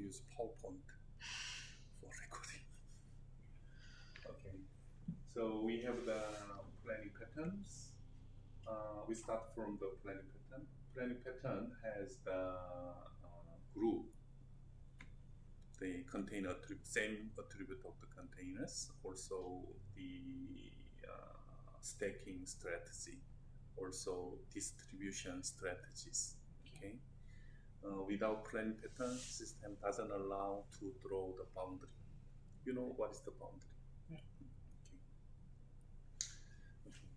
use PowerPoint for recording. Okay, so we have the planning patterns. We start from the planning pattern. Planning pattern has the group. They contain same attribute of the containers. Also the stacking strategy. Also distribution strategies. Okay. Without planning pattern, system doesn't allow to draw the boundary. You know what is the boundary? Yeah. Okay.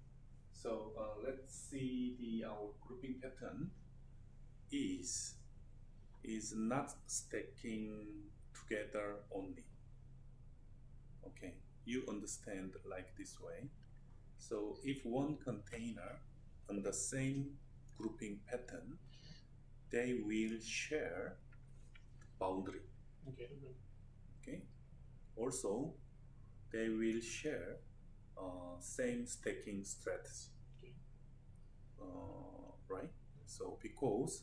So let's see our grouping pattern is not stacking together only. Okay, you understand like this way. So if one container on the same grouping pattern, they will share boundary. Okay. Okay. Also, they will share same stacking strategy. Okay. Right? So because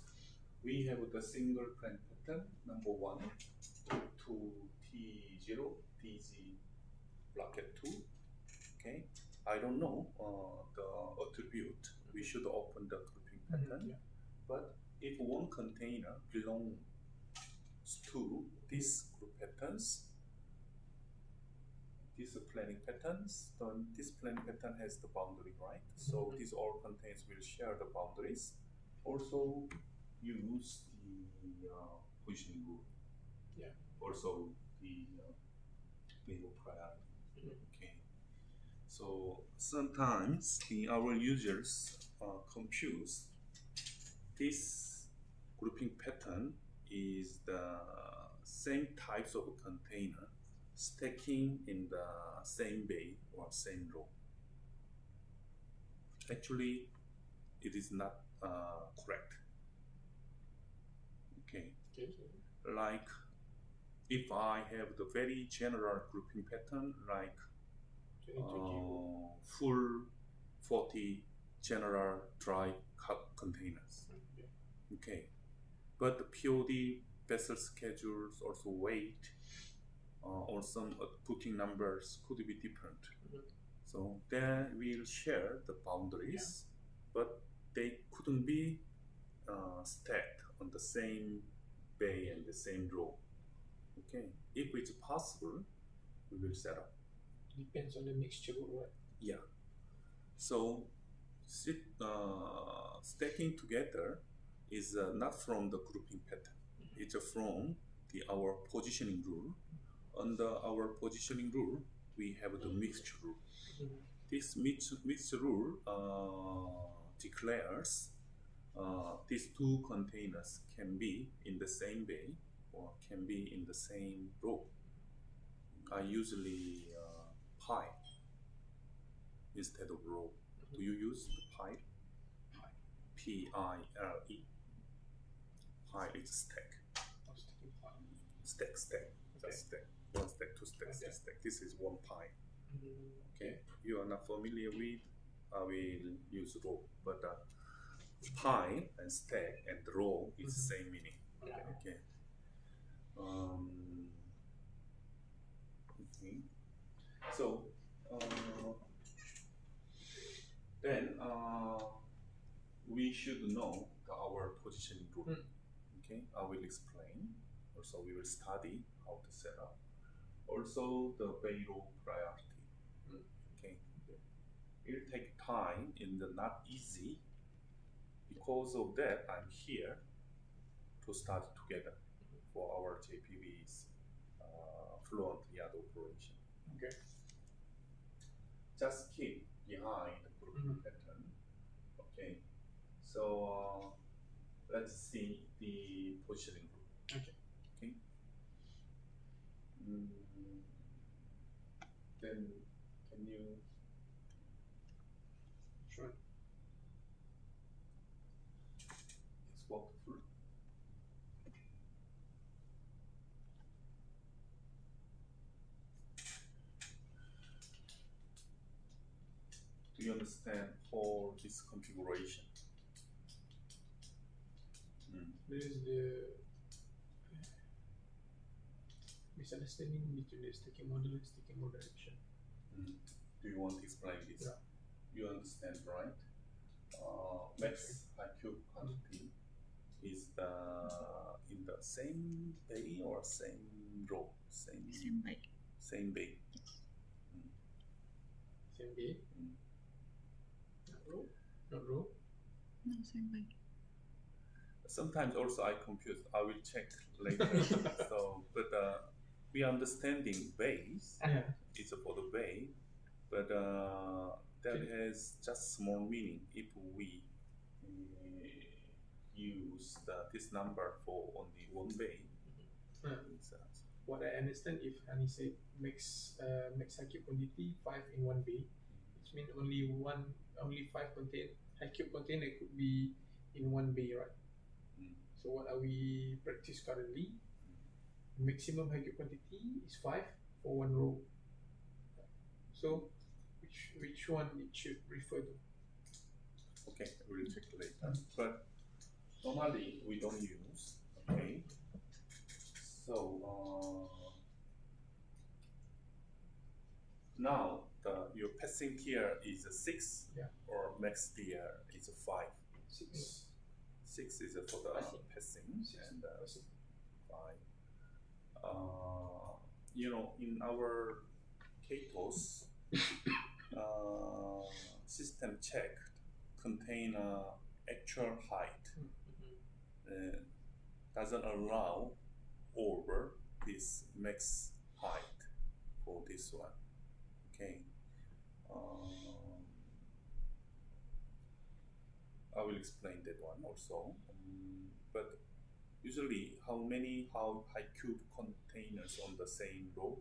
we have the single plan pattern number 1 to T0, TG bracket 2. Okay. I don't know the attribute. We should open the grouping pattern. Yeah. But if one container belongs to these group patterns, these planning patterns, then this planning pattern has the boundary, right? So these all containers will share the boundaries. Also use the positioning rule. Yeah. Also the label priority. Okay. So sometimes our users confuse this grouping pattern is the same types of container stacking in the same bay or same row. Actually, it is not correct. Okay. Like if I have the very general grouping pattern, like full 40 general dry containers. Okay, but the POD vessel schedules, also weight, or some booking numbers could be different. So they will share the boundaries, but they couldn't be stacked on the same bay and the same row. Okay, if it's possible, we will set up. Depends on the mixture, right? Yeah. So stacking together is not from the grouping pattern. It's from our positioning rule. Under our positioning rule, we have the mixture rule. This mixture rule declares these two containers can be in the same bay or can be in the same row. I usually pile instead of row. Do you use the pile? P-I-L-E. Pile is stack. Stack. Just stack. One stack, two stacks, three stacks. This is one pile. Okay. You are not familiar with, I will use row, but pile and stack and row is the same meaning. Okay. Okay. So then we should know our positioning rule. Okay, I will explain. Also, we will study how to set up. Also, the payroll priority. Okay, it will take time and not easy. Because of that, I'm here to study together for our JPB's fluent yard operation. Okay. Just keep behind the grouping pattern. Okay. So let's see the positioning rule. Okay. Okay. Then can you? Sure. It's walk through. Do you understand all this configuration? This is the misunderstanding between the staking model and staking model direction. Do you want to explain this? Yeah. You understand, right? Max IQ quantity is in the same bay or same row? Same bay. Same bay. Same bay. Not row. Not row. No, same bay. Sometimes also I confuse. I will check later. But we understanding bays is for the bay, but that has just small meaning if we use this number for only one bay. What I understand, if Hani said max high cube quantity 5 in one bay, which means only 5 high cube container could be in one bay, right? So what are we practice currently? Maximum high cube quantity is 5 for one row. So which one it should refer to? Okay, we'll check later. But normally we don't use. Okay. So now your passing tier is a 6, or max tier is a 5. 6. 6 is for the passing, and 5. In our Catos, system check contain actual height. Doesn't allow over this max height for this one. Okay. I will explain that one also. But usually, how high cube containers on the same row?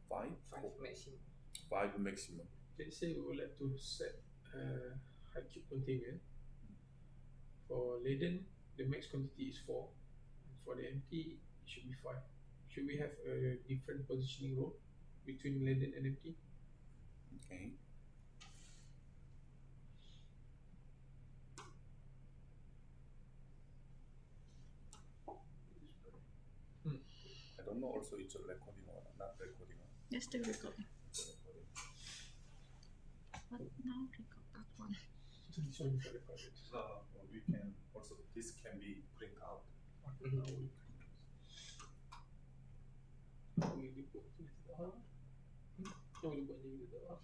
5? 5 maximum. 5 maximum. Let's say we would like to set a high cube container. For laden, the max quantity is 4. For the empty, it should be 5. Should we have a different positioning rule between laden and empty? Okay. I don't know also it's a recording or not recording. Yes, still recording. But now record that one. This one is recorded. We can also, this can be print out. Boleh dibuat tulis di bawah. Boleh buat ni di bawah.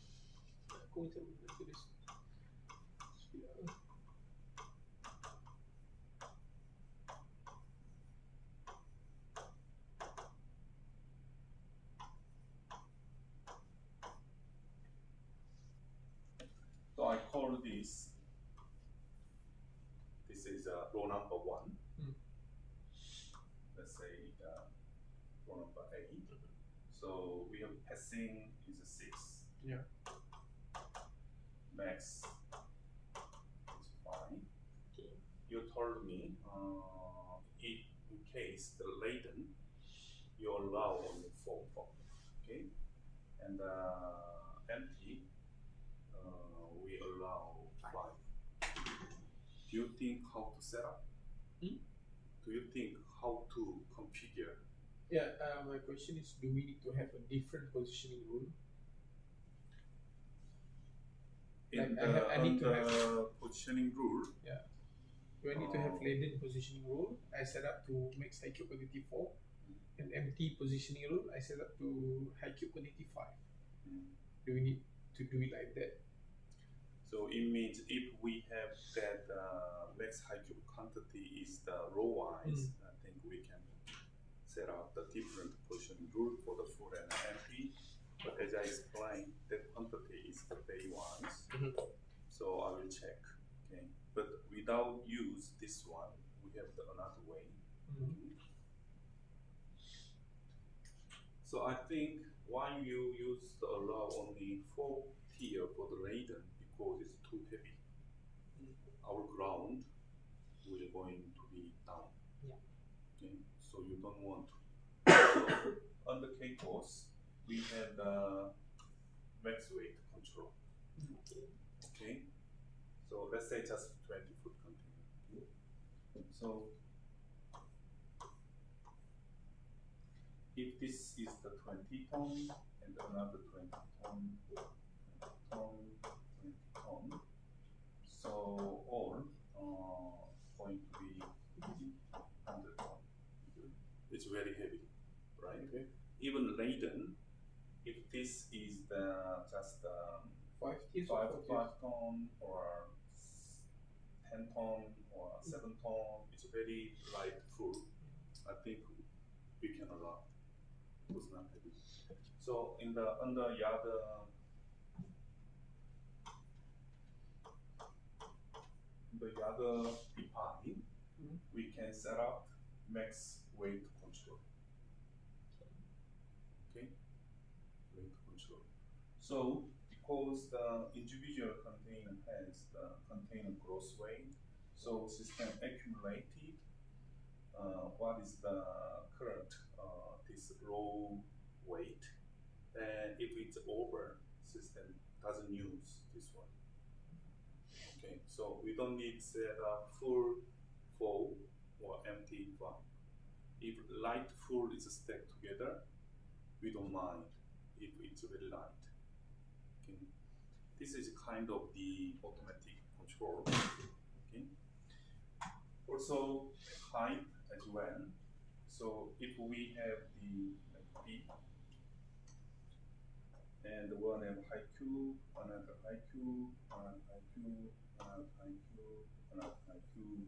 Aku macam boleh tulis. Sekejap. So I call this is row number 1. Let's say row number 8. So we have passing is a 6. Yeah. Max is 5. Okay. You told me in case the laden you allow only 4. Okay. And empty we allow 5. Do you think how to set up? Do you think how to configure? Yeah, my question is, do we need to have a different positioning rule? I need to have positioning rule. Yeah. Do I need to have laden positioning rule? I set up to max high cube quantity 4. And empty positioning rule, I set up to high cube quantity 5. Do we need to do it like that? So it means if we have that max high cube quantity is the row wise, I think we can set up the different positioning rule for the full and empty. But as I explained, that quantity is the bay wise. So I will check. Okay. But without use this one, we have another way. So I think why you use the allow only 4 tier for the laden, because it's too heavy. Our ground will going to be down. Yeah. Okay. So you don't want to. So on the Catos, we have the max weight control. Okay. So let's say just 20-foot container. So if if this is the 20 ton and another 20 ton, 20 ton, so all going to be 100 ton. It's very heavy, right? Okay. Even laden, if this is the just 5 ton or 10 ton or 7 ton, it's very light full. I think we can allow. It was not heavy. So in the under yard define, we can set up max weight control. Okay, weight control. So because the individual container has the container gross weight, so system accumulated what is the current this raw weight, and if it's over, system doesn't use this one. Okay, so we don't need set up full or empty one. If light full is stacked together, we don't mind if it's very light. Okay, this is kind of the automatic control. Okay, also height as well. So if we have the B and one have high Q, another high Q, another high Q, another high Q, another high Q.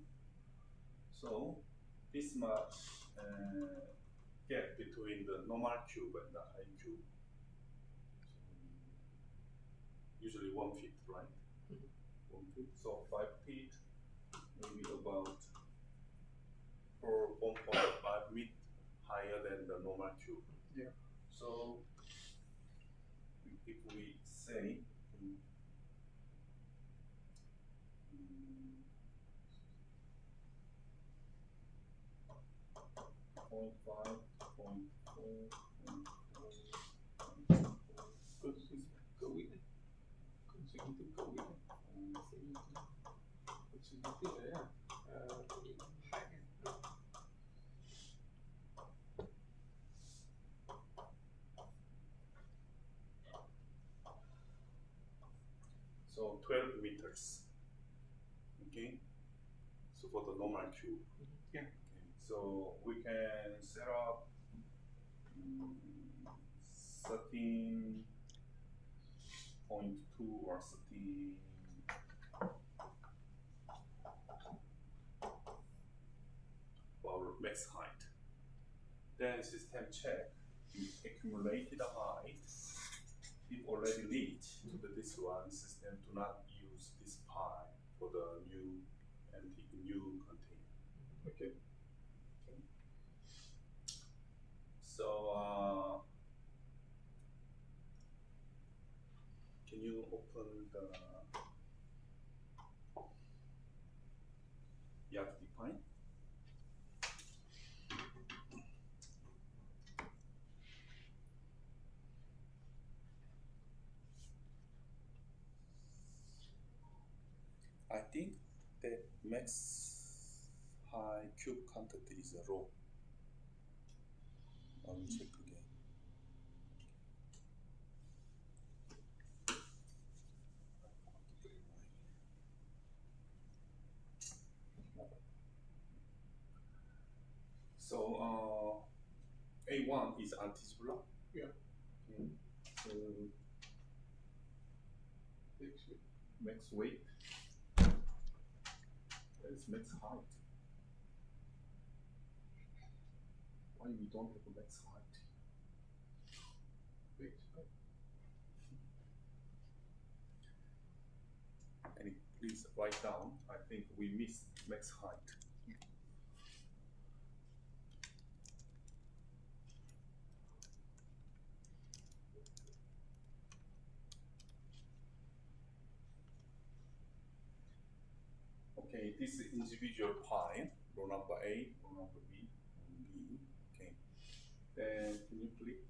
So this much gap between the normal cube and the high cube. So usually 1 feet, right? 1 feet. So 5 feet, maybe about 1.5 feet higher than the normal cube. Yeah. So if we say 0.5, 0.4, Consecutif kawin. Consecutif lah ya. Height kan. So 12 meters. Okay. So for the normal cube. Yeah. Okay. So we can set up 13.2 or 13. Our max height. Then system check if accumulated height. If already reached to this one, system do not use this pi for the new container. Okay. Okay. So can you open the yard define? I think the max high cube content is a row. I will check again. So A1 is anti-block. Yeah. Okay. So max weight. It's max height. Why we don't have a max height? Max height. And please write down. I think we missed max height. Okay, this is individual pi, row number A, row number B, and B. Okay. Then can you click?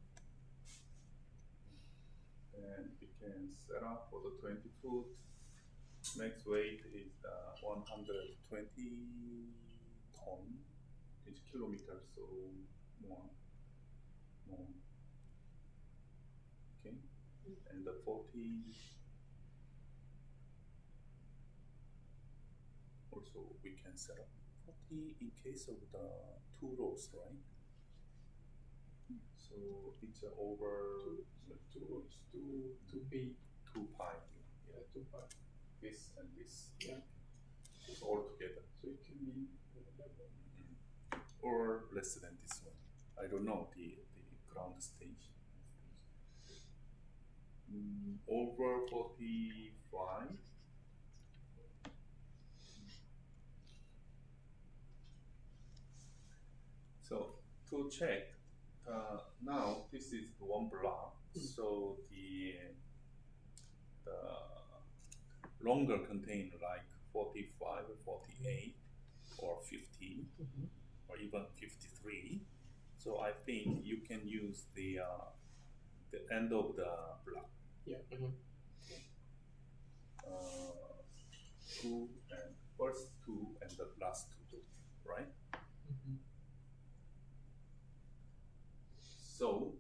And we can set up for the 20 foot. Max weight is 120 ton. It's kilometers, so more and the 40. Also, we can set up 40 in case of the 2 rows, right? So it's over two B. 2 pi. Yeah, 2 pi. This and this. Yeah. It's all together. So it can be Or less than this one. I don't know the ground stage. Over 45. So to check, now this is one block. So the longer container like 45, 48, or 50, or even 53. So I think you can use the end of the block. Yeah. Two and first two and the last two, right? So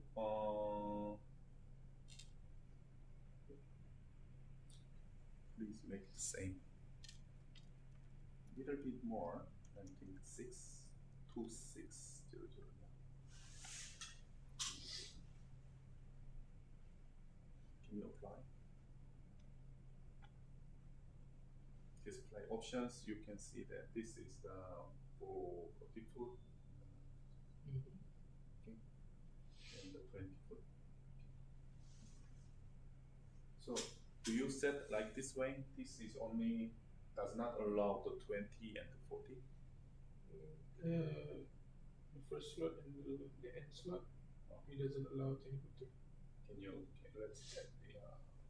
please make the same. Little bit more. I think 62600. Can you apply? Display options. You can see that this is the 40 foot. Okay. And the 20 foot. So do you set like this way? This is only does not allow the 20 and the 40. The first slot and the end slot, it doesn't allow 20 foot. Can you? Okay, let's check the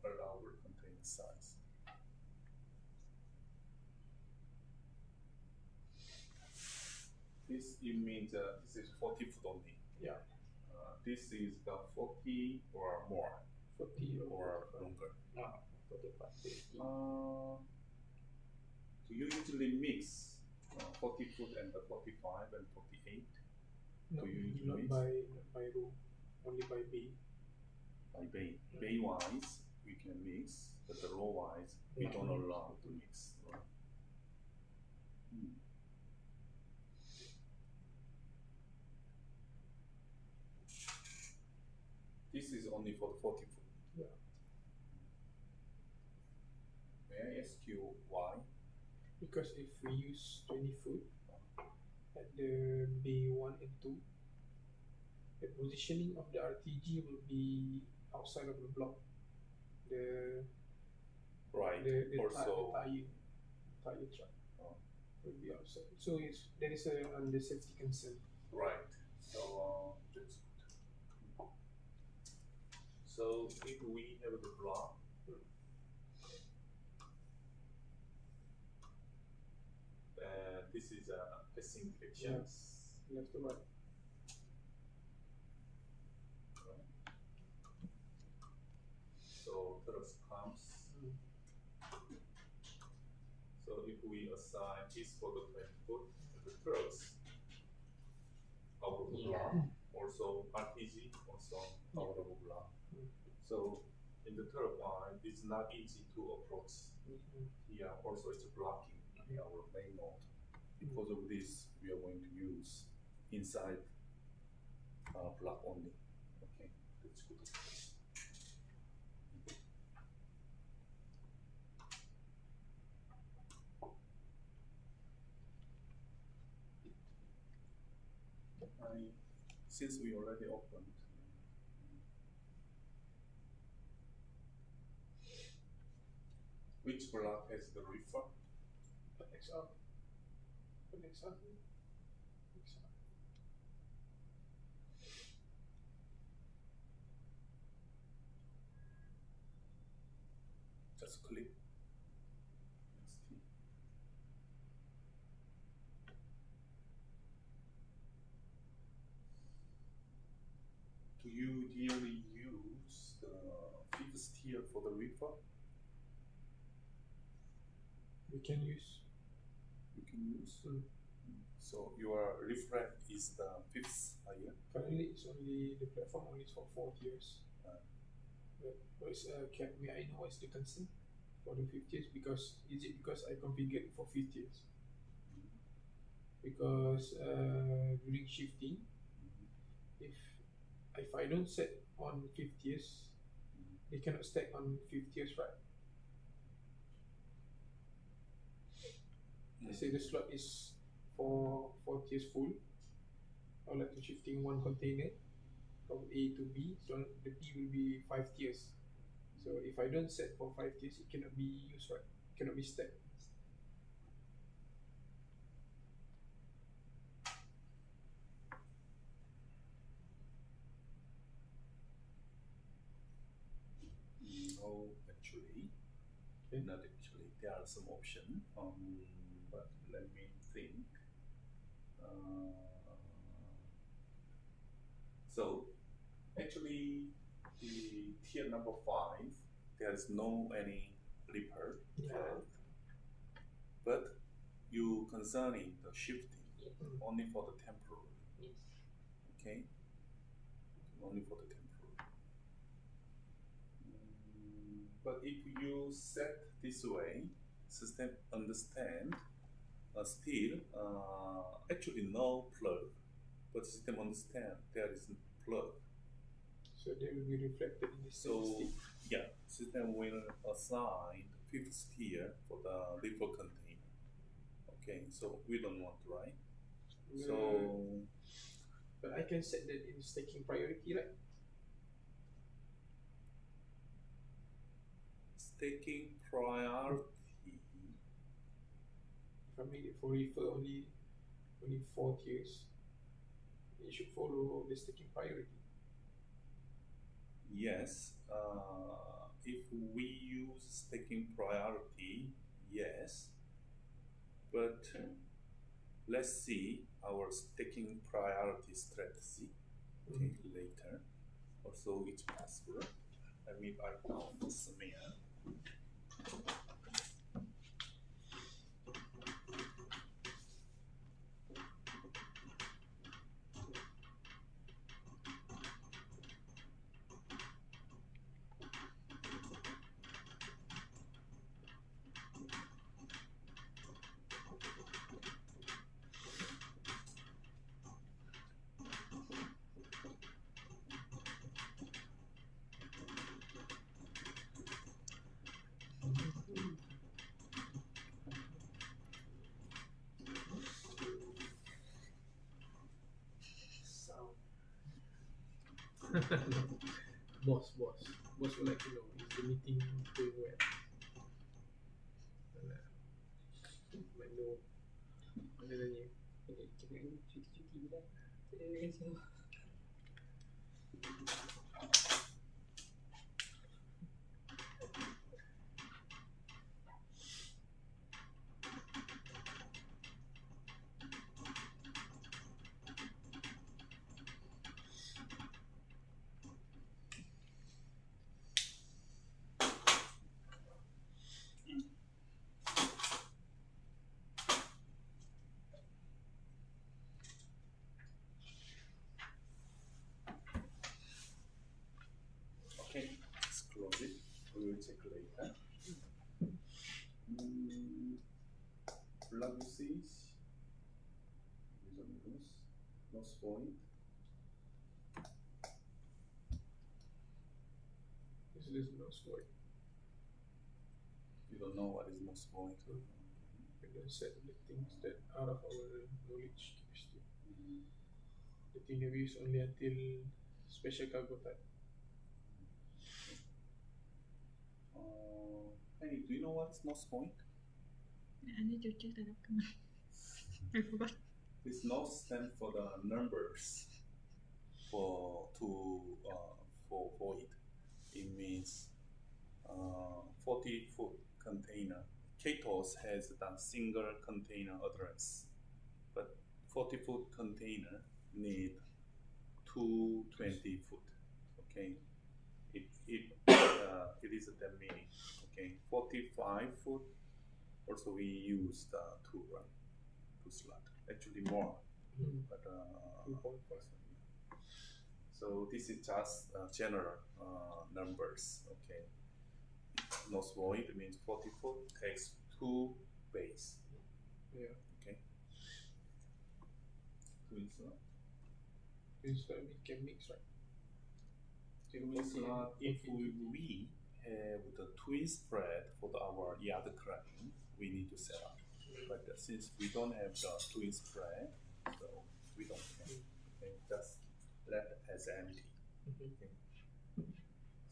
allowable container size. This it means this is 40 foot only. Yeah. This is the 40 or more. 40 or longer. 45. Do you usually mix 40 foot and the 45 and 48? No, Do you not mix? by row, only by bay. By bay. Bay wise, we can mix, but the row wise, we Yeah. don't allow to mix. Right? This is only for the 40 foot. Yeah. May I ask you why? Because if we use 20 foot at the B1 and 2, the positioning of the RTG will be outside of the block. The Right. the Also, tire track will be outside. So there is a under safety concern. right. So that's good. So if we have the block, this is a passing directions. Left to right. So thrust comes. So if we assign this for the 20 foot, the thrust out of the block, also RTG also out of the block. So in the turbine, it's not easy to approach. Here also it's blocking in our main node. Because of this, we are going to use inside block only. Okay, that's good. Since we already opened, which block has the reefer? XR. Just click. Next. Do you really use the fifth steer for the reefer? We can use. You can use. So your reef rack is the fifth higher. Currently, it's only the platform only is for 4 tiers. May I know what's the concern for the 50th? Because is it because I configured for 50th? Because during shifting, if I don't set on 50th, they cannot stack on 50th, right? Let's say the slot is for 40th full. I would like to shifting one container from A to B, so the B will be 5 tiers. So if I don't set for 5 tiers, it cannot be used, right? Cannot be stacked. No, actually, Okay. not actually. There are some options, but let me think. So, actually, the tier number 5, there is no any repair, Yeah. but you concerning the shifting Mm. only for the temporary, Yes. okay? Only for the temporary. But if you set this way, system understand, still, actually no plug, but system understand there is plug. So they will be reflected in the So statistic. yeah, system will assign the fifth tier for the repo container. Okay, so we don't want, right? So But I can set that in staking priority, right? staking priority. If I make it for refer only 4 tiers, it should follow the staking priority. Yes, if we use staking priority, yes, but let's see our staking priority strategy, okay, later. Also, it's possible. Let me write down this here. Boss would like to know, is the meeting going well? And, might know other than you. Cakap ni cuti-cuti lah. Tak ada kerja. Okay, let's close it. We will check later. Plug uses. Loss point. This is no story. You don't know what is loss point. We don't set the things that out of our knowledge capacity. The thing that we use only until special cargo type. Hey, do you know what is loss point? I need to check the document. I forgot. This NOS stands for the numbers for it. It means 40-foot container. Catos has the single container address, but 40-foot container need 220-foot. Okay, it is that meaning. Okay, 45-foot. Also, we use the two slot. Actually more, but 2.5. so this is just general numbers. Okay. Nose void means 44 takes 2 base. Yeah. Okay. Twin slot. It's we can mix, right? Twin slot. If we have the twin spread for our yard crane, we need to set up. But since we don't have the twin spread, so we don't have. Okay, just left as empty. Okay.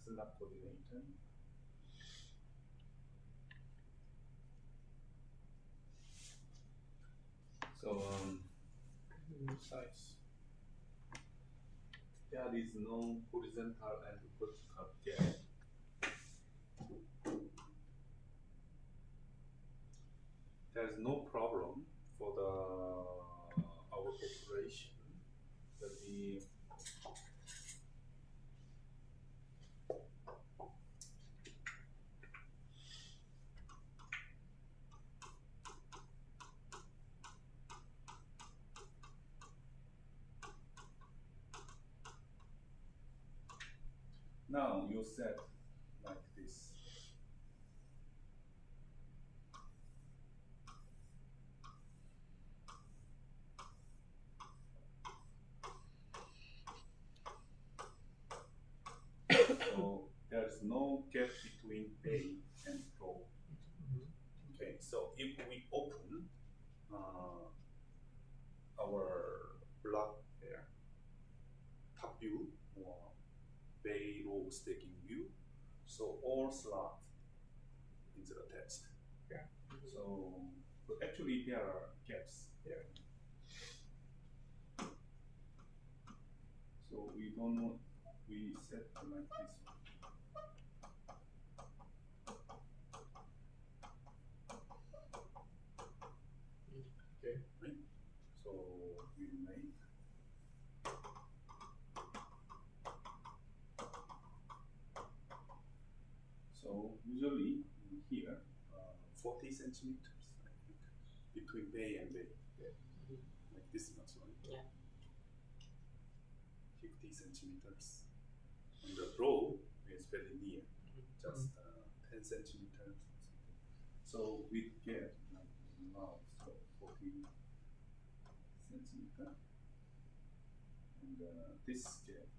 Slab coordinator. So size. there is no horizontal and vertical gap. There's no problem for our operation. But now you set like this. So there's no gap between bay and floor. Okay, so if we open our block here, top view or bay row stacking view, so all slot is attached. Yeah. So but actually there are gaps here. So we don't know, we set like this one. Okay. Right? So we make so usually here 40 centimeters I think between bay and bay. Yeah. Like this much, right? Yeah. 50 centimeters. And the row is very near, just 10 centimeters. So we get like now so 40 centimeter, and this gap,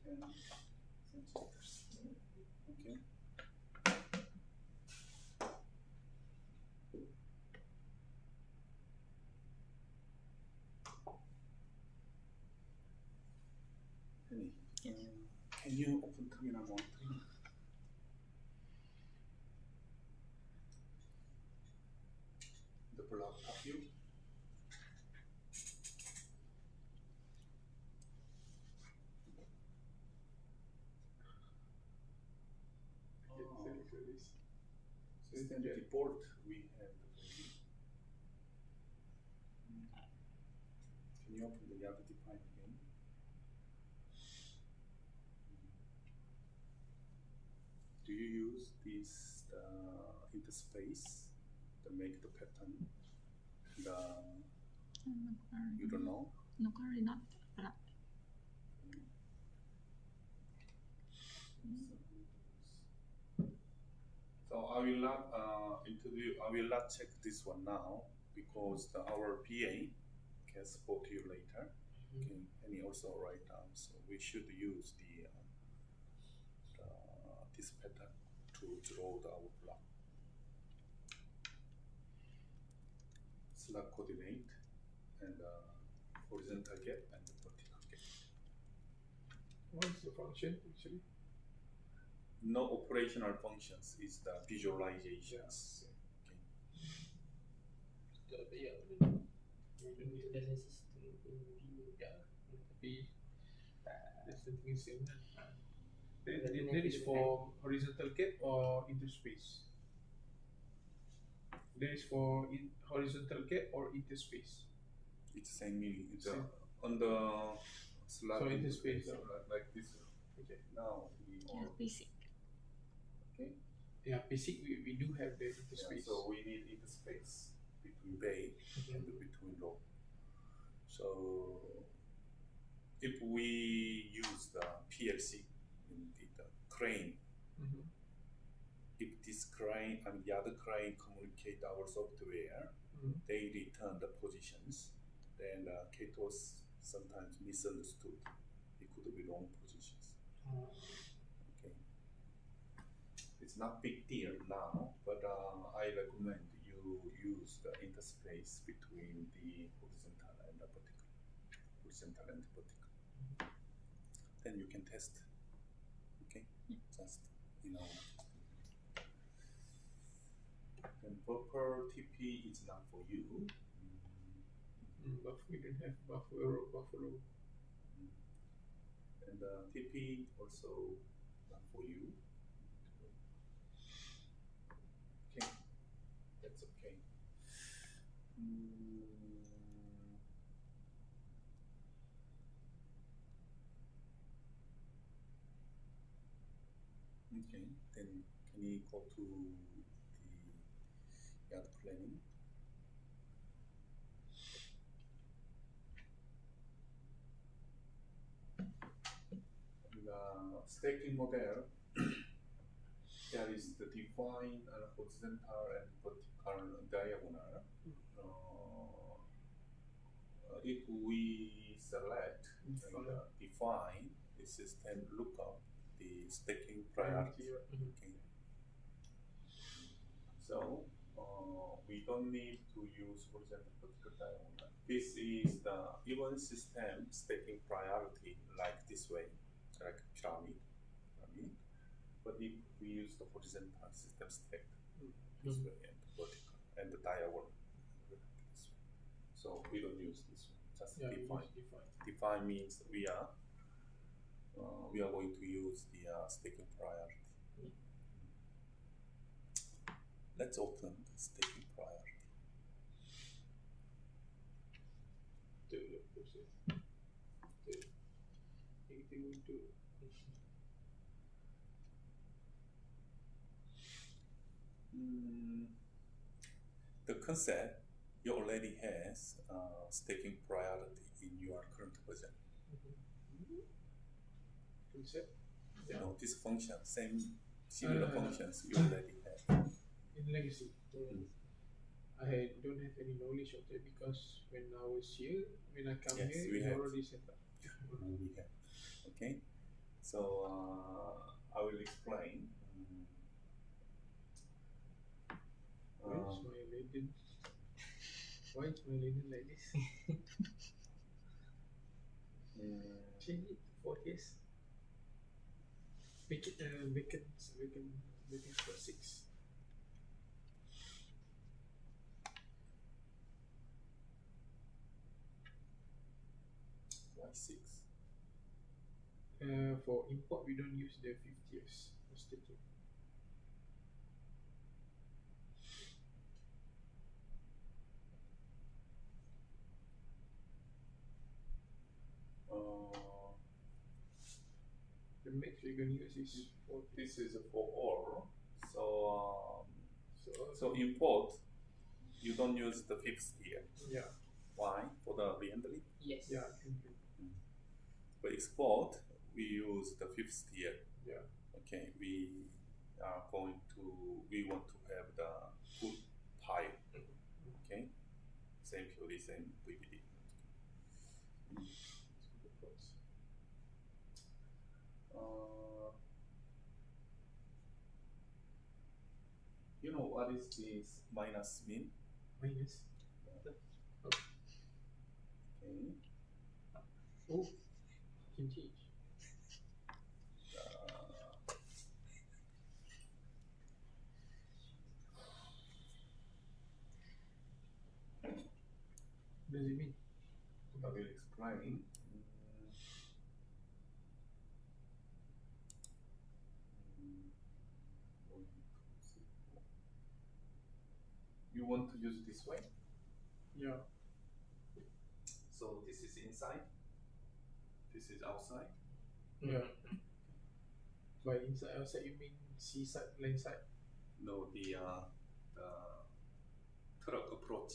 10 centimeters. Okay. Penny, can you open terminal 1, please? The block top view. Standard report we have. Can you open the yard define again? Do you use this interspace to make the pattern? You don't know? No, currently not. But So I will not I will not check this one now because our PA can support you later. Okay, and he also write down. So we should use this pattern to draw our block. Slab coordinate and horizontal gap and vertical gap. What is the function actually? No operational functions is the visualizations. Itu dah sistem view ya. Tapi that's the thing same. That is for horizontal gap or interspace. That is for horizontal gap or interspace. It's the same meaning. It's Same. on the slab. So interspace, like this. Okay. Now we yeah, basic. okay. Yeah, basic we do have the interspace. Yeah, so we need interspace between bay and between row. So if we PLC, the crane. Mm-hmm. If this crane and the other crane communicate our software, Mm-hmm. they return the positions. Then Catos sometimes misunderstood. It could be wrong positions. Okay. It's not big deal now, but I recommend you use the interspace between the horizontal and the vertical. Horizontal and vertical. Then you can test. Okay, just Then purple TP is not for you. But we don't have buffalo. And TP also not for you. Okay, that's okay. Okay, then can we go to the yard planning? The staking model, there is the define horizontal and vertical diagonal. If we select define, the system look up the staking priority. Okay. So we don't need to use horizontal vertical diagonal. This is the even system staking priority like this way, like pyramid. But if we use the horizontal system stack this way and vertical and the diagonal this way. So we don't use this one. Just define. Define means we are going to use the staking priority. Let's open staking priority. The concept you already has staking priority in your current version. Concept? You know this function, similar functions you already have. In legacy. I don't have any knowledge of that because when I was here, when I come Yes, here, we it's have. already set up. We have. Okay, so I will explain. Why is my linen? Why is my linen like this? Change it to 4 days. Make it vacant for 6. Why 6? For import, we don't use the 50s for staking. The max we're going to use is 4. This is for all. So import, you don't use the fixed tier. Yeah. Why? For the rehandling? Yes. Yeah. For export, we use the fifth tier. Yeah. Okay, we want to have the good type. Okay, same theory, same VBD. You know what is this minus mean? Minus. Okay. Oh, can change. What does it mean? I will explain. You want to use this way? Yeah. So this is inside. This is outside. Yeah. By inside, outside, you mean seaside, land side? No, the truck approach.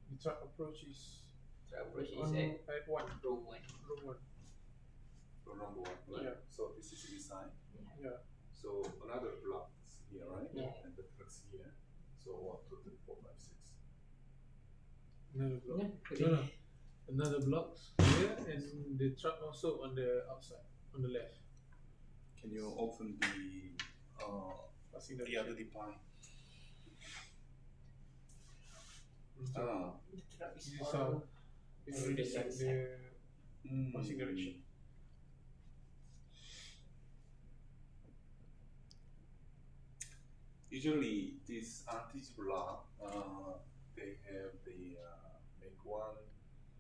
The truck approach is Approach is on at at 1. row 1. Row 1. From for number one, right? Yeah. So this is inside. Yeah. So another block is here, right? Yeah. And the truck's here. So 1, 2, 3, 4, 5, 6. Another block. Yeah. No. Another block here, and the truck also on the outside, on the left. Can you open the Passing the other define? Ah, The truck is This is all how we on already the set left the passing direction. Usually, this RTG block, they have the make 1,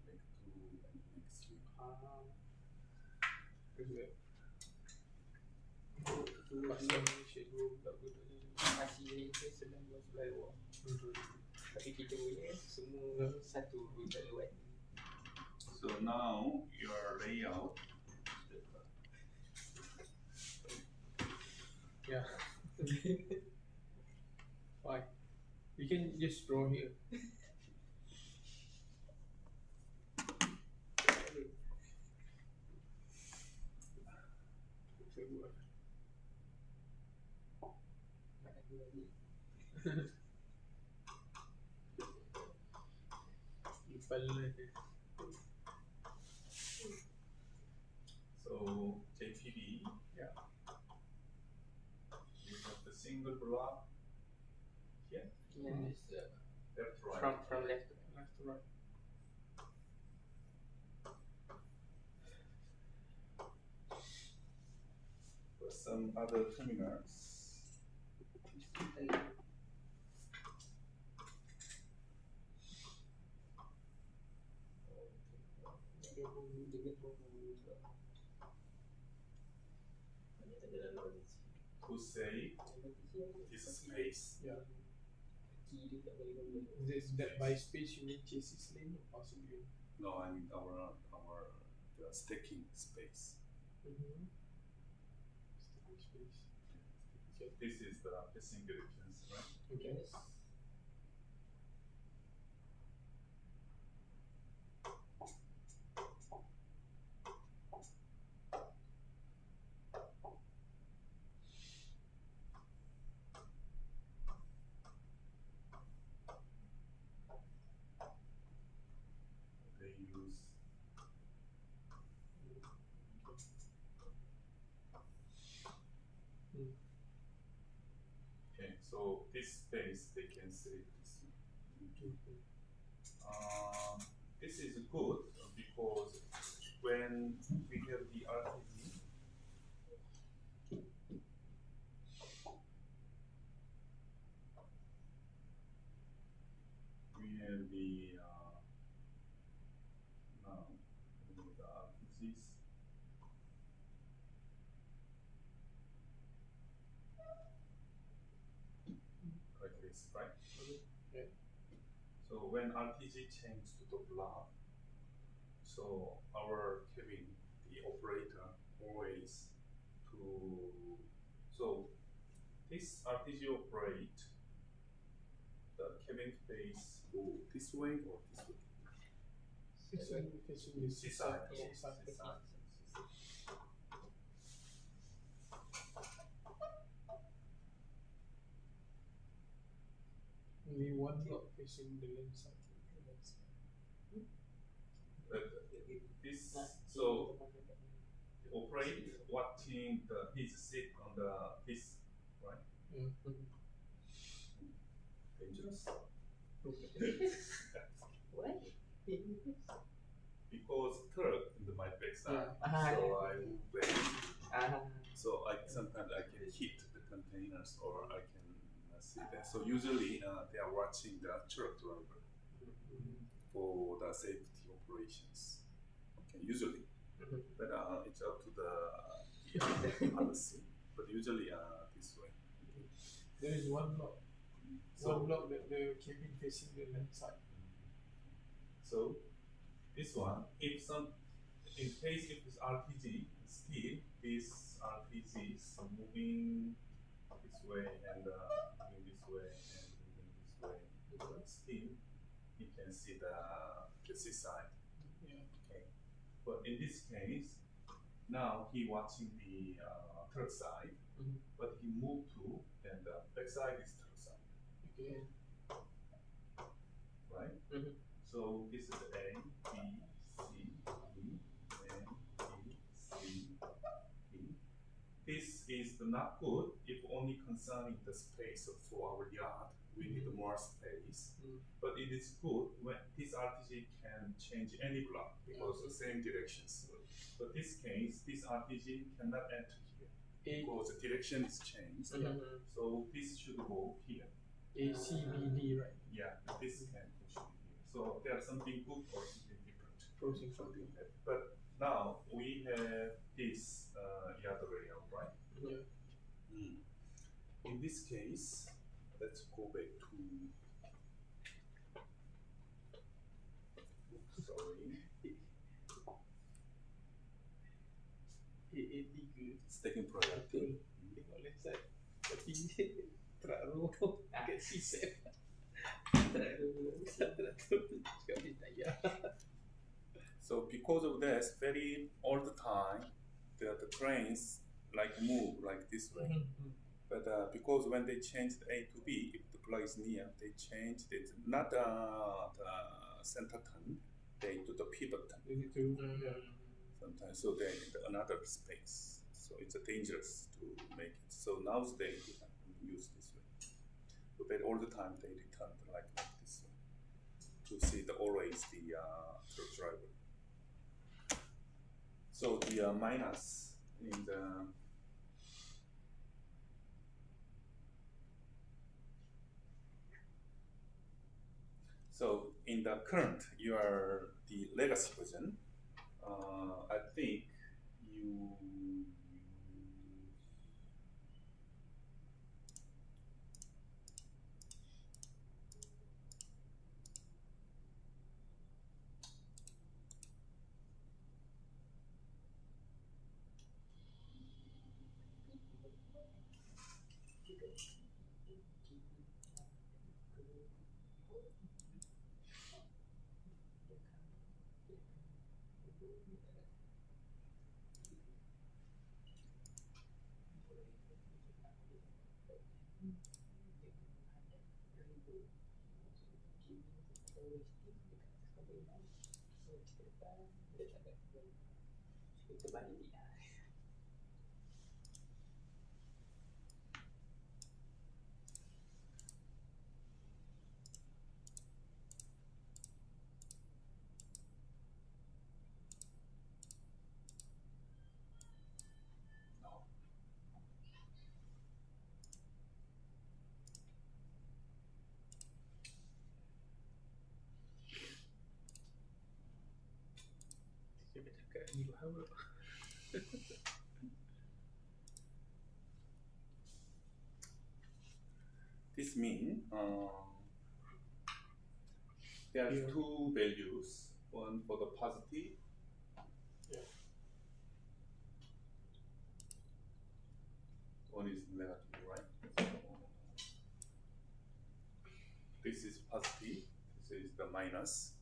make 2, and make 3. Is it? Dulu Passing shade room tak guna. masih later 19 lewat. Tapi kita punya semua satu tak lewat. So now your layout. Yeah. Why? You can just draw here. Nak ada lagi. Ipal So JTB. Yeah. You have the single block here, Yeah. left, right. From left to right. left to right. But some other terminals. Dia pun dia pun juga. Banyak tak ada dalam To say this space. Yeah. Key dia tak boleh guna. Is that by space you mean chassis lane or possibly? No, I mean our the stacking space. Mm-hmm. Space. So this is the single difference, right? Okay. Yes. They use okay. So this space they can say this. This is good because when we have the RTG, we have the now we have the RTGs. Like this, right? Yeah. So when RTG changes to the block, so our cabin, the operator, always to so this RTG operate the cabin face go this way or this way. This one facing the Seaside. seaside. Seaside. Only one block facing the left side. This so operate watching the his seat on the this right dangerous What? because truck in the my backside Yeah. so I move back Ah. so I sometimes I can hit the containers or I can see that so usually they are watching the truck driver for the safety operations okay usually but it's up to the policy but usually this way There is one block. so One block that the cabin facing the left side. so this one if some in case if this RPG still this RPG is moving this way and moving this way and moving this way still you can see the seaside Yeah. okay but in this case Now he watching the third side, Mhm. but he moved to, then the back side is third side, Okay. right? Mhm. So this is A, B, C, D, and B, C, D. This is not good if only concerning the space for our yard. We need more space. Mm. But it is good when this RTG can change any block because the same directions. But this case, this RTG cannot enter here because the direction is changed. Mhm. So this should go here. A, C, B, D, right? Yeah, this can push it here. So there's something good or something different. Pros and Something cons. bad. But now we have this yard layout, right? Yeah. In this case, let's go back to. Sorry. tiga. Stacking product. Betul. Tengok left side. Tapi terlalu agak sisip. Terlalu cakap dia tak payah. So because of this, very all the time, the cranes like move like this way. But because when they changed A to B, if the plug is near, they changed it not the center turn, they do the pivot turn Begitu. sometimes. So they need another space. So it's dangerous to make it. So nowadays we have to use this way. But all the time they return like this way to see always the truck driver. So the minus in the in the current you are the legacy version. I think you Kita balik. Dia cakap ni bahawa. this mean there are Yeah. two values, one for the positive. Yeah. One is negative, right? So this is positive, this is the minus.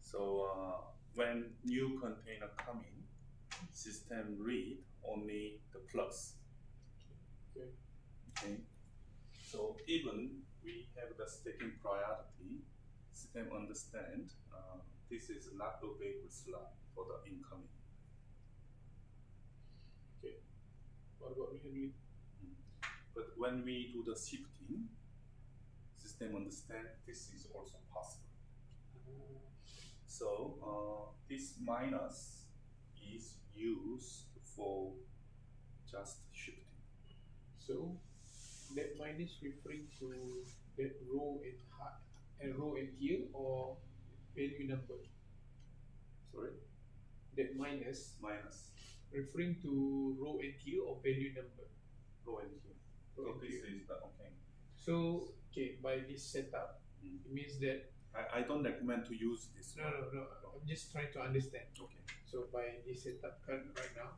So when new container come in, system read only the plus. Okay. Okay. So even we have the stacking priority, system understand this is not available slot for the incoming. Okay. What about rehandling? But when we do the shifting, system understand this is also possible. So this minus is used for just shifting. So that minus referring to that row and tier or value number. Sorry, That minus minus referring to row and tier or value number. row and here. Row So and this tier. is the okay. So okay, by this setup, it means that I don't recommend to use this no. one. I'm just trying to understand. Okay. So by this setup current right now,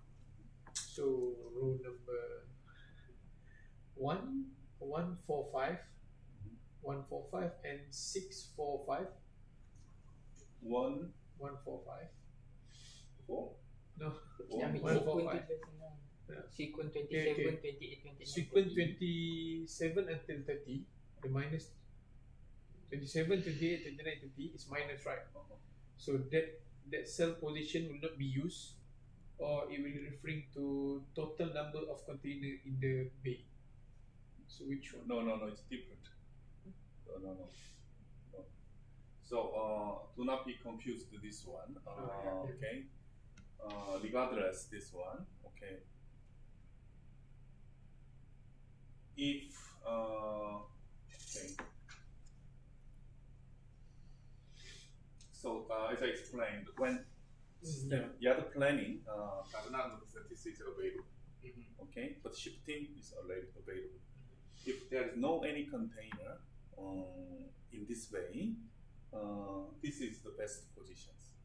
so row number 145, 145 and 645, One 145. four. No. Yang ambil 145. sequence tu senang. Yeah. Sequence Okay, 27, okay. 28, 29, Sequence 30. 27 until 30, the minus 27, 28, 29, 30 is minus, right? So that cell position will not be used, or it will referring to total number of container in the bay. So which one? No, it's different. No. So do not be confused with this one. yeah. Okay. Regardless, this one. Okay. If okay. So as I explained, when the other planning does not know that this is available. Okay, but shifting is already available. If there is no any container in this way, this is the best positions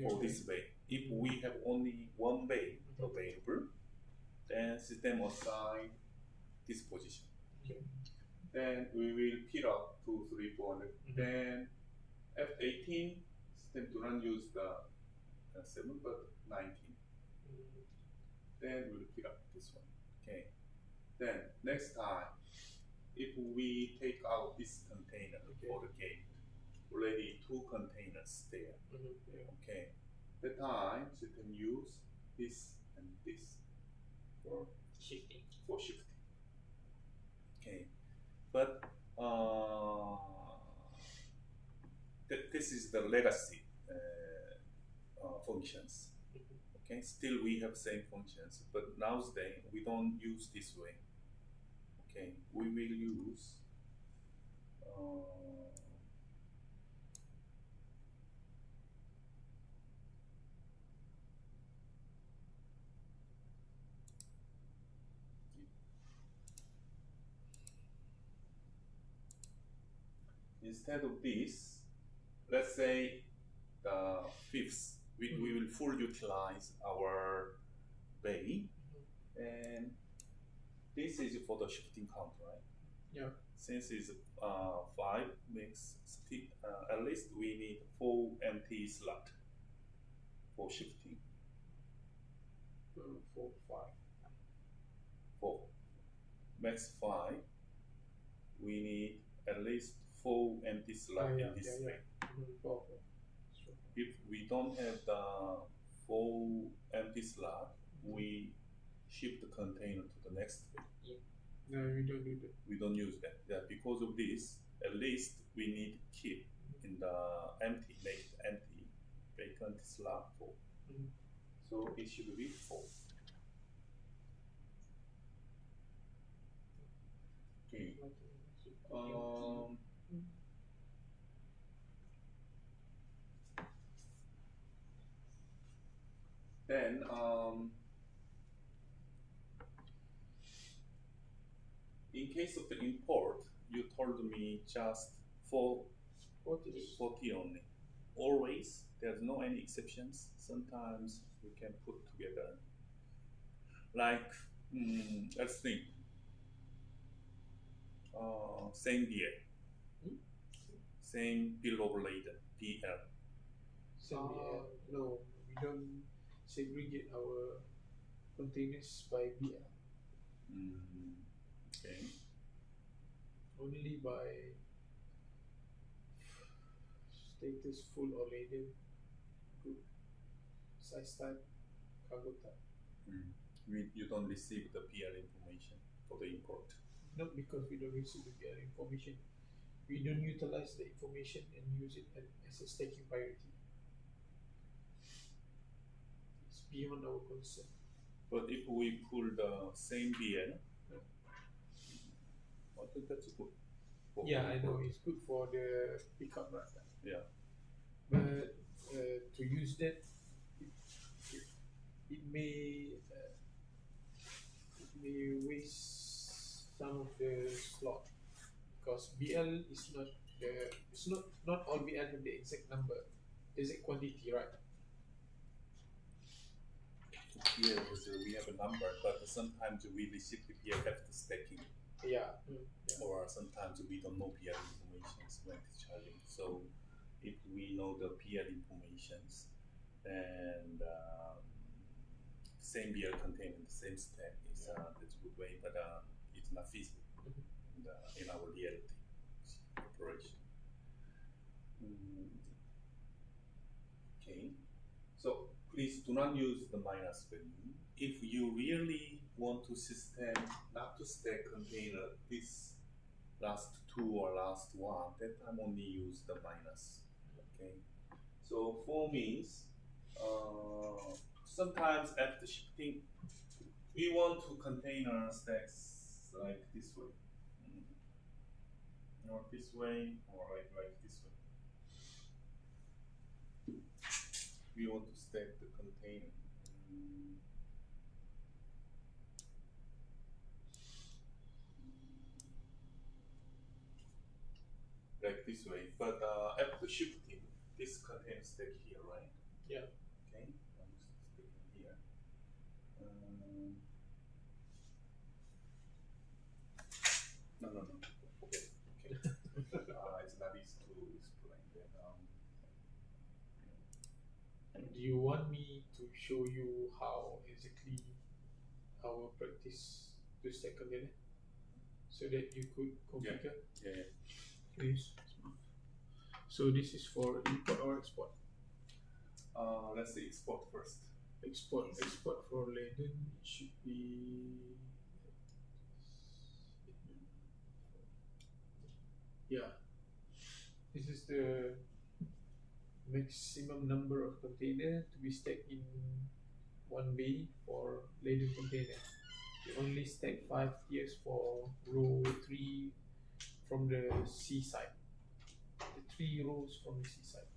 for this bay. If we have only one bay available, then system assign this position. Okay. Then we will pick up 2, 3, 400. Then F18 system do not use the 7 but 19. Then we will pick up this one. Okay. Then next time, if we take out this container for the gate, already 2 containers there. Okay. The time you can use this and this for Shifting. Okay. But this is the legacy functions. Okay. Still we have same functions, but nowadays we don't use this way. Okay. We will use instead of this, let's say the fifth, we will full utilize our bay, and this is for the shifting count, right? Yeah. Since it's 5 makes at least we need 4 empty slot for shifting. 4, 5. 4 max 5. We need at least 4 empty slots in this way. 4. If we don't have the 4 empty slot, we shift the container to the next way. No, we don't do that. We don't use that. Yeah, because of this, at least we need to keep in the empty, make it empty, vacant slot 4. So it should be 4. Okay. Then in case of the import, you told me just 40 only. Always, there's no any exceptions. Sometimes we can put together. Like, let's think. Same beer. Same bill of lading, BL. No, we don't segregate our containers by BL. Okay. Only by status full or laden, group, size type, cargo type. You don't receive the PL information for the import. Not because we don't receive the PL information. We don't utilize the information and use it as a stacking priority. It's beyond our concern. But if we pull the same BL, I think that's good. I know it's good for the pickup, right? Yeah. But to use that, it may waste some of the slot, because BL is not all BL have the exact number, exact quantity, right? Here we have a number, but sometimes we receive the PL after stacking. Yeah. Or sometimes we don't know PL information when discharging. So if we know the PL informations, and same beer contained in the same stack is that's a good way, but it's not feasible in our reality operation. Okay, so please do not use the minus value. If you really want to system not to stack container this last two or last one, that time only use the minus. Okay, so for means sometimes after shifting we want to container stacks like this way, or this way, or like this way. We want to stack the container. Like this way, but after shifting, this container stack here, right? Yeah. Okay, I'm just sticking here. No. Okay. It's not easy to explain that. Do you want me to show you how exactly our practice to stack container so that you could configure? Yeah. Please. So this is for import or export? Let's say export first. Export for Leiden should be, yeah, this is the maximum number of container to be stacked in one bay for Leiden container. We only stack 5 tiers for row 3 from the seaside. The 3 rows from the seaside.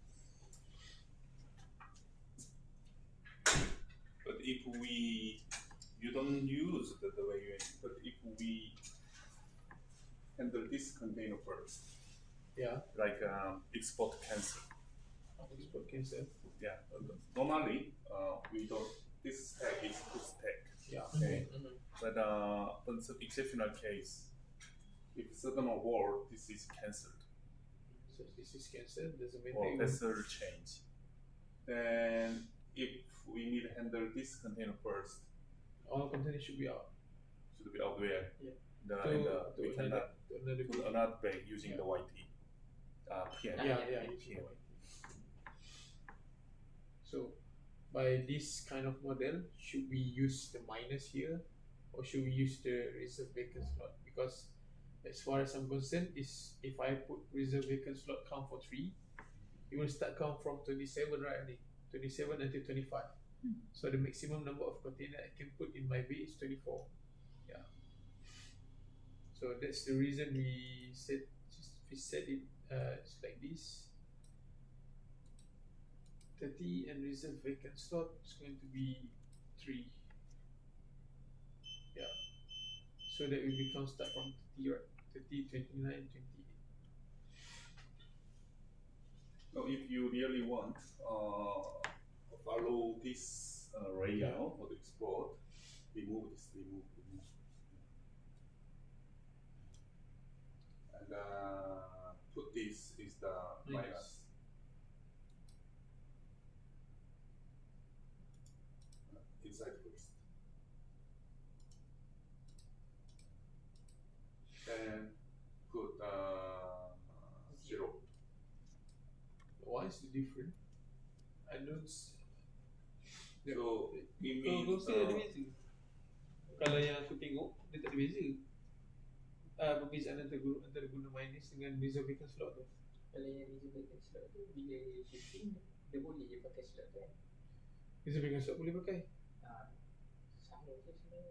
But if you don't use the way you, but if we handle this container first, Yeah. like export cancel. Export cancel. Yeah. Normally, we don't. This stack is to stack. Yeah. Okay. But in some exceptional case, if certain word, this is cancelled. So this is cancelled. Doesn't mean Or they vessel change. Then if we need to handle this container first, all container should be out. should be out where? Yeah. We cannot put another bay using the YT. PM. Yeah. So by this kind of model, should we use the minus here or should we use the reserve vacant slot? Because as far as I'm concerned, is if I put reserve vacant slot count for 3, it will start count from 27, right? 27 until 25. So the maximum number of container I can put in my bay is 24. Yeah. So that's the reason we set it it's like this. 30 and reserve vacant slot is going to be 3. Yeah. So that will become start from 30, right? 30, 29, 28. So if you really want follow this layout for the export, remove this, and put this is the minus. Inside first, and put 0. Why is it different? I don't see. So it Kalau means saya ada beza. Kalau yang aku tengok, dia tak ada beza. Perbezaan antara guna minus dengan reserve vacant slot tu. Kalau yang reserve vacant slot tu, bila shifting, dia boleh je pakai slot tu kan. Reserve vacant slot boleh pakai. Sama je sebenarnya.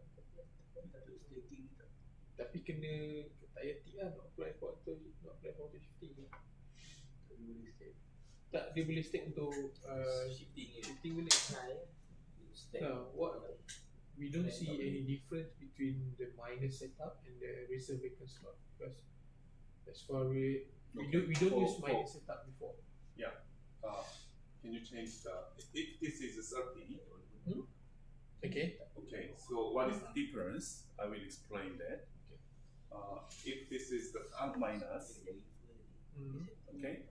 Tapi kena tak payah nak apply for auto shifting ke? Tak, dia boleh stack untuk shifting boleh. No, we don't see any difference between the minus setup and the reserve vacant slot because that's why we don't use minus setup before. Yeah. Can you change if this is a 30? Okay. Okay. So what is the difference? I will explain that. If this is the minus, okay.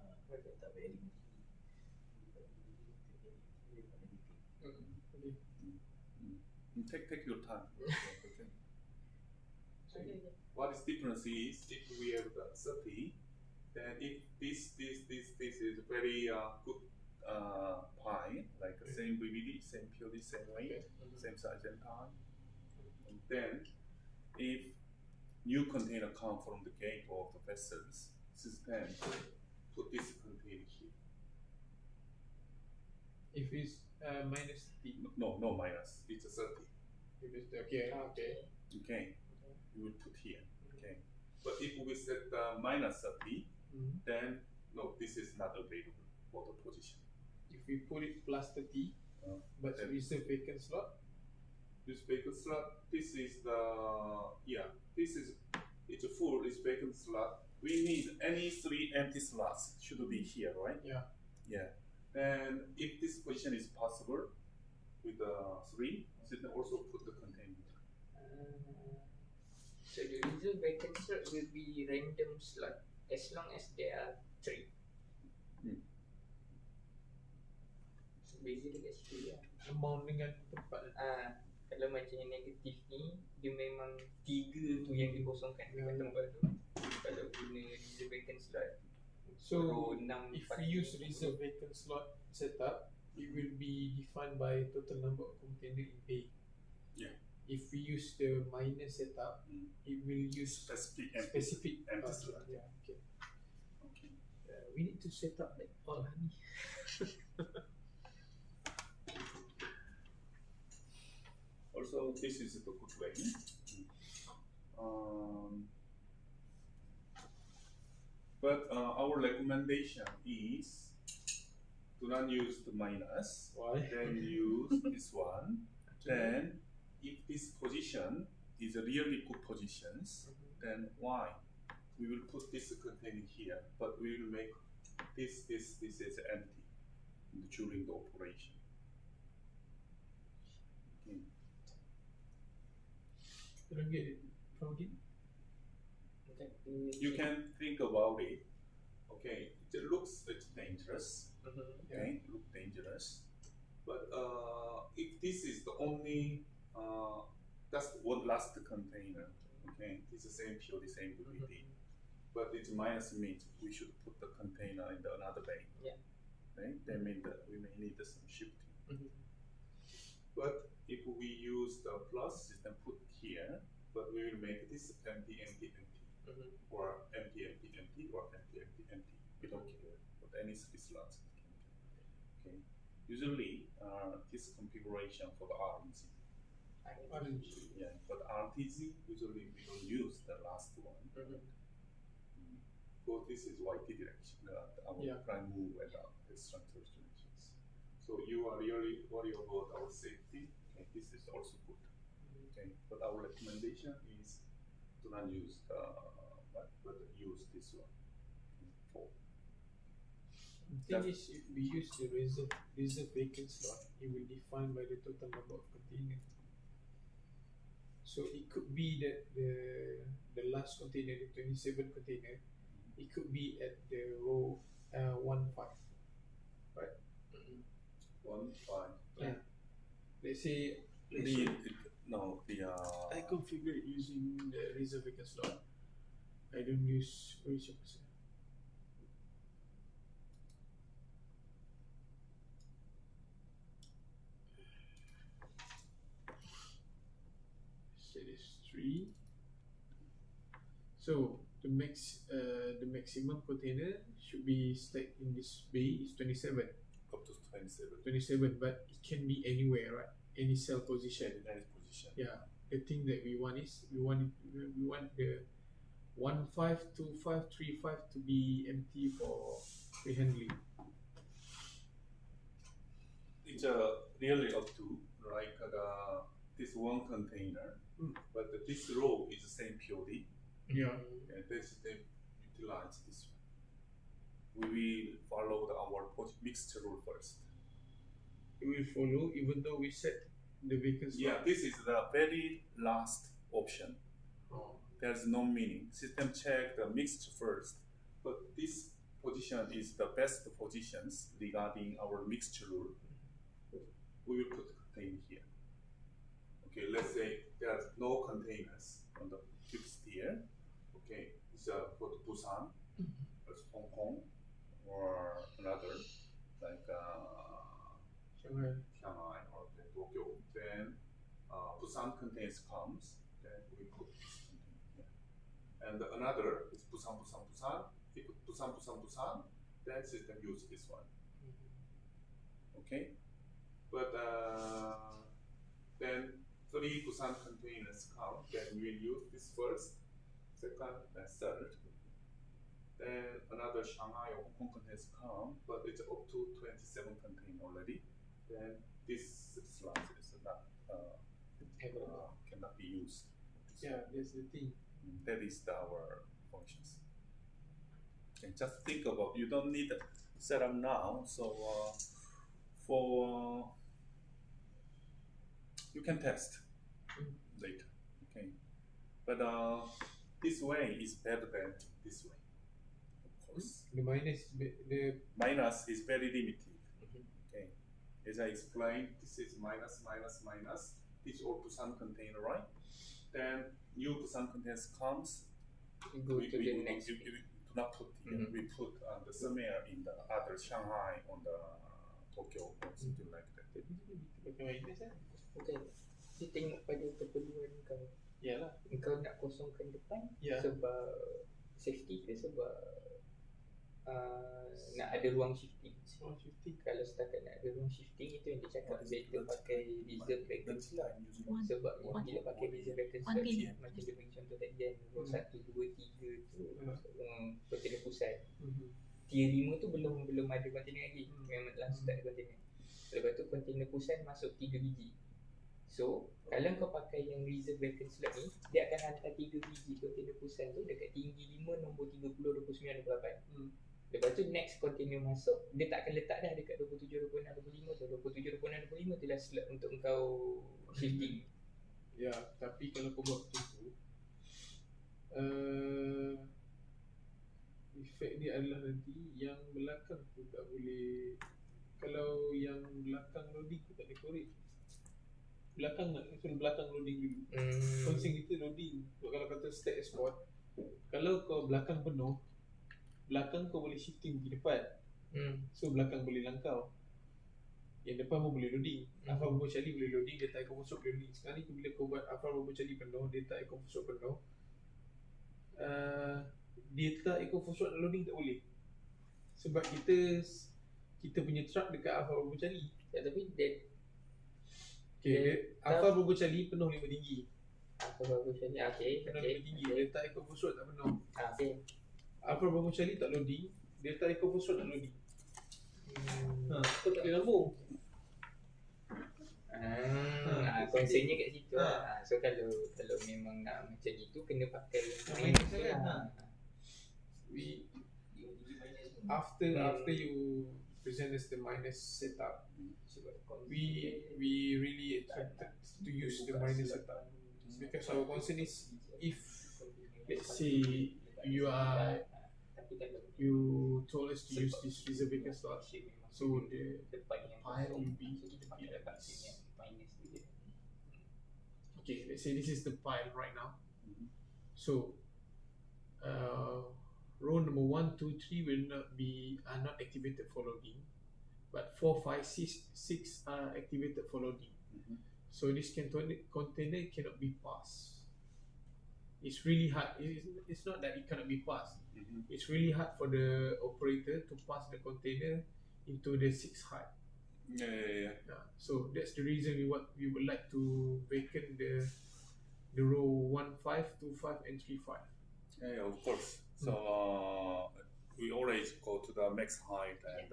Take your time. Okay. What is difference is if we have the 30, then if this is very good pi, like the same VVD, same POD, same weight, same size and time. And then if new container come from the gate of the vessels system, put this container here. If it's minus T. No minus. It's a 30. If it's okay. Okay. You will put here. Okay. But if we set minus 30, then no, this is not available for the position. If we put it plus 30, but reserve vacant slot. This vacant slot. This is the This is it's a full. This vacant slot. We need any 3 empty slots should be here, right? Yeah. And if this position is possible with the 3, then also put the container. So the reserve vacant slot will be random slot as long as there are 3. So basically that's 3 lah. Amount dengan tempat. Kalau macam yang negatif ni, dia memang 3 tu yang dikosongkan dekat tempat tu. Kalau guna reserve vacant slot, so if we use reserve vacant slot setup, it will be defined by total number of container in bay. Yeah. If we use the minus setup, it will use Specific empty slot. Yeah. Okay. We need to set up like all honey. Also, this is the good way. But our recommendation is do not use the minus. Why? Then use this one. Then, if this position is a really good positions, then why? We will put this container here, but we will make this is empty during the operation. Okay. You don't get it from it? You can think about it. Okay, it looks dangerous. Okay, look dangerous. But if this is the only that's one last container. Okay, it's the same POD, same VVD. But it's minus means we should put the container in the another bay. Yeah. Right? That means that we may need some shifting. But if we use the plus system put here, but we will make this empty, or empty, or empty. We don't care. But any 3 slots. Okay. Usually, this configuration for the RNG. Yeah, but RTZ usually we don't use the last one. So this is YT direction, our prime move and structural directions. So you are really worried about our safety. Okay, this is also good. Okay, but our recommendation is do not use but use this one. The thing is, if we use the reserve vacant slot, it will define by the total number of containers. So it could be that the last container, the 27 container, it could be at the row 1-5, right? 1-5. Yeah. Let's say I configure it using the reserve vacant slot. I don't use ratio percent. Set is 3. So the maximum container should be stacked in this bay is 27. Up to 27. 27, but it can be anywhere, right? Any cell position. Any position. Yeah. The thing that we want is we want the 1-5, 2-5, 3-5 to be empty for rehandling. It's really up to like this one container, but this row is the same POD. Yeah. And this they utilize this one. We will follow our mixture rule first. We will follow even though we set the vacant slot. Yeah, this is the very last option. There's no meaning. System check the mixture first, but this position is the best positions regarding our mixture rule. We will put the container here. Okay, let's say there's no containers on the fixed here. Okay, it's for the Busan, or Hong Kong, or another like Shanghai. Shanghai or Tokyo. Then Busan contains comes. Then we put this container here. And another is Busan, Busan, Busan. We put Busan, Busan, Busan. Then system use this one. Okay, but then 3 Busan containers come. Then we use this first, second, and third. Then another Shanghai or Hong Kong containers come, but it's up to 27 container already. Then this slot is not cannot be used. Yeah, that's the thing. That is our functions. And just think about, you don't need setup now. So for you can test later. Okay, but this way is better than this way. Of course, The minus, the minus is very limited. Okay, as I explained, this is minus, minus, minus. This all Busan container, right? Then new Busan containers comes. Go to the next. We do not put here. We put the somewhere in the other Shanghai on the Tokyo or something like that. pakai minus kan? Bukan. Dia tengok pada keperluan kau. Yalah. Kau nak kosongkan depan Ya. sebab safety ke sebab nak ada ruang shifting. Oh, 50. Kalau setakat nak ada ruang shifting, itu yang dia cakap better pakai reserve bracket slot. One. Sebab bila pakai reserve bracket One slot, thing. macam dia bagi contoh tadi kan, row 1, 2, 3 tu container pusat. Tier 5 tu belum ada container lagi. Memang langsung tak ada container. Lepas tu container pusat masuk 3 biji. So, kalau kau pakai yang reserve bracket slot ni, dia akan hantar 3 biji container pusat tu dekat tinggi 5, nombor 30, 29, 28. Lepas tu next container masuk, dia tak akan letak dah dekat 27, 26, 25 tu. 27, 26, 25 tu lah slot untuk kau shifting. Ya, tapi kalau kau buat macam tu, efek dia adalah nanti yang belakang tu tak boleh. Kalau yang belakang loading tu tak boleh korek. Belakang nak suruh belakang loading dulu. Konsep kita loading. Kalau kata stack export, kalau kau belakang penuh, belakang kau boleh shifting pergi depan. So belakang boleh langkau. Yang depan pun boleh loading. Alpha Bravo Charlie boleh loading, data Echo Foxtrot boleh loading. Sekarang ni bila kau buat Alpha Bravo Charlie penuh, data Echo Foxtrot penuh, data Echo Foxtrot loading tak boleh. Sebab kita punya truck dekat Alpha Bravo Charlie. Ya, tapi dia Alpha Bravo Charlie penuh 5 tinggi. apa bagus ni? Okey, Penuh okey. 5 tinggi. Data Echo Foxtrot tak penuh. Okey. Alpha Bravo Charlie tak loading, data Echo Foxtrot tak loading. Kau tak boleh lambung. Konsepnya kat situ lah. So kalau memang nak macam itu, kena pakai yang Minus tu kan? lah. After you present us the minus setup, we really attracted to use the minus setup because our concern is if let's say you told us to use this reservation slot, so the pile will be like this. Okay, let's say this is the pile right now. So row number 1, 2, 3 are not activated for loading, but 4, 5, 6 are activated for loading. So this container cannot be passed. It's really hard. It's not that it cannot be passed. It's really hard for the operator to pass the container into the 6 height. Yeah. So that's the reason we would like to vacant the row 1, 5, 2, 5, and 3, 5. Yeah, of course. So we always go to the max height and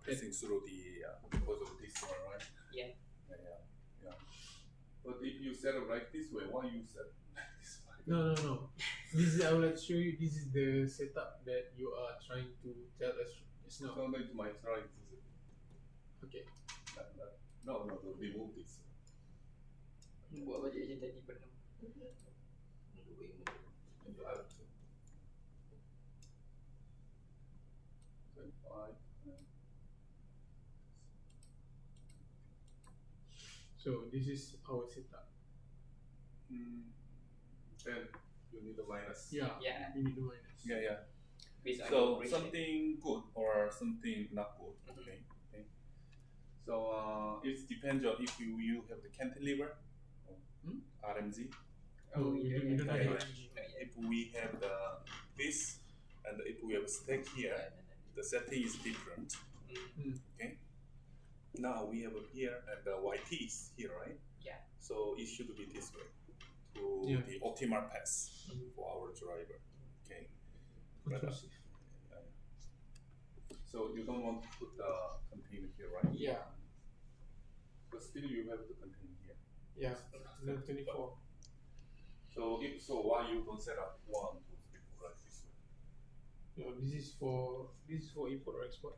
passing through the because of this one, right? Yeah. But if you set it like this way, why you set it like this way? No. This is I would like to show you. This is the setup that you are trying to tell us just now. So like my try. Okay. No, remove this. Buat balik je tadi penuh. So this is our setup. then you need a minus. Yeah. Yeah. We need the minus. Yeah. Based on the So operation. something good or something not good. Mhm. Okay. So it depends on if you have the cantilever, RMG. Oh, we don't have Okay. RMG. Not yet. If we have this, and if we have a stack here, the setting is different. Mm. Okay. Now we have here and the YT is here, right? Yeah. So it should be this way to Yeah. the optimal path for our driver. Okay. Intrusive. So you don't want to put the container here, right? Yeah. But still you have the container here. Yeah. No 24. So why you don't set up 1, 2, 3, 4 like this way? No, this is for import or export.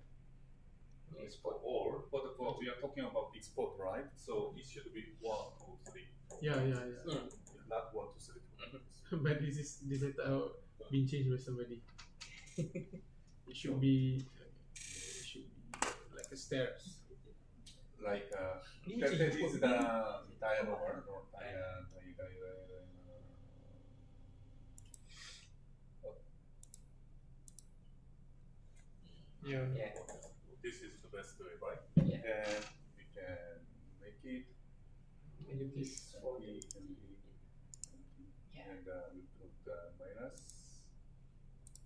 Export or but we are talking about export, right? So it should be 1, 2, 3. Yeah. Not 1, 2, 3, 4. But this data been changed by somebody. It should be like a stairs. Like Ini that macam is the diagonal or Yeah. Yeah. this is the best way, right? Yeah. And we can make it Negative. Yeah. and we put the minus.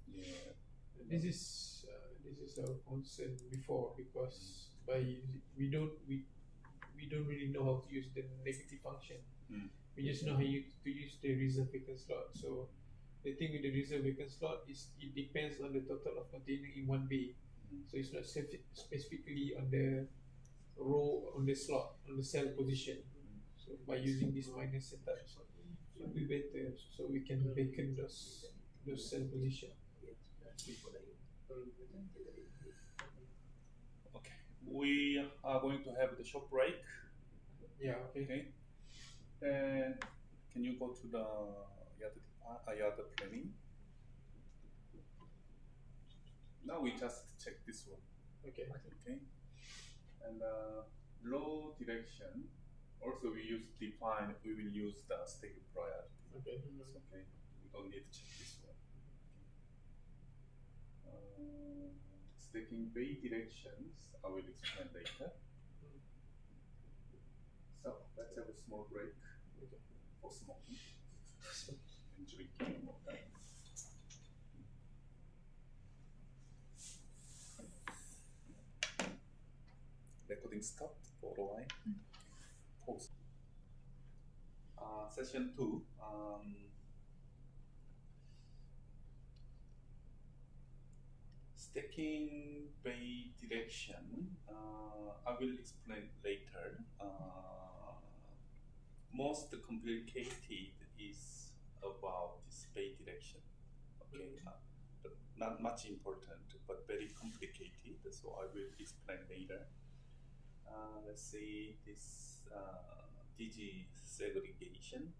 Yeah. This is our concern before because we don't really know how to use the negative function. We just know how to use the reserve vacant slot. So the thing with the reserve vacant slot is it depends on the total of container in one bay. So it's not specifically on the row, on the slot, on the cell position. So by using this minus setup, it will be better. So we can vacant those cell position. Okay. We are going to have the short break. Yeah. Okay. Okay. And can you go to the yard planning? Now we just check this one. Okay. Okay. And row direction. Also, we use define. We will use the stake priority. Okay. It's okay. We don't need to check this one. Staking bay directions. I will explain later. So let's have a small break for smoking and drinking. Okay. Recording stopped for a while. Pause. Session 2. Staking bay direction. I will explain later. Most complicated is about this bay direction. Okay, but not much important, but very complicated. So I will explain later. Let's see this DG segregation.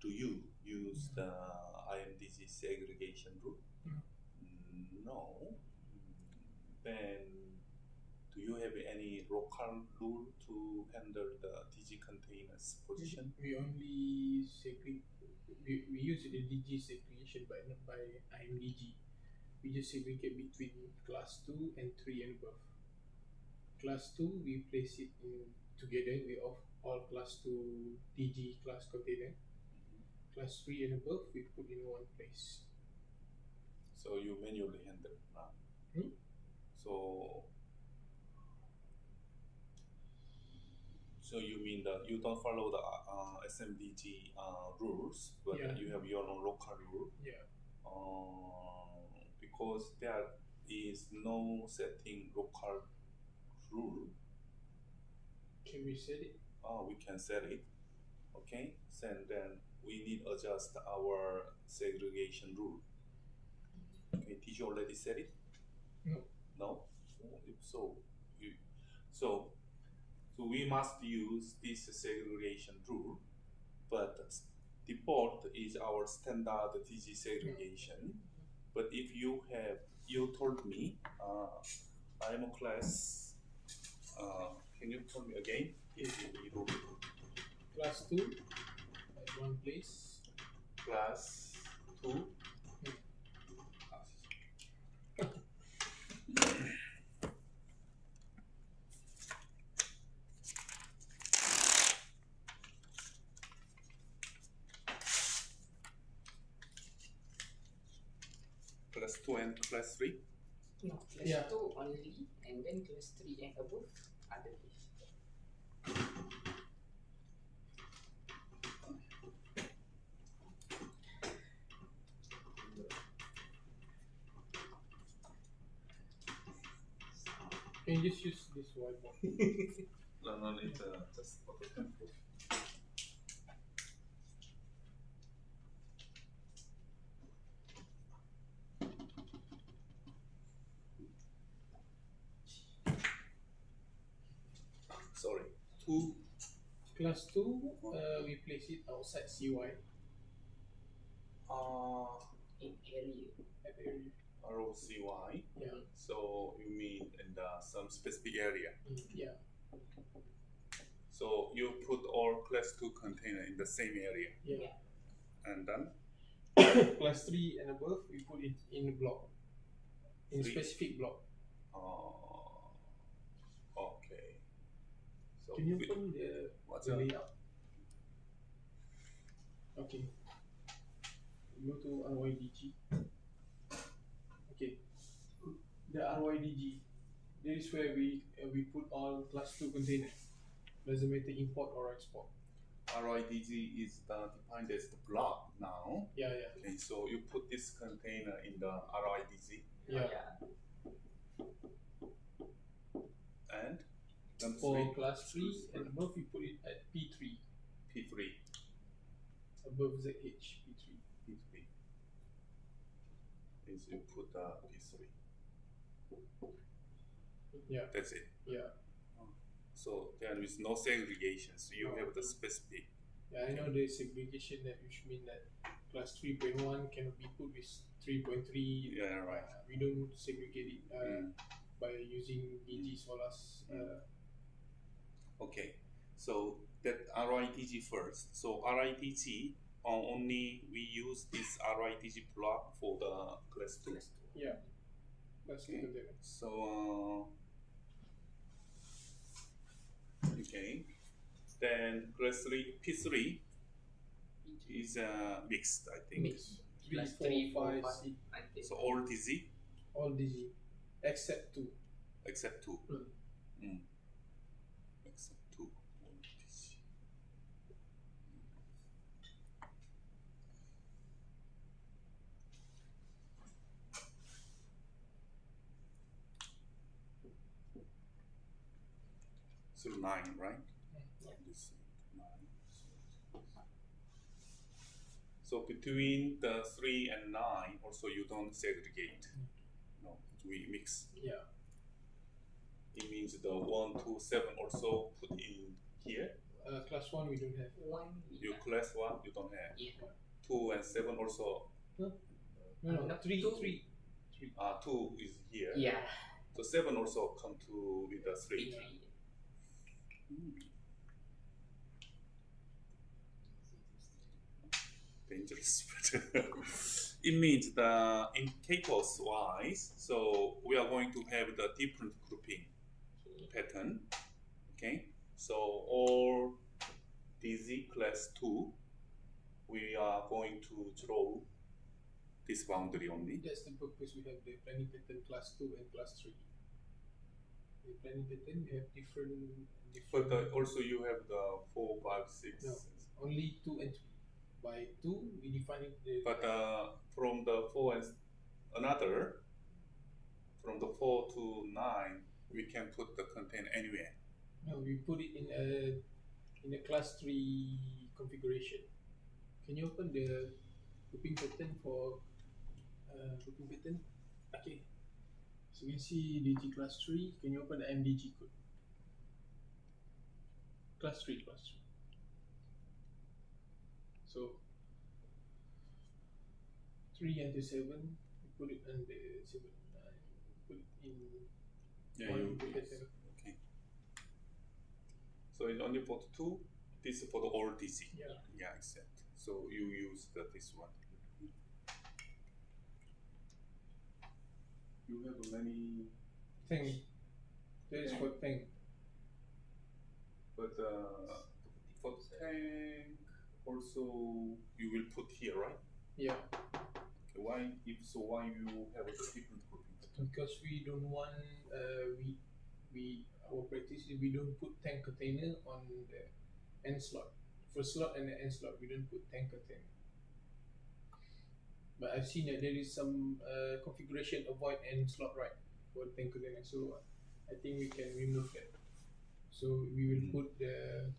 Do you use the IMDG segregation rule? No. Then, do you have any local rule to handle the DG containers position? We only we use the DG segregation by IMDG. We just segregate between class 2 and 3 and above. Class 2 we place it together with all class 2 DG class container. Class 3 and above we put in one place. So you manually handle now. So you mean that you don't follow the SMDG rules, but Yeah. you have your own local rule? Yeah. Because there is no setting local rule. Can we set it? We can set it. Okay, and then we need adjust our segregation rule. Okay, did you already set it? No. No. So we must use this segregation rule, but default is our standard DG segregation. But if you told me I'm a class. Can you tell me again? DG rule. Class 2 one place. Class 2. Class 2 and class 3. No, class Yeah. 2 only, and then class 3 and above other place. Can you just use this whiteboard? No need just photocopy. Sorry. 2. Class 2, we place it outside CY In area. at the area. ROCY. Yeah. So you mean in some specific area. Yeah. So you put all class 2 container in the same area. Yeah. And then Class 3 and above, we put it in a block. In Three. specific block. Okay. So Can you open the what's the up? layout? Okay. Go to RYDG. Okay. The RYDG. This is where we put all class 2 container. Doesn't matter import or export. RIDG is defined as the block now. Yeah. Okay, so you put this container in the RIDG Yeah. and then For class 3 and above, we put it at P3. P3. Above ZH, P3. P3 is you put P3. Yeah. That's it. Yeah. So there is no segregation. So you No. have the specific. Yeah, I know the segregation that which mean that class 3.1 cannot be put with 3.3. Yeah, right. We don't segregate it by using DG Solas. Okay, so that RIDG first. So RIDG only we use this RIDG block for the class 2. Yeah. Class 2 Okay. container. So okay, then class 3 P3 is mixed, I think. Mix. 3, Class 4, 3, 4, 5, 5, 6. until So all DZ All DG. Except 2. except 2. Mm. Except 2. All DZ. So 9, right? Yeah. This 9. So between the 3 and 9, also you don't segregate. No, we mix. Yeah. It means the 1, 2, 7 also put in here. Class 1 we don't have. 1. You class 1 you don't have. Yeah. 2 and 7 also. No, Not 3, two. 3. 2 is here. Yeah. So 7 also come to with the 3. Dangerous, but it means the in Catos wise, so we are going to have the different grouping pattern. Okay, so all DZ class 2, we are going to draw this boundary only. That's the purpose we have the planning pattern class 2 and class 3. The planning pattern we have But also you have the 4, 5, 6. No. Only 2 and 3. By 2 we define it But from the 4 and another, from the 4 to 9, we can put the content anywhere. no, we put it in a class 3 configuration. Can you open the grouping pattern for grouping pattern? Okay. So you can see DG class 3. Can you open the MDG code? Class 3. So 3 and 7, we put it on the 7, 9, put it in one pattern. Okay. So it's only for 2. This is for the all DC. Yeah. Yeah, except. So you use this one. You have many, Thing. That is for thing. but for tank also you will put here, right? Yeah. Okay, why? If so, why you have a different grouping? Because we don't want we our practice is we don't put tank container on the end slot. First slot and the end slot we don't put tank container. But I've seen that there is some configuration avoid end slot right for tank container. So I think we can remove that. So we will put the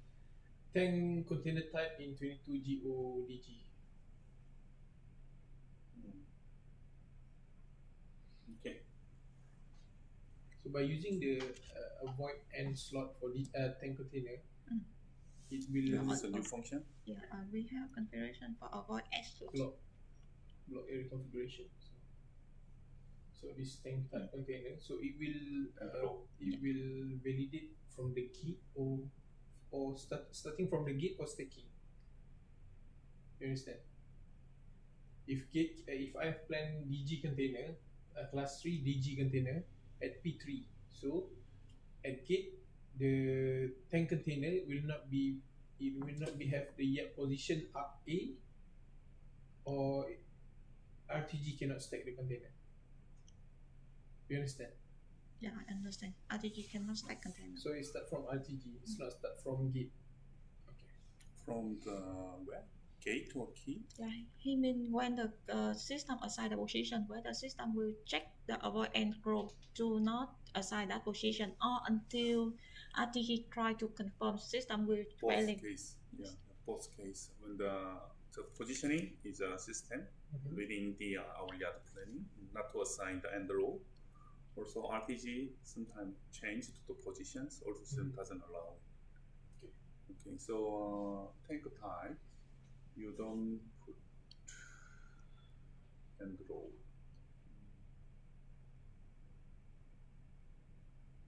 tank container type in 22GODG. Okay. So by using the avoid end slot for the tank container, it will This is a new function. Yeah, we have configuration for avoid exit. block area configuration. So this tank type container, so it will validate from the gate or starting from the gate or stacking. You understand? If I have planned DG container, class 3 DG container at P3, so at gate the tank container will not be have the yet position up A, or RTG cannot stack the container. You understand? Yeah, I understand. RTG cannot stack container. So it start from RTG, it's not start from gate. Okay. From the where? Gate or key? Yeah, he mean when the system assign the position, where the system will check the avoid end row to not assign that position, or until RTG try to confirm system will Both failing. case. Yeah, both case. When the positioning is a system within the our yard planning, not to assign the end row. Also RTG sometimes change to the positions. Also system doesn't allow. Okay. So tank type, you don't put end row.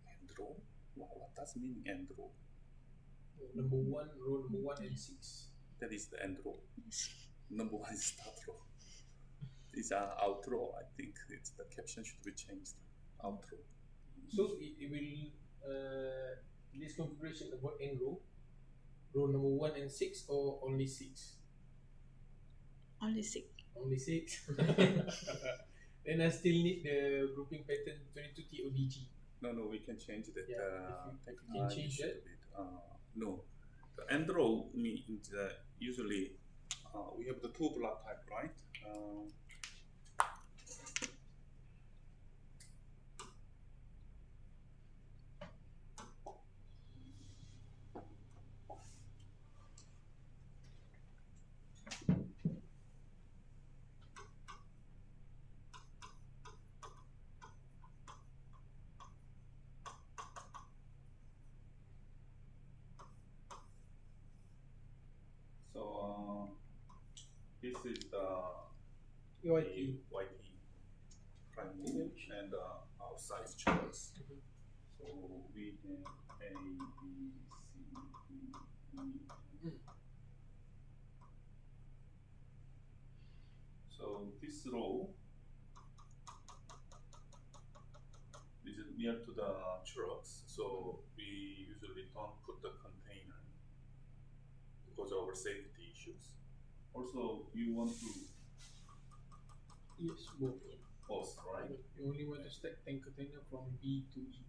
End row? What does mean end row? Number one, row number 1 and 6. That is the end row. Yes. Number 1 is start row. These are out row. I think it's the caption should be changed. Out row. So it will this configuration avoid end row number 1 and 6, or only 6? Only 6. Only 6. Then I still need the grouping pattern 22TODG. No, we can change that. Yeah, if you can change that. No, the end row means usually we have the 2 block type, right? So this is the YT. prime image and outside charts. So we have A, B, C, D, E. So this row is near to the trucks, so we usually don't put the container because of our safety issues. Also, you want to Yes, both. post, right? You only want to stack tank container from B to E.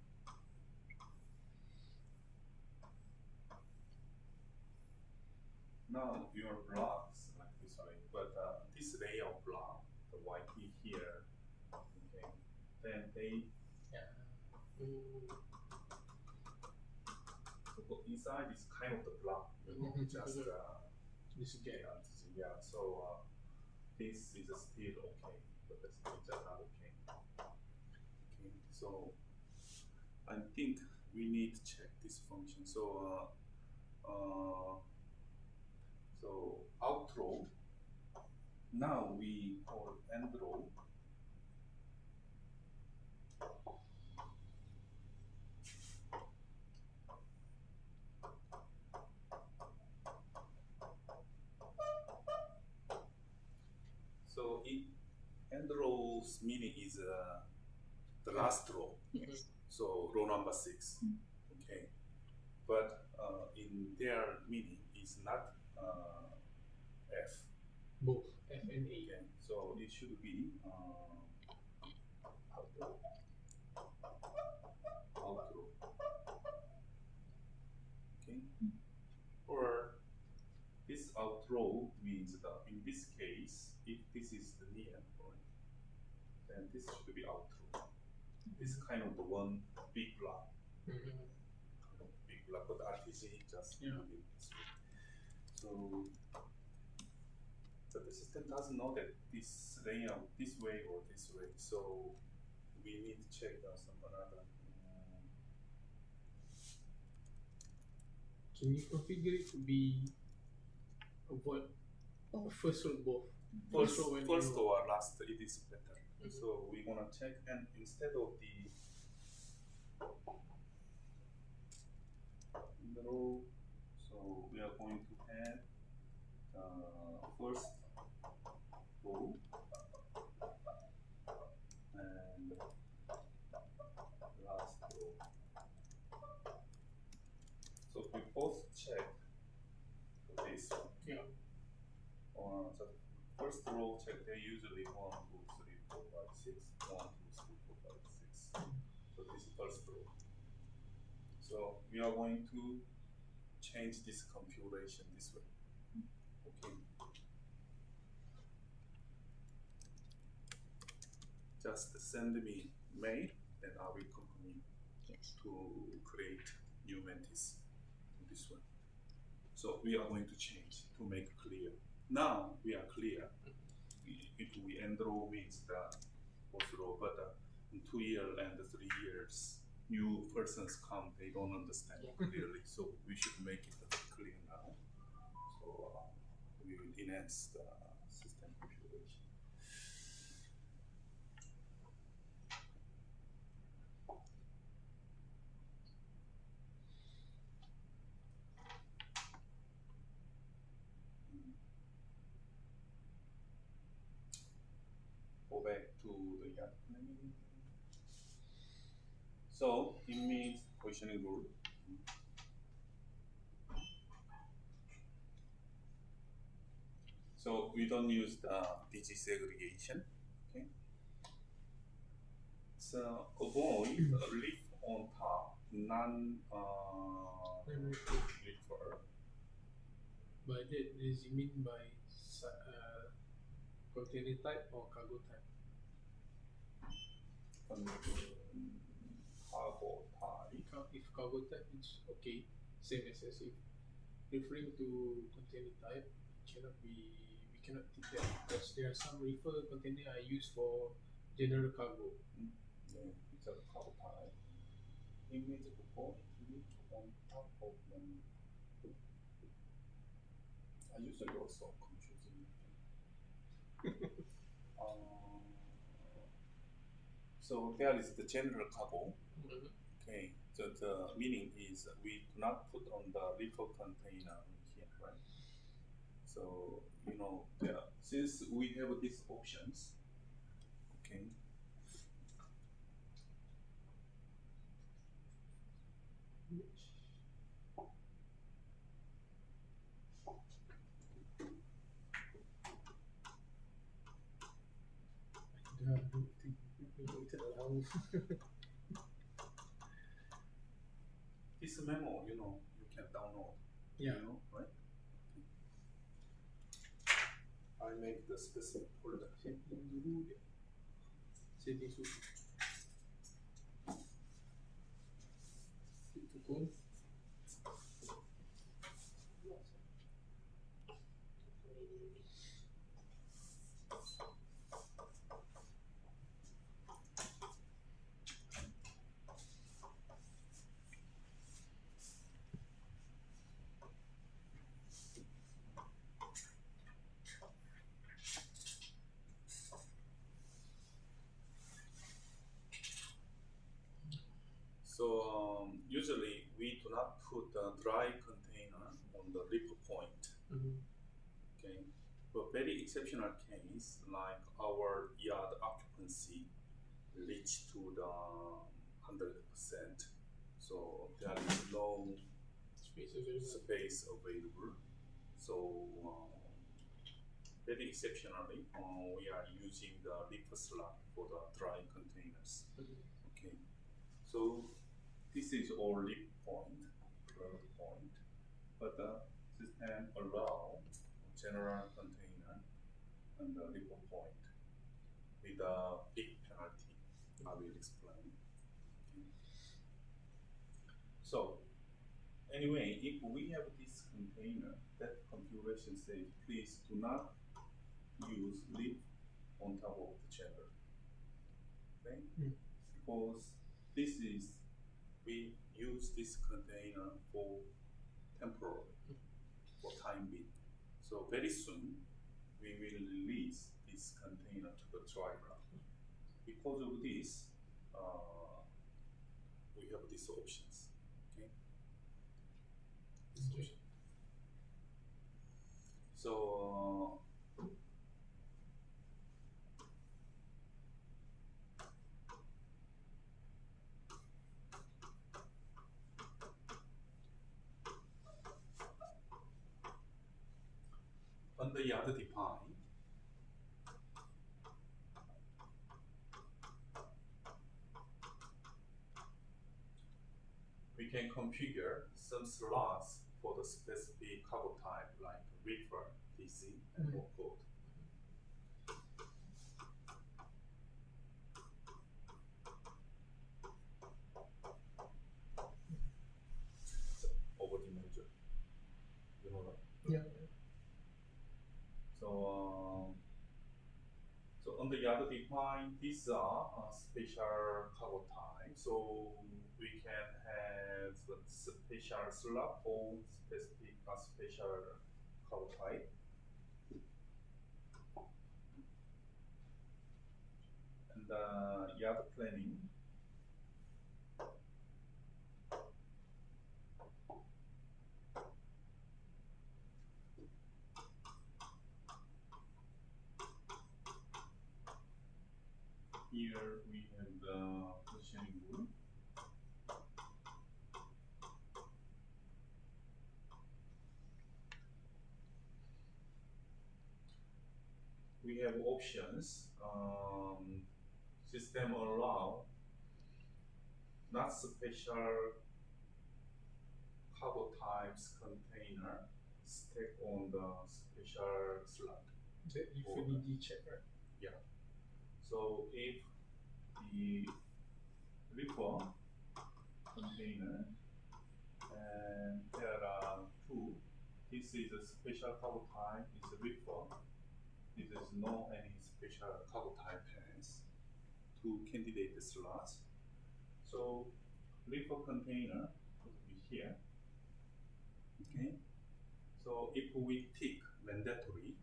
Now your blocks like this way, but this layout block, the YT here, okay, then they so inside is kind of the block, just this again. yeah. So this is still okay, but that's just not okay. Okay, so I think we need to check this function. So so out row. Now we call end row. rows meaning is the last row. Yes. So row number 6. Okay. But in their meaning is not F. Both F and A. Okay. So it should be outro. Okay. Or this outro means that in this case, if this is the near point, then this should be outro. This is kind of the one big block. Big block, but RTG just Yeah. move it this way. So, but the system doesn't know that this layout this way or this way. So we need to check some another. Can you configure it to be avoid first row both? First, row and first row. or last, it is better. So we wanna check, and instead of the row, so we are going to add first row and last row. So we both check this one. Yeah. So first row check, they usually 1, 2, 3, 4, 5, 6. 1, 2, 3, 4, 5, 6. So this is first row. So we are going to change this configuration this way. Okay. Just send me mail, then I will continue Yes. to create new mantis this one. So we are going to change to make clear. Now we are clear. If we end row means the fourth row, but in 2 years and 3 years, new persons come, they don't understand clearly. So we should make it clear now. So we will enhance the system configuration. Go back to the yard planning. So it means positioning rule. So we don't use the DG segregation. Okay. So avoid leaf on top, non refer. By that, does it mean by container type or cargo type? Cargo type. If cargo type, it's okay, same as if referring to container type, we cannot take that because there are some refer container I use for general cargo. Yeah, it's a cargo type. Image report, image on top of them. I usually also confusing. So there is the general cargo. Okay, so the meaning is we do not put on the reefer container here, right? So you know, since we have these options, okay. This memo, you know, you can download. Yeah. You know, right? I make the specific folder. Settings tukun. So usually we do not put the dry container on the reefer point. Okay, but very exceptional case, like our yard occupancy reached to the 100%, so there is no space available. So very exceptionally, we are using the reefer slot for the dry containers. Okay, so this is all leaf point, but the system allow general container and the reefer point with a big penalty. I will explain. Okay. So anyway, if we have this container, that configuration says please do not use lip on top of the chamber. Okay? Because this is, we use this container for temporary, for time being. So very soon we will release this container to the dry ground. Because of this, we have these options. Okay? This option. So on the yard define, we can configure some slots for the specific cargo type like reefer, DC, and more code. So overhead manager, you know that? Yeah. So on the yard define, these are special cargo type. So we can have a special slot for specific special cargo type. And yard planning. Here we have the positioning rule. We have options. System allow not special cargo types container stack on the special slot. The infinity check, right? Yeah. So if the reefer container and there are two, this is a special cargo type, is a reefer. There is no any special cargo type has two candidate slots. So reefer container would be here. Okay. So if we tick mandatory,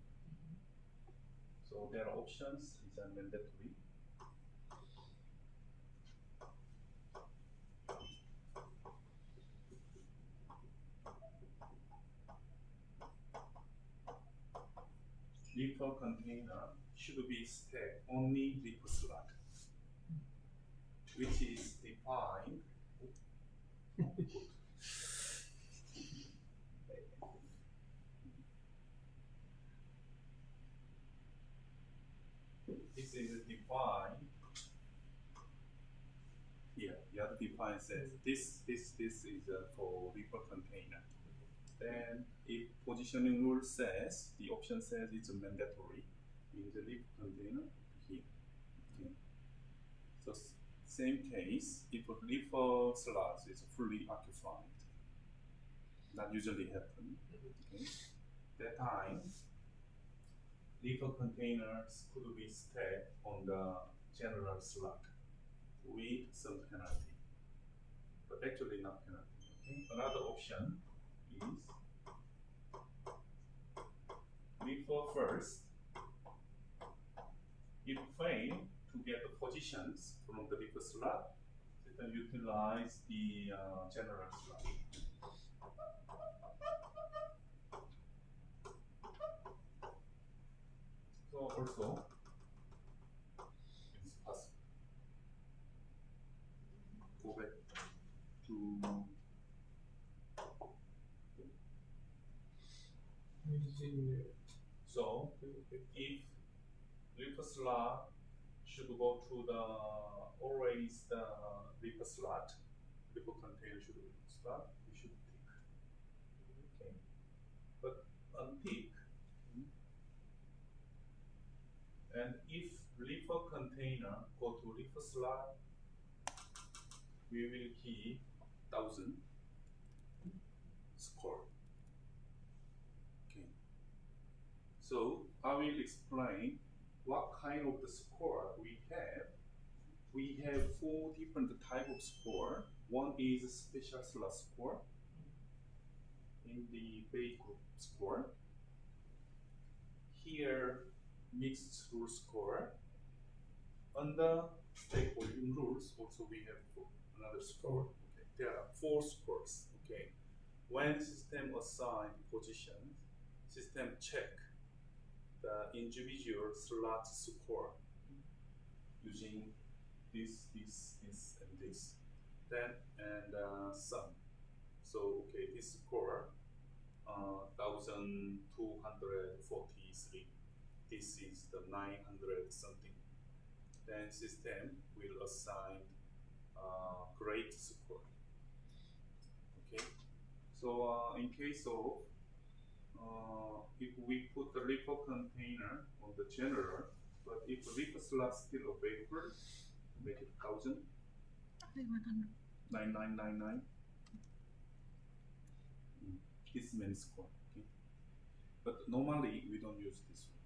so there are options is a mandatory. Reefer container should be stacked only reefer slot, which is defined. This is defined here. The other define says this is for reefer container. Then if positioning rule says, the option says it's a mandatory in the reefer container here. Okay. So same case, if a reefer slot is fully occupied, that usually happen. Okay. That time, reefer containers could be stacked on the general slot with some penalty, but actually not penalty. Okay. Another option is reefer first. If fail to get the positions from the reefer slot, then utilize the general slot. also is possible. Go back to Using so if leaper slot should go to the always the leaper slot, leaper container should be slot, we should tick. Okay. But untick. And if leaper container go to leaper slot, we will key 1000 score. Okay. So I will explain what kind of the score we have. We have 4 different type of score. One is special slot score in the Bay group score. Here mixed rule score. Under stake volume rules also we have another score. Okay. There are 4 scores. Okay. When system assign positions, system check the individual slot score using this, and this. Then and sum. So okay, this score 1243. This is the 900 something. Then system will assign grade score. Okay. So in case of if we put the leaper container on the general, but if the leaper slot still available, make it 1000. 9999. This many score. Okay. But normally we don't use this one.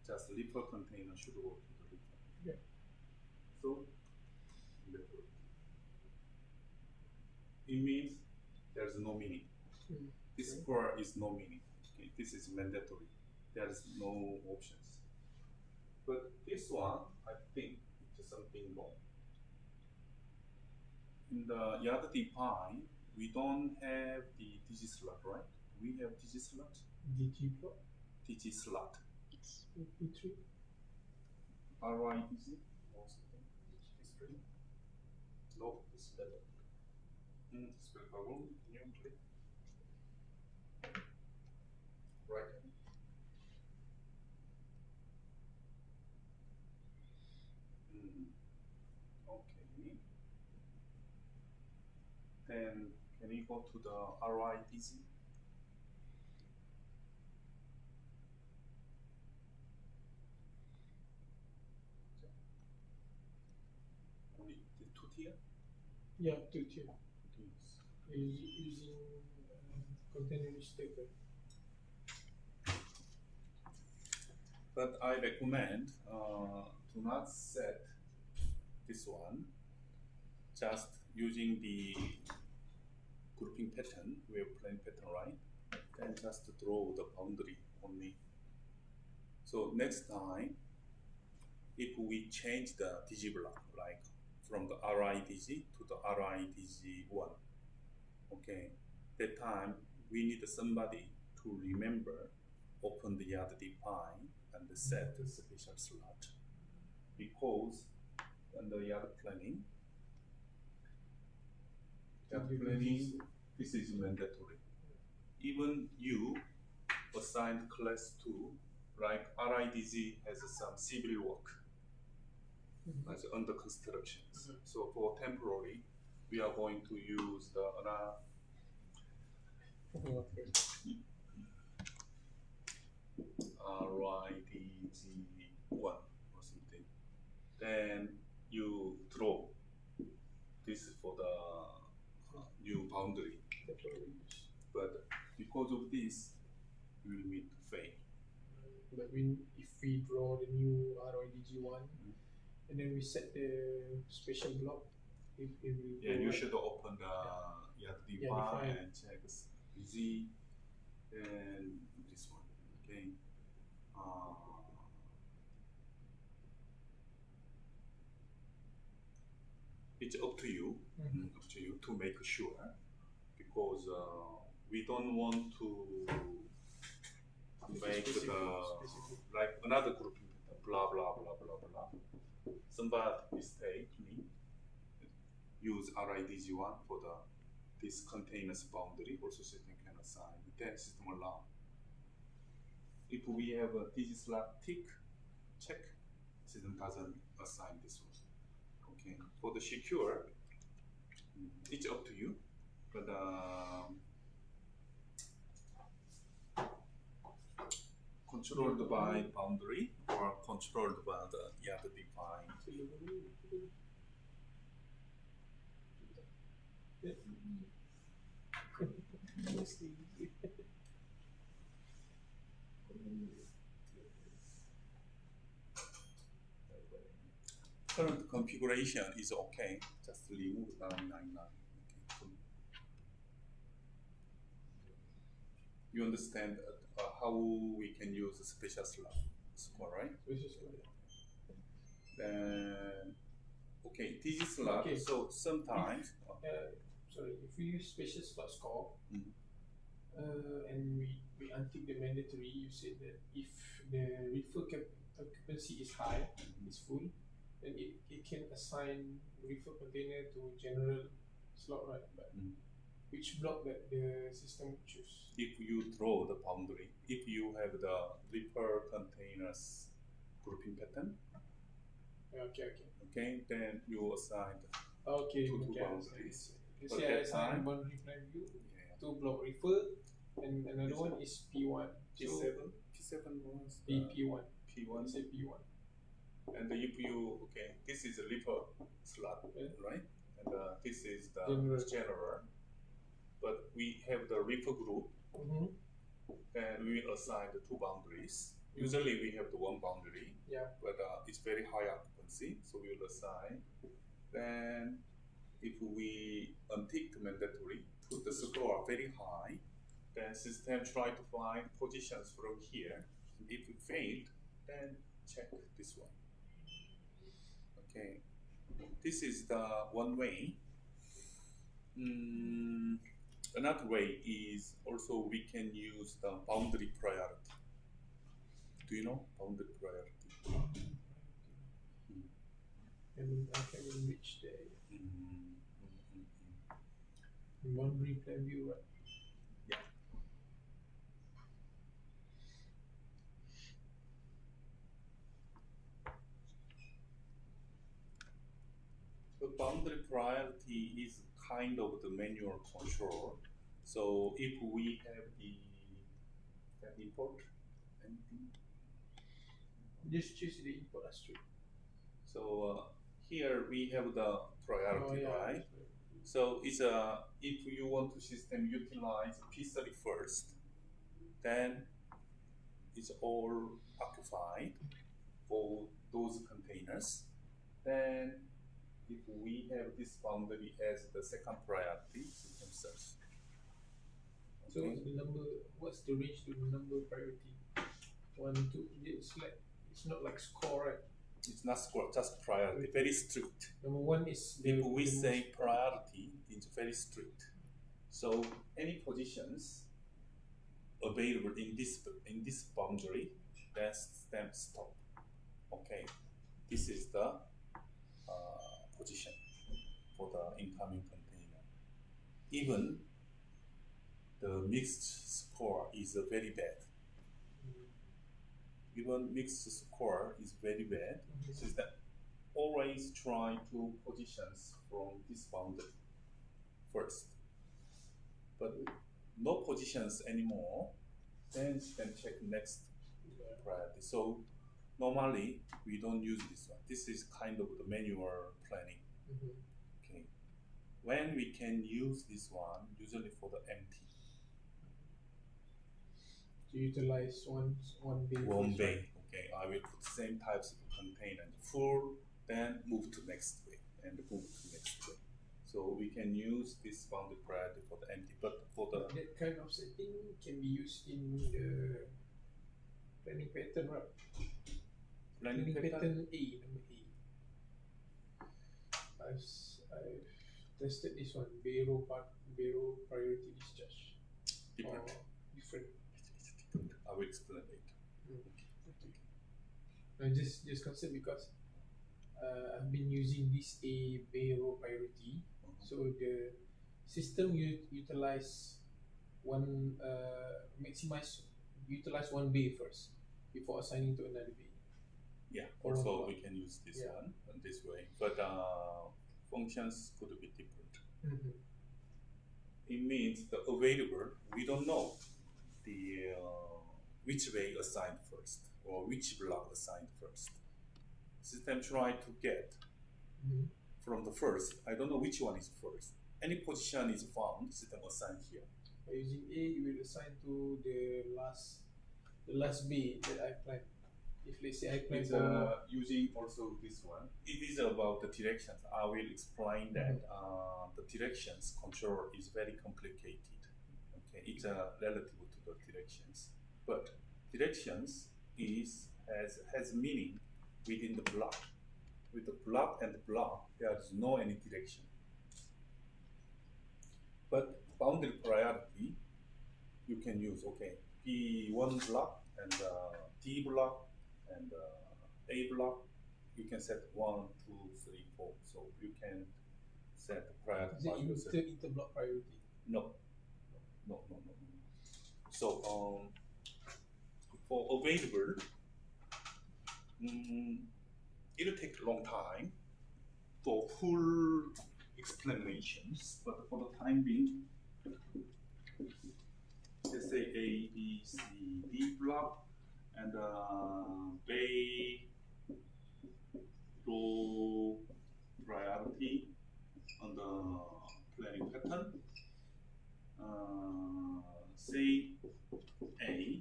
Just leaper container should go to the leaper. Yeah. So it means there's no meaning. This score is no meaning. Okay. This is mandatory. There's no options. But this one, I think it's something wrong. In the yard define, we don't have the digi slot, right? We have digi slot. DG block Digi slot. P3. RIDG or something. Display. No, display. Display column. New click. Right. Okay. Then can we go to the RIDG? Only the 2 tier? Yeah, 2 tier. Yes. Using container stacker. But I recommend do not set this one, just using the grouping pattern, wave plane pattern, right? Then just draw the boundary only. So next time, if we change the DG block, like from the RIDG to the RIDG1, okay, that time we need somebody to remember, open the yard define and set the special slot. Because under yard planning, this is mandatory. Even you assigned class 2, like RIDG has some civil work as under constructions. So for temporary, we are going to use the RIDG1 or something. Then you draw this for the new boundary. But because of this, you will meet fail. But if we draw the new ROIDG1 and then we set the special block, it will Yeah, go you right. should open the define and check Z and this one. Okay. It's up to you. Up to you to make sure, because we don't want to make the like another grouping pattern, blah blah blah blah blah. Somebody mistakenly use RIDG1 for this containers boundary, also system can assign, then system allow. If we have a digslab tick, check, system doesn't assign this one. Okay, for the secure, it's up to you, but controlled by boundary or controlled by the defined. Current configuration is okay. Just remove 999. Okay. You understand how we can use a special score, right? Special score. Then, okay, digslab. Okay. So sometimes. Sorry, if we use special slot score, Mhm. and we untick the mandatory, you said that if the refer occupancy is high, is full, then it can assign refer container to general slot, right? But which block that the system would choose? If you draw the boundary, if you have the refer containers grouping pattern, okay, then you assign two boundaries. Let's But say I that assign time- boundary plan view, Yeah. 2 block refer, and another one is P1. P7 was P1. P1. Let's say P1. And if you, okay, this is a refer slot, Yeah. right? And this is the General. general. But we have the refer group, and we will assign the two boundaries. Usually we have the one boundary, Yeah. but it's very high occupancy, so we will assign. Then if we untick the mandatory, put the score very high, then system try to find positions from here. If it failed, then check this one. Okay, this is the one way. Another way is also we can use the boundary priority. Do you know boundary priority? And I can reach there. Boundary plan view, right? Yeah. The boundary priority is kind of the manual control. So if we have the import anything, Just choose the import as true. so here we have the priority, right? That's right. So it's if you want to system utilize P30 first, then it's all occupied for those containers. Then if we have this boundary as the second priority, system search. So Okay. what's the number? What's the range to the number priority? 1, 2. It's not like score, right? It's not score, just priority, very strict. Number 1 is If we the say most- priority, it's very strict. So any positions available in this boundary, then stop. Okay, this is the position for the incoming container. Even the mixed score is very bad. Even mixed score is very bad. System always try to positions from this boundary first. But no positions anymore, then check next priority. So normally we don't use this one. This is kind of the manual planning. Okay. When we can use this one, usually for the empty. to utilize one bay. One first, bay. right? Okay, I will put same types of container full, then move to next way and move to next way. So we can use this boundary priority for the empty, but for the That kind of setting can be used in the planning pattern, right? planning pattern. Number A. I've tested this one, Bureau priority discharge. Different. Or different. I will explain later. Mm. Okay. Just concept because I've been using this A bay row priority, so the system utilize utilize one bay first before assigning to another bay. Yeah, For one also block. we can use this Yeah. one and this way, but functions could be different. Mm-hmm. It means the available, we don't know the which way assigned first or which block assigned first. System try to get Mm-hmm. from the first. I don't know which one is first. Any position is found, system assign here. By using A, you will assign to the last bay that I planned. If let's say I plan It's for using also this one. It is about the directions. I will explain that the directions control is very complicated. Okay, it's relative to the directions, but directions has meaning within the block. With the block and the block, there is no any direction. But boundary priority, you can use P1 block and D block and A block. You can set 1, 2, 3, 4. So you can set the priority. is it inter-block priority? No. So for available, it'll take a long time for full explanations, but for the time being, let's say A, B, C, D block and bay row priority on the planning pattern. Say A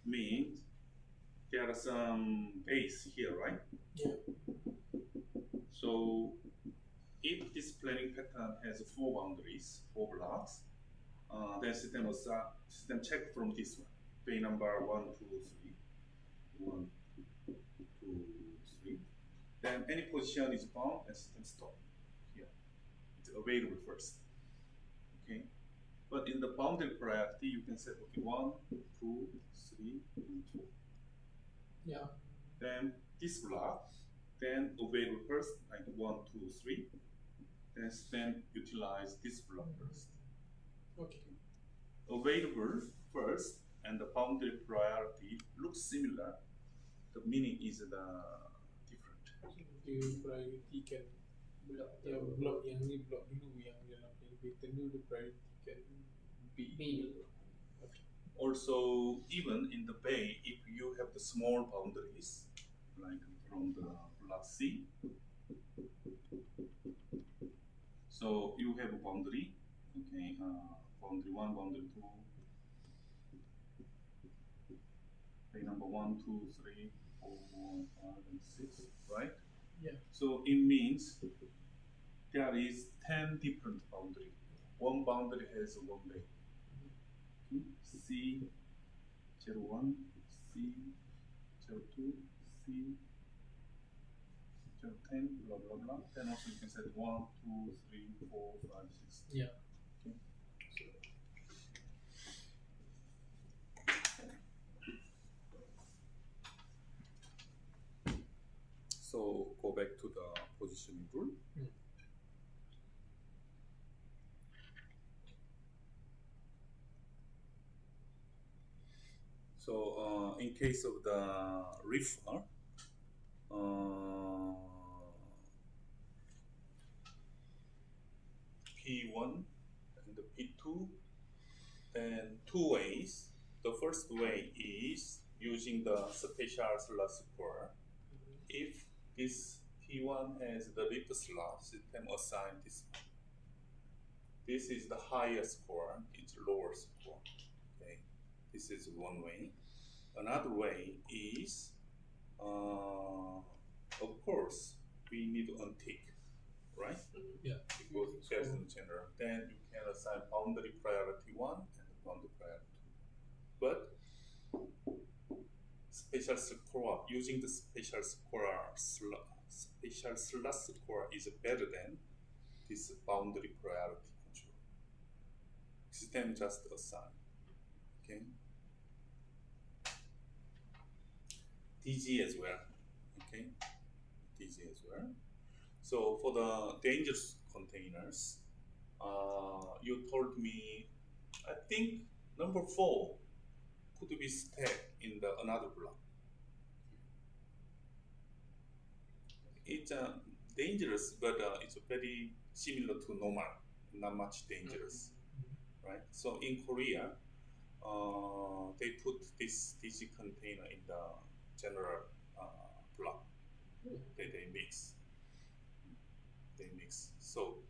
means there are some base here, right? Yeah. So if this planning pattern has 4 boundaries, 4 blocks, then system check from this one. Bay number 1, 2, 3. 1, 2, 3. Then any position is found and system stop. Here. It's available first. Okay. But in the boundary priority, you can set 1, 2, 3, and 4. Yeah. Then this block, then available first, like 1, 2, 3. Then utilize this block first. Okay. Available first and the boundary priority looks similar. The meaning is different. The priority can block yang ni block dulu yang dalam planning pattern dulu the priority can be Also, even in the bay, if you have the small boundaries, like from the block C, so you have a boundary, okay, boundary 1, boundary 2, bay number 1, 2, 3, 4, 5, and 6, right? Yeah. So it means there is 10 different boundaries. One boundary has one bay. C 01, C 02, C 010, blah blah blah. Then also you can set 1, 2, 3, 4, 5, 6. Yeah. Okay. So go back to the positioning rule. So in case of the refer, P1 and the P2, then 2 ways. The first way is using the spatial slot square. If this P1 has the leaf slot, system assign this one. This is the higher score, it's lower score. Okay, this is one way. Another way is, of course, we need to untick, right? Yeah. Because there's in general. Then you can assign boundary priority 1 and boundary priority 2. But spatial score, using the spatial slot score is better than this boundary priority control. System just assign. Okay. DG as well. Okay, DG as well. So for the dangerous containers, you told me, I think number 4 could be stacked in the another block. It's dangerous, but it's very similar to normal, not much dangerous, right? So in Korea, they put this DG container in the general block. They mix. They mix. So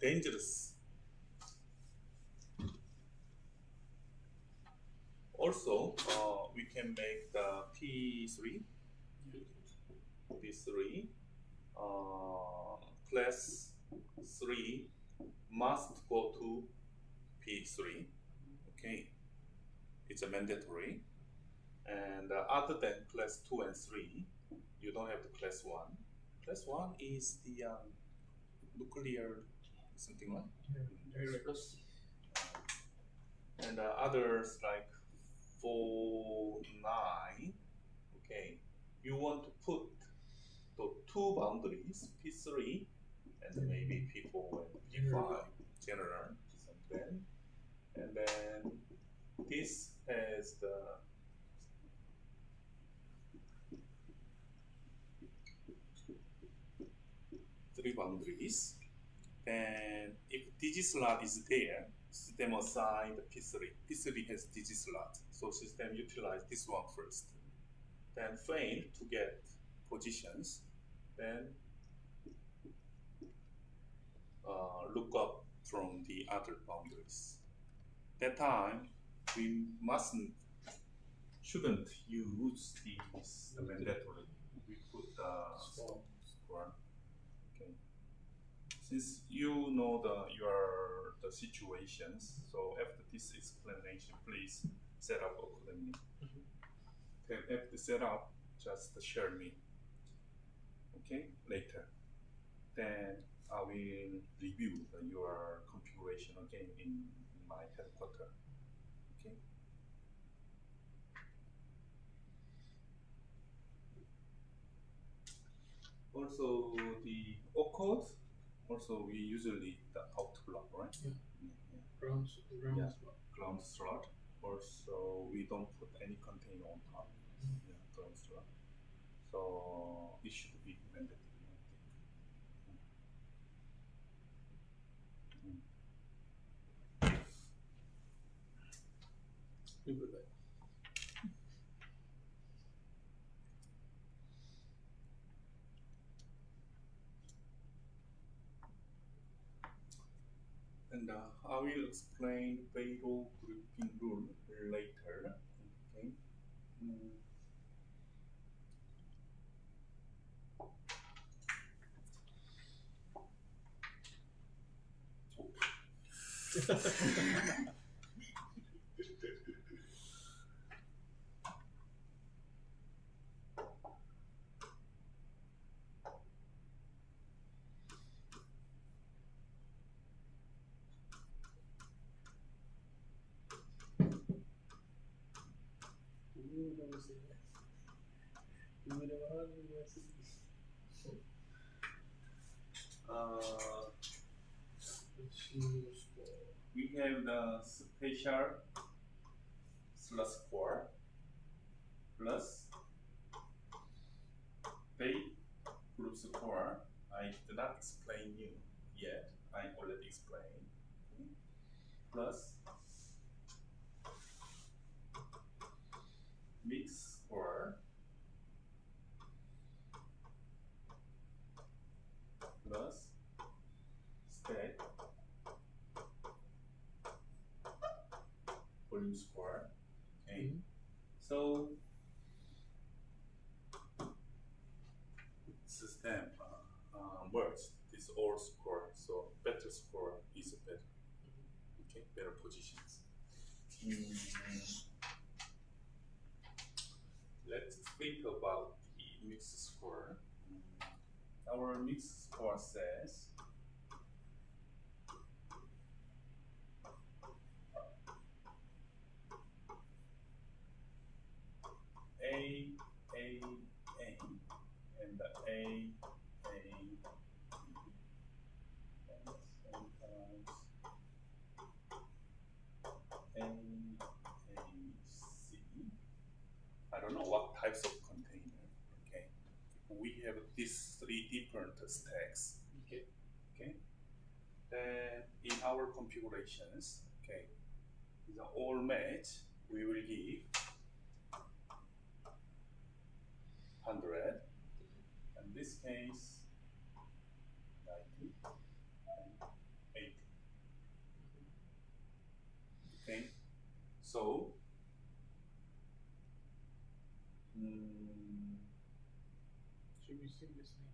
dangerous. Also, we can make the P3, P3, class 3 must go to P3. Okay, it's a mandatory. And other than class 2 and 3, you don't have the class 1. Class 1 is the nuclear something like. Explosive. And others like 4, 9. Okay, you want to put the 2 boundaries, P3 and maybe P4 and P5 general something. And then this has the three boundaries. And if DG slot is there, system assign the P3. P3 has DG slot, so system utilize this one first. Then fail to get positions. Then look up from the other boundaries. That time we shouldn't use the mandatory. We put score. Okay. Since you know the situations, so after this explanation, please set up accordingly. Then after set up, just share me. Okay, later. Then I will review your configuration again in my headquarters. Okay. Also the code. Also we usually the out block, right? Yeah. Ground Ground ground slot. Also we don't put any container on top. Yeah, ground slot. So it should be mandatory. And I will explain payroll grouping rule later. Okay. We have the special slash score plus pay group score. I did not explain you yet. I already explained. Plus mix score plus stack volume score. Okay. So system works this all score. So better score is better. Okay, better positions. Let's think about the mix score. Our mix score says A, and the A, and sometimes A, C. I don't know what types of container. Okay, we have these three different stacks. Okay. Then in our configurations, okay, the all match we will give 100. In this case, 90 and 80. Okay, so Should we still listening?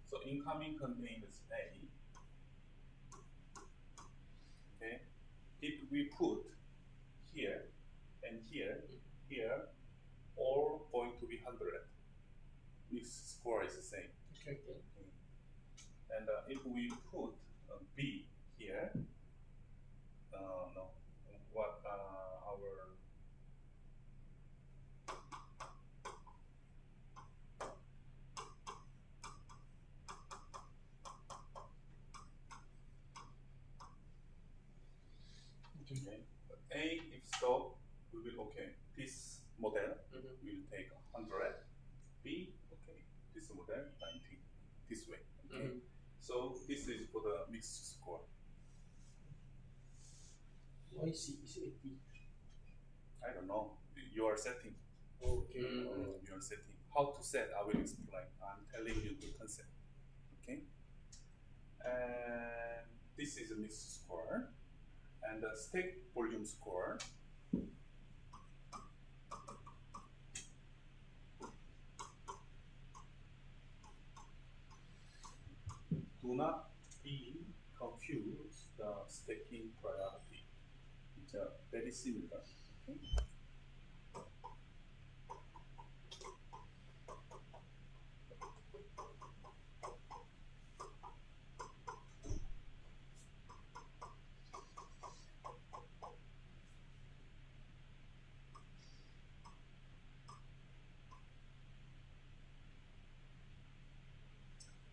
so incoming contains A. Okay, if we put here and here, all going to be 100. Mix score is the same. Okay. And if we put B here, no, what our okay. A if stop, we will okay. This model will take 100. B okay. This model 90. This way. Okay. So this is for the mixed score. Why C is 80? I don't know. You are setting. Okay. You are setting. How to set? I will explain. I'm telling you the concept. Okay. And this is a mixed score, and the stack volume score. Do not be confused the stacking priority. It's very similar. Okay.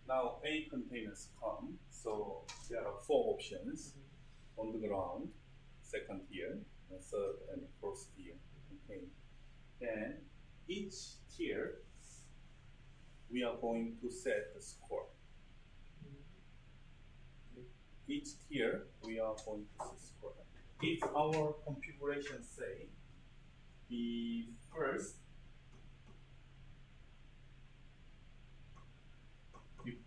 Now A containers come, so there are 4 options on the ground, second tier, and third and fourth tier. Okay. Then each tier we are going to set the score. Each tier we are going to set score. If our configuration say the first 50,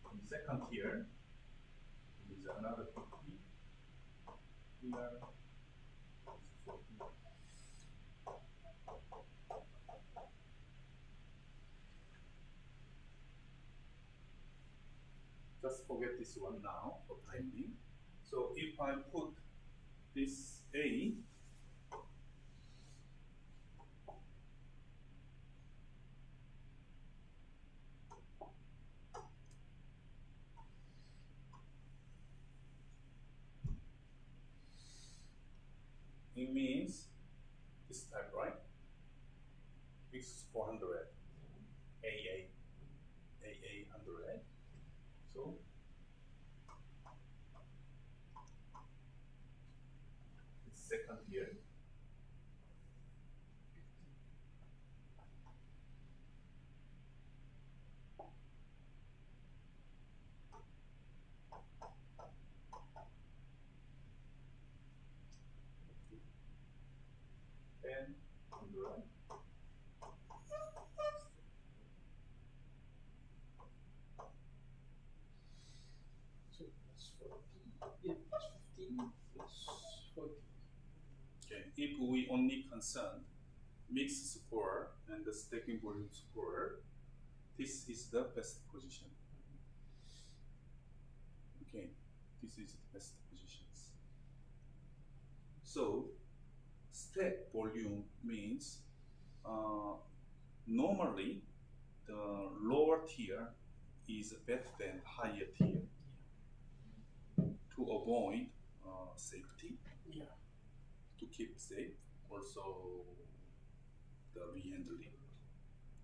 the second tier is another 50, here is 40. Just forget this one now for time being. So if I put this A, it means this type, right? It's 400, AA 100. So it's second here. And 100. So plus 40. Yeah, plus 15 plus 40. Okay. If we only concern mix score and the stacking volume score, this is the best position. Okay, this is the best positions. So stack volume means normally the lower tier is better than higher tier to avoid safety, Yeah. to keep safe, also the rehandling.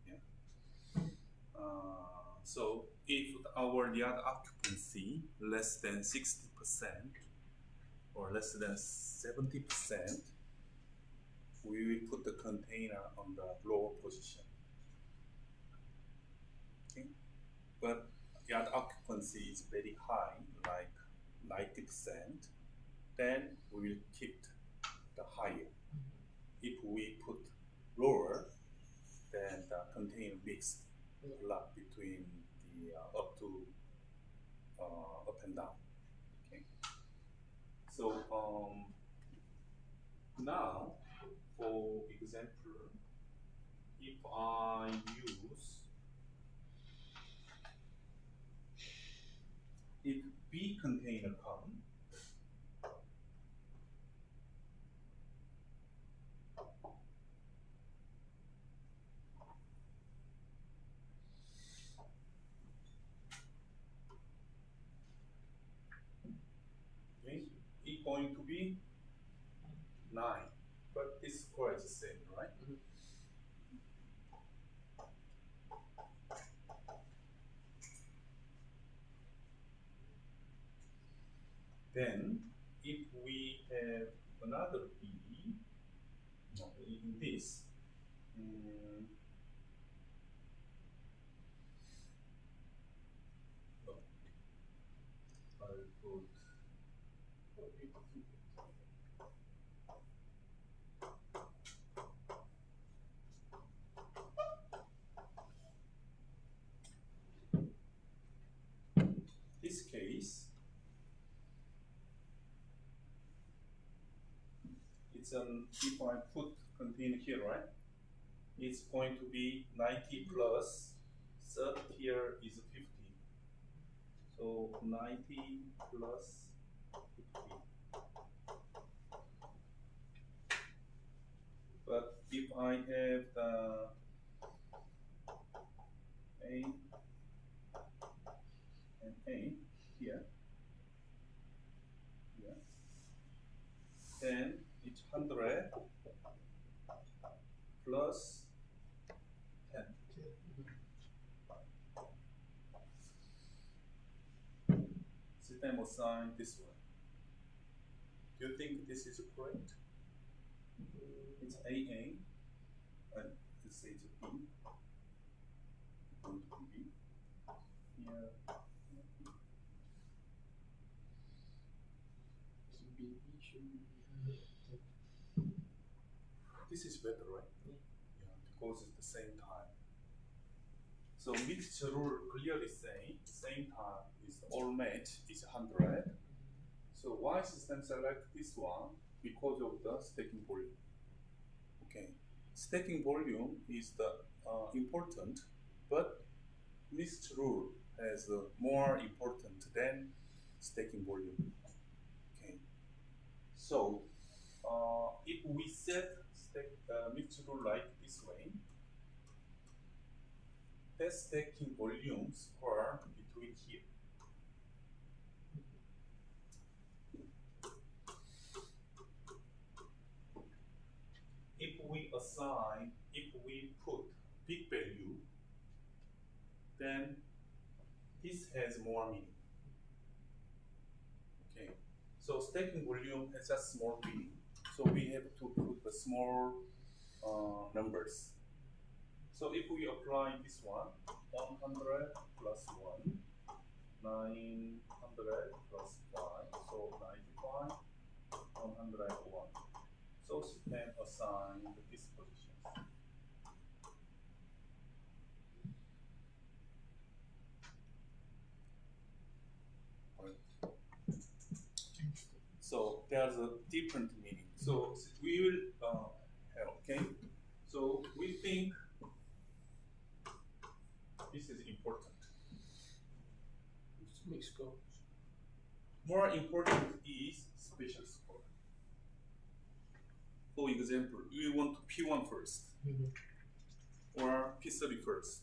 Yeah. So if our yard occupancy less than 60% or less than 70%, we will put the container on the lower position. Okay, but yard occupancy is very high, like 90%, then we will keep the higher. If we put lower, then the container mix a lot between the up to up and down. Okay. So now, for example, if I use if B container come, okay, it's going to be 9, but this square is the same, right? Then, if we have another B, in this, I'll put this case, it's if I put container here, right? It's going to be 90 plus third tier is 50. So 90 plus 50. But if I have the A and A here, then it's 100 plus 10. System assign this one. Do you think this is correct? It's AA, and this is B. Going to be B. Here. This is better, right? Yeah, because it's the same time. So mixture rule clearly say same time is all match is 100. So why system select this one? Because of the stacking volume. Okay, stacking volume is the important, but mixture rule has more important than stacking volume. Okay, so if we set mixture rule like this way, that stacking volume square between here. If we put big value, then this has more meaning. Okay, so stacking volume has just small meaning. So we have to put the small numbers. So if we apply this one, 100 plus 1, 900 plus 5, so 95, 101. So system assign these positions. So there's a different meaning. So we will okay. So we think this is important. Mixed scores. More important is special score. For example, we want P1 first, or P3 first,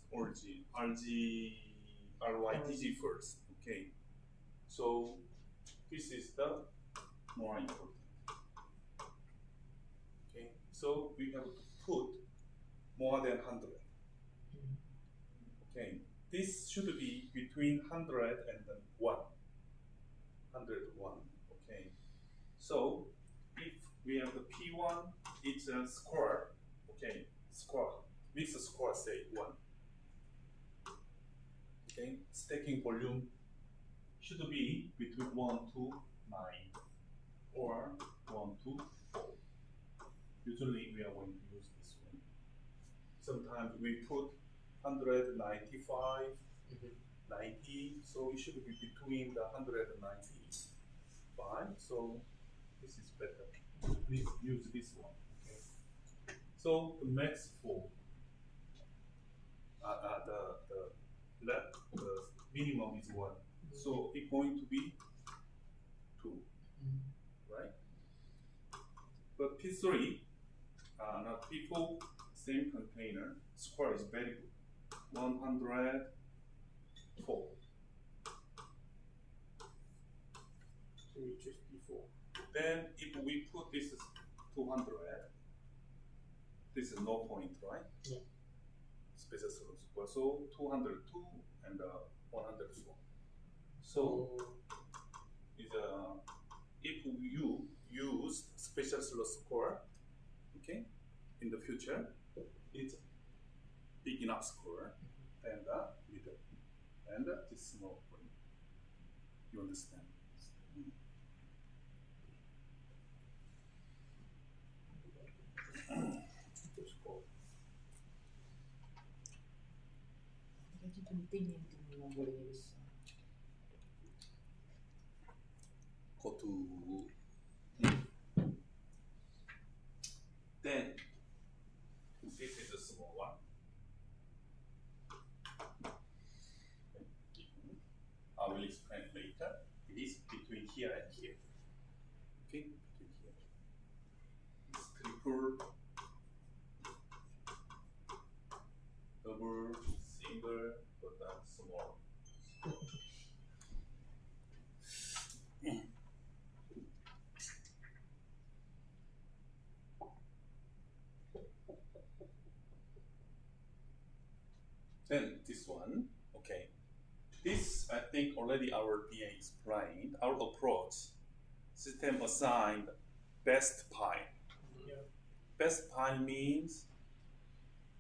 RYTG first. Okay, so this is the more important. Okay, so we have to put more than 100. Okay, this should be between 100 and 1. 101. Okay, so if we have the P1, it's a square. Okay, square. Mixed square, say 1. Okay, stacking volume should be between 1 to 9 or 1 to 4. Usually we are going to use this one. Sometimes we put 195, 90, so it should be between the 195. So this is better. Please use this one. Okay. So the max for the minimum is 1. So it's going to be 2, right? But P3, not P4, same container, square is very good. 104. So we choose P4. Then if we put this as 200, this is no point, right? Yeah. Special square. So 202 and 104. So is if you use special square, okay, in the future, it's big enough square and middle and this small point. You understand? Jadi penting untuk membuat yang besar. Go to then this is a small one. I will explain later. It is between here and here. Okay, between here. It's triple, double, single, but that's small. Then this one, okay. This, I think already our DA explained, our approach, system assigned best pi. Yeah. Best pi means,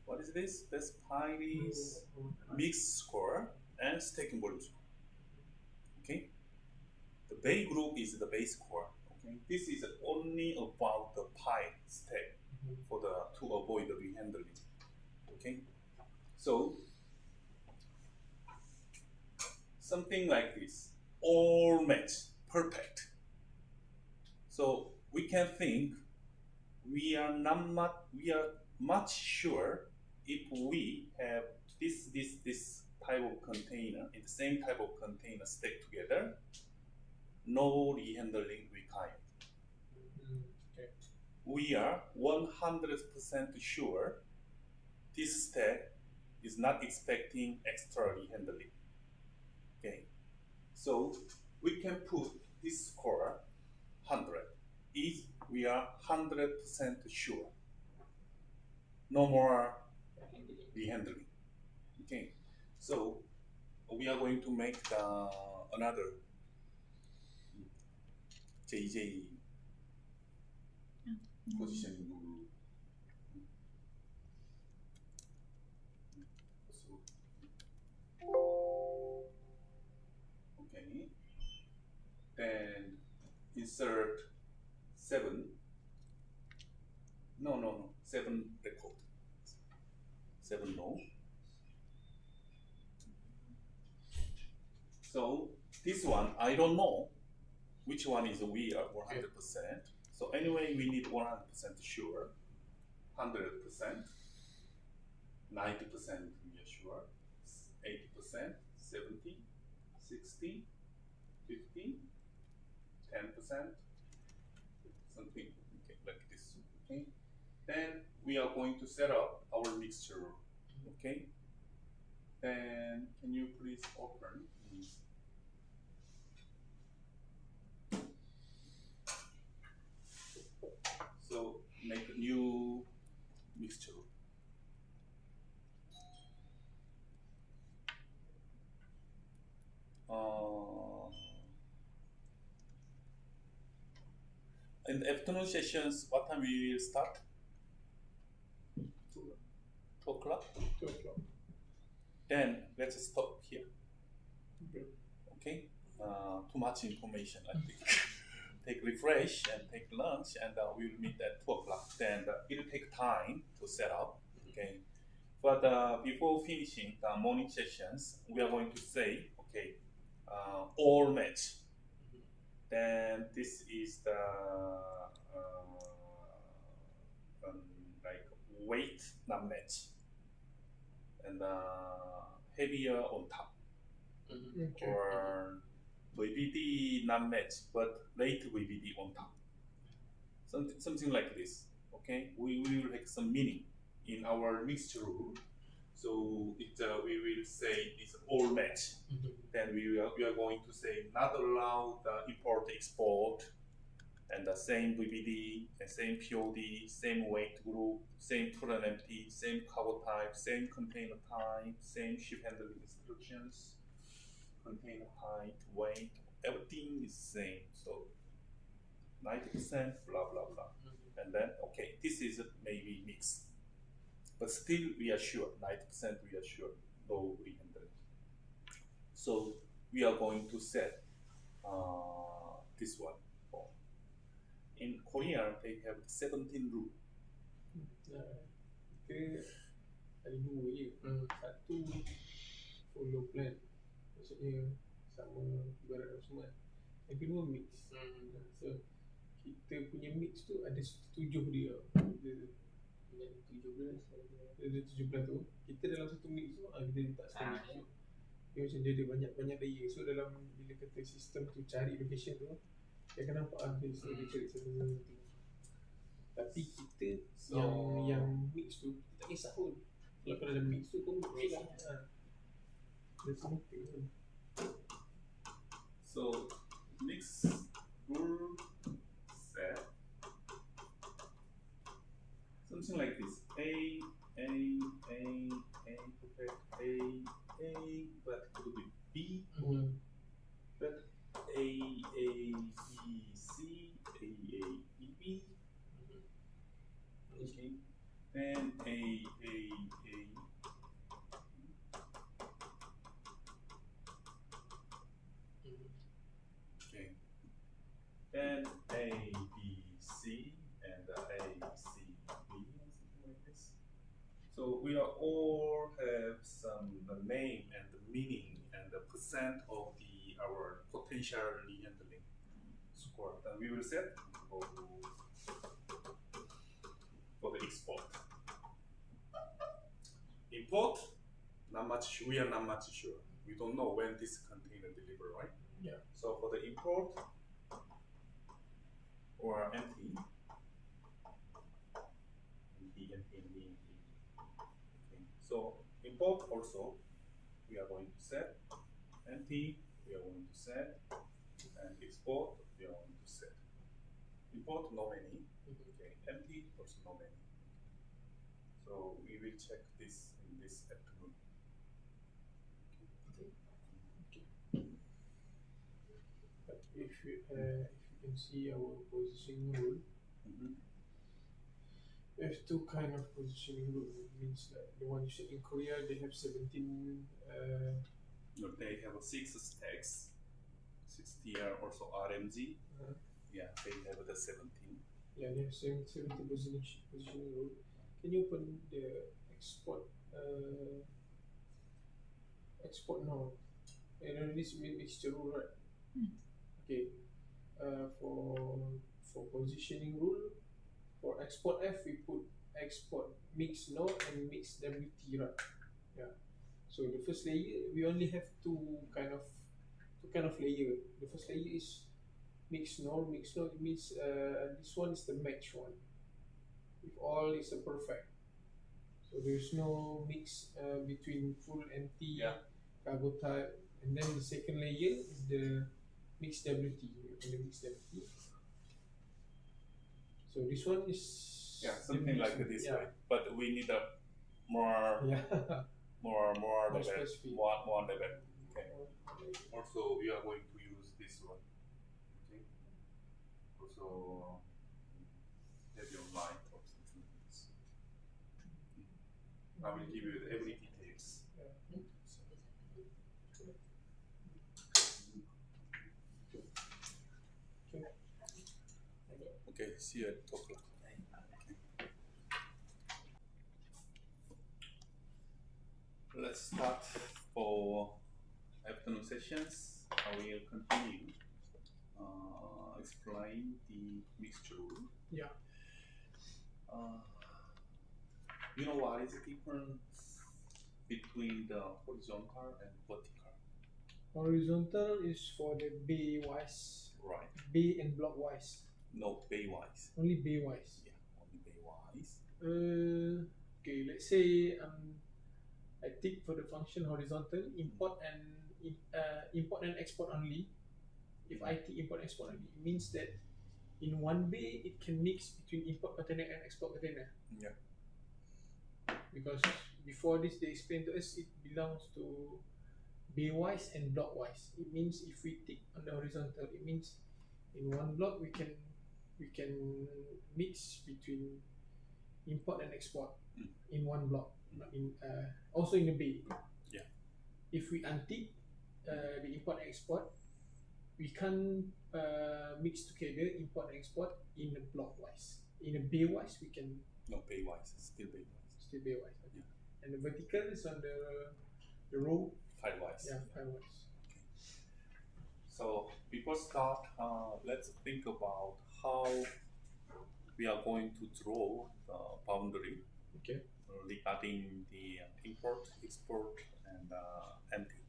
what is this? Best pi is mixed score and stacking volume score. Okay? The base group is the base score. Okay? This is only about the pi stack for to avoid the rehandling. Okay? So, something like this, all match, perfect. So we can think we are much sure if we have this type of container in the same type of container stacked together, no rehandling required. Okay. We are 100% sure this stack is not expecting extra rehandling. Okay, so we can put this score 100 if we are 100% sure. No more rehandling. Okay, so we are going to make another JJ positioning rule. Okay, then insert 7. No. 7 record. 7 no. So this one, I don't know which one is we are 100%. So anyway, we need 100% sure, 100%, 90% we are sure, 80%, 70, 60, 50, 10%, something okay, like this. Okay. Then we are going to set up our mixture Okay. Then can you please open? So make a new mixture. In the afternoon sessions, what time we will start? 2 o'clock. 2 o'clock. Then let's stop here. Okay. Okay. Too much information, I think. Take refresh and take lunch, and we will meet at 2 o'clock. Then it will take time to set up. Okay. But before finishing the morning sessions, we are going to say, okay, all match. Then this is the like weight not match, and heavier on top, Okay. or VBD not match but late VBD on top. Something like this. Okay, we will have some meaning in our mixture rule. So we will say it's all match. Then we are going to say not allow the import export, and the same VBD and same POD, same weight group, same full and empty, same cargo type, same container type, same ship handling instructions, container height, weight, everything is same. So 90% blah blah blah. And then okay, this is maybe mixed. But still we are sure, 90% we are sure, no rehandling. So we are going to set this one. In Korea, they have 17 rule. Kita ada dua je. Satu follow plan. Maksudnya sama ibarat semua. Yang kedua mix. So kita punya mix tu ada 7 dia. Dia 17 tu. Kita dalam satu mix tu kita letak sekali. Dia macam dia ada banyak layer. So dalam bila kata sistem tu cari location tu, dia akan nampak dia cari satu. Tapi kita yang mix tu kita tak kisah pun. Kalau ada mix tu pun mix lah. Dia semua pun. So mix rule set something like this. A, perfect A, but could be B, but A, B, C, A, B, B. Okay. Then A. Okay. Then A, B, C, and A, C, B, something like this. So we are all have some name and the meaning and the percent of our potential rehandling score. Then we will set for the export. Import, not much sure. We are not much sure. We don't know when this container deliver, right? Yeah. So for the import or empty. Okay. So import also we are going to set. Empty we are going to set, and export we are going to set. Import no many. Okay. Empty also no many. So we will check this in this afternoon. But if you can see our positioning rule, we have two kind of positioning rule. It means that the one you said in Korea they have 17. No, they have 6 stacks, 6 tier, also RMG. Yeah, they have the 17. Yeah, they have 17 positioning rule. Can you open the export now? And this mixture rule, right? Okay. For positioning rule, for export F we put export mix no and mix WT, right? Yeah. So the first layer we only have two kind of layer. The first layer is mix no. It means this one is the match one. If all is a perfect. So So there's no mix between full empty Yeah. cargo type, and then the second layer is the mixed WT. The mixed WT. So this one is Yeah, something like this yeah. way. But we need a more Yeah. more More level, specific. more level. Okay. Also, we are going to use this one. Okay. Also, maybe online or something like this. I will give you every details. Okay, see you at 2 o'clock. Let's start for afternoon sessions. I will continue explain the mixture rule. Yeah. You know what is the difference between the horizontal and vertical? Horizontal is for the bay wise, Right. bay and block wise. No, bay wise. Only bay wise. Yeah, only bay wise. Okay, let's say I tick for the function horizontal import and export only. If I tick import and export only, it means that in one bay it can mix between import container and export container. Yeah. Because before this they explained to us it belongs to bay wise and block wise. It means if we tick on the horizontal, it means in one block we can mix between import and export in one block, not in also in a bay. Yeah. If we untick the import and export, we can't mix together import and export in a block wise. In a bay wise, we can No, bay wise. Still bay wise. still bay wise. Okay. Yeah. And the vertical is on the row. File wise. Yeah, file wise. So before start, let's think about how we are going to draw the boundary Okay. regarding the import, export, and empty.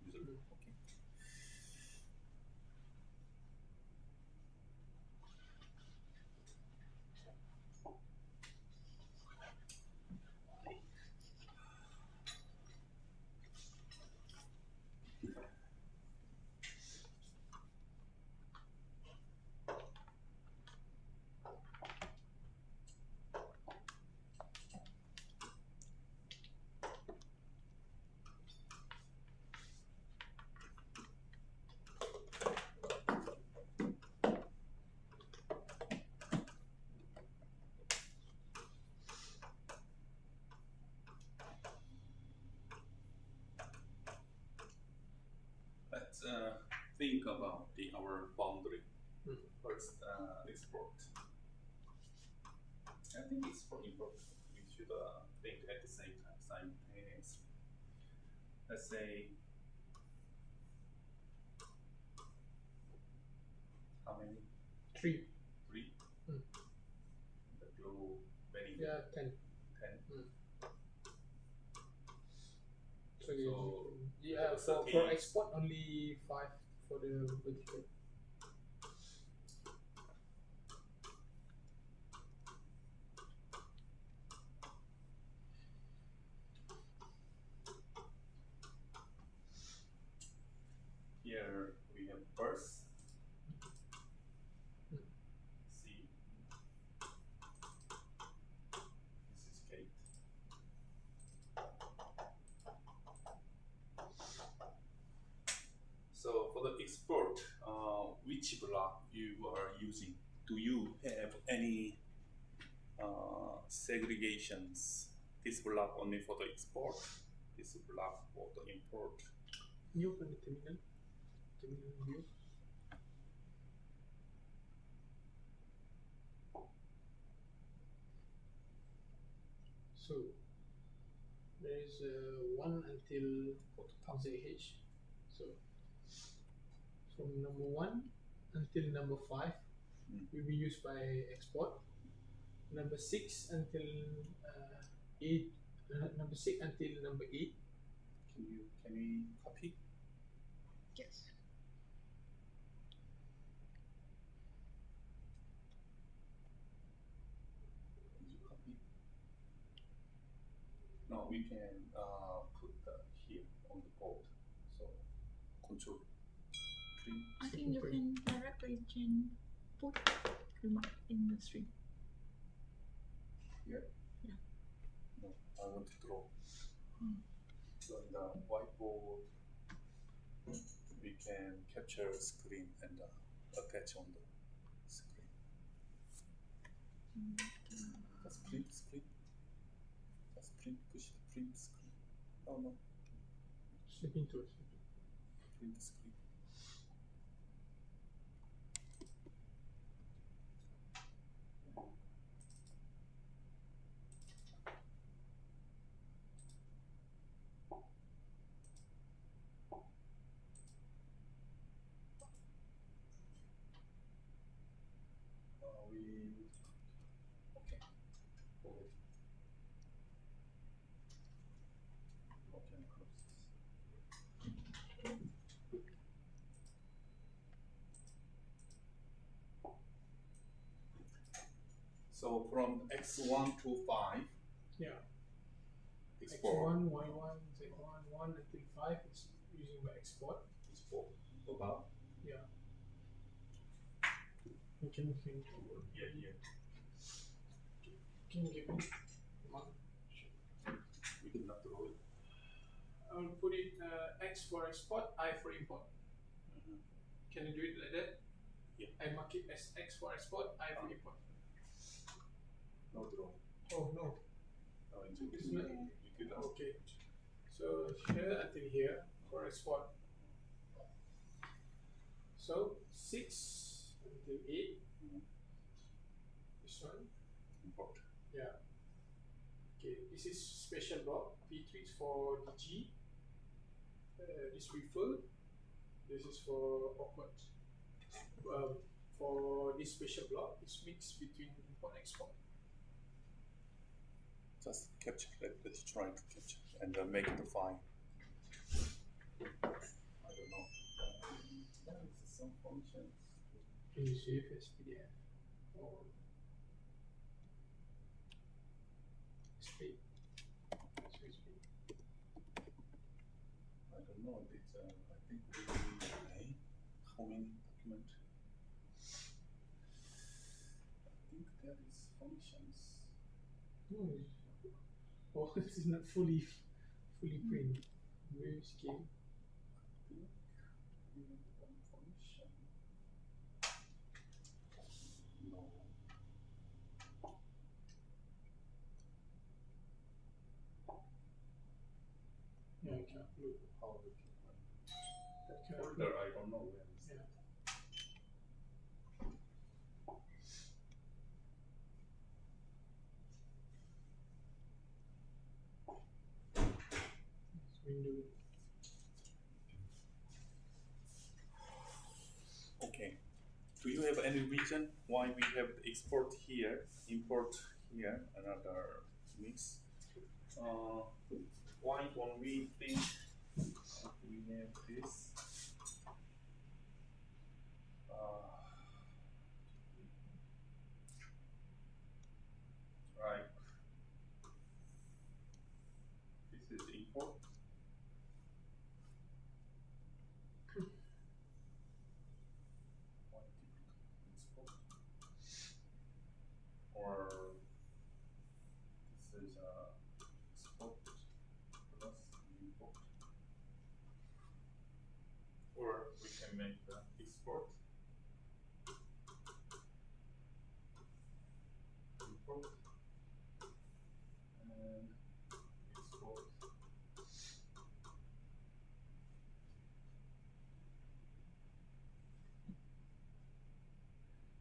Usually. Okay. Let's think about our boundary. First, export. I think export import. We should think at the same time, simultaneously. Let's say how many? 3. 3. Mm. The blue very Yeah, 10. 10. So, So, yeah, so for export only 5 for the vertical. Here we have first C. This is Kate. So for the export, which block you are using? Do you have any segregations? This block only for the export, this block for the import. You open the terminal view. So there is 1 until ZH. So from number 1 until number 5 will be used by export. Number 6 until 8. Number 6 until number 8. Can we copy? Yes. Can you copy? we can put here on the board. So control print. I think you can directly change put remark in the stream. Here? Yeah. No, I want to draw. Mm. So on the whiteboard, we can capture screen and attach on the screen. Just print screen. Just print, push the print screen. Oh no, Step into it. print the screen. We okay. Forward. Okay, close this. So from x1 to 5, Yeah. export. X1, Y1, Z1, 1 until 5 is using the export. Export above. Yeah. You can Yeah, here. give me one. We did not draw it. I will put it X for export, I for import. Can you do it like that? Yeah. I mark it as X for export, I for import. No draw. Oh no. No, It's not. you could not. Okay. So here until here for export. So 6 until 8. This one. Import. Yeah. Okay. This is special block. P3 is for DG. This refill. This is for awkward. For this special block, it's mixed between import and export. Just capture. Let's try to capture and make the file. I don't know. There is some functions. Can you save as PDF or speed? I don't know. It's I think we how many document? I think there is functions. No, oh, this is not fully print. Very scale. I think we have one function. No. Yeah, I can't look. How we can That cannot folder? look. I don't know where is Yeah. it. It's window. Okay. Do you have any reason why we have export here, import here, another mix? Why don't we think we have this? Right. This is import. Why export? Or this is export plus import. Or we can make the export import and export.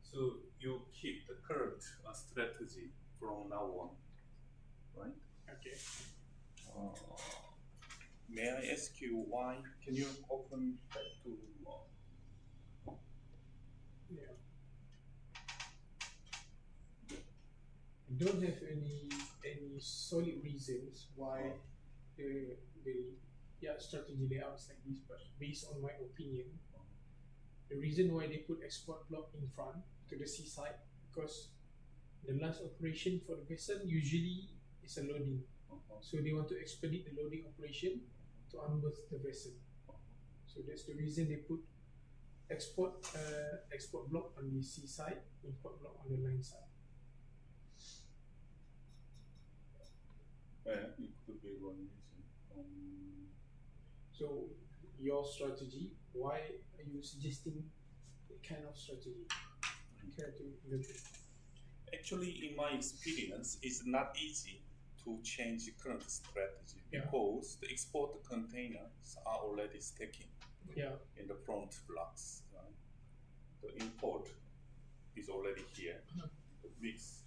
So you keep the current strategy from now on, right? Okay. May I ask you why? Can you open back to? Yeah. I don't have any solid reasons why the strategy layout is like this, but based on my opinion, the reason why they put export block in front to the seaside because the last operation for the vessel usually is a loading. So they want to expedite the loading operation to unberth the vessel. So that's the reason they put export block on the sea side, import block on the land side. Yeah, it could be one reason. So your strategy, why are you suggesting that kind of strategy? Care to elaborate? Actually, in my experience, it's not easy to change the current strategy Yeah. because the export containers are already stacking Yeah. in the front blocks. The import is already here, the mix.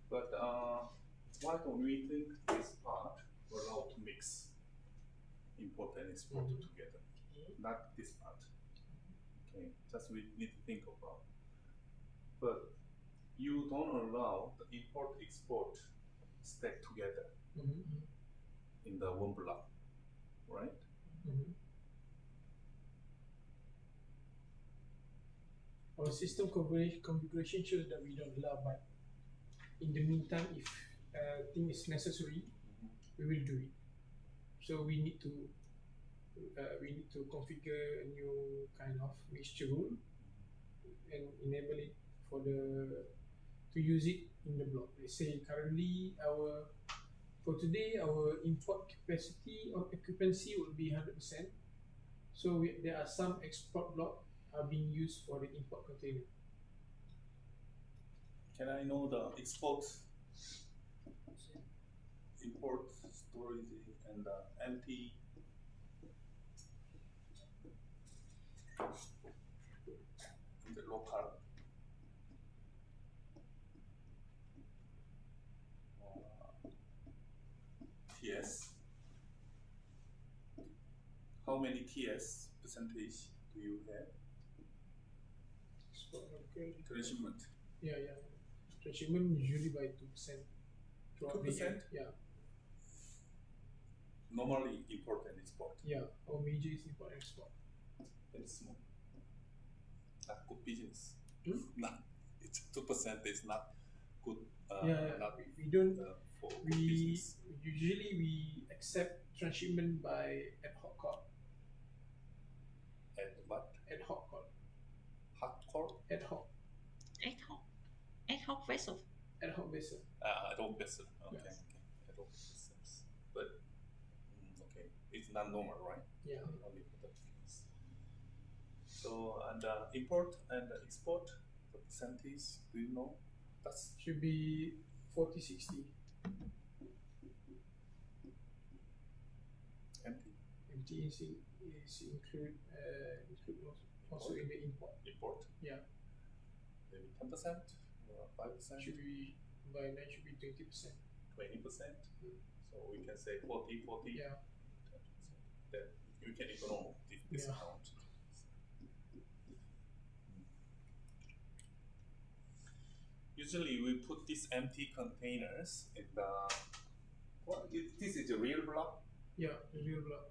But why don't we think this part allowed to mix import and export together? Not this part. Okay, just we need to think about. But you don't allow the import export stack together in the one block, right? Our system configuration shows that we don't allow, but in the meantime, if thing is necessary, we will do it. So we need to configure a new kind of mixture rule and enable it to use it in the block. Let's say currently for today our import capacity or occupancy will be 100%. So there are some export block are being used for the import container. Can I know the export, import, storage, and empty? In the local TS. How many TS percentage do you have? Export okay. Transshipment. Yeah. Transshipment usually by 2%. 2%? Yeah. Normally import and export. Yeah, our major is import and export. Very small. Not good business. Hmm? It's 2% is not good. Not we don't. for We business. usually we accept transshipment by ad hoc call. And what? Ad hoc call. Hot core? Ad hoc. Ad hoc vessel. Ad hoc vessel. Ad hoc vessel. Okay. Yes. Ad hoc vessels. But okay, it's not normal, right? Yeah. Only for the business. So and import and export, the percentage, do you know? That's Should be 40-60. empty. MT is include also in the import. Import. Yeah. Maybe 10% or 5%. Should be by now should be 20%. 20%. So we can say 40. Yeah. 10%. Then you can ignore this discount. Usually we put these empty containers in the. This is a real block. Yeah, the real block.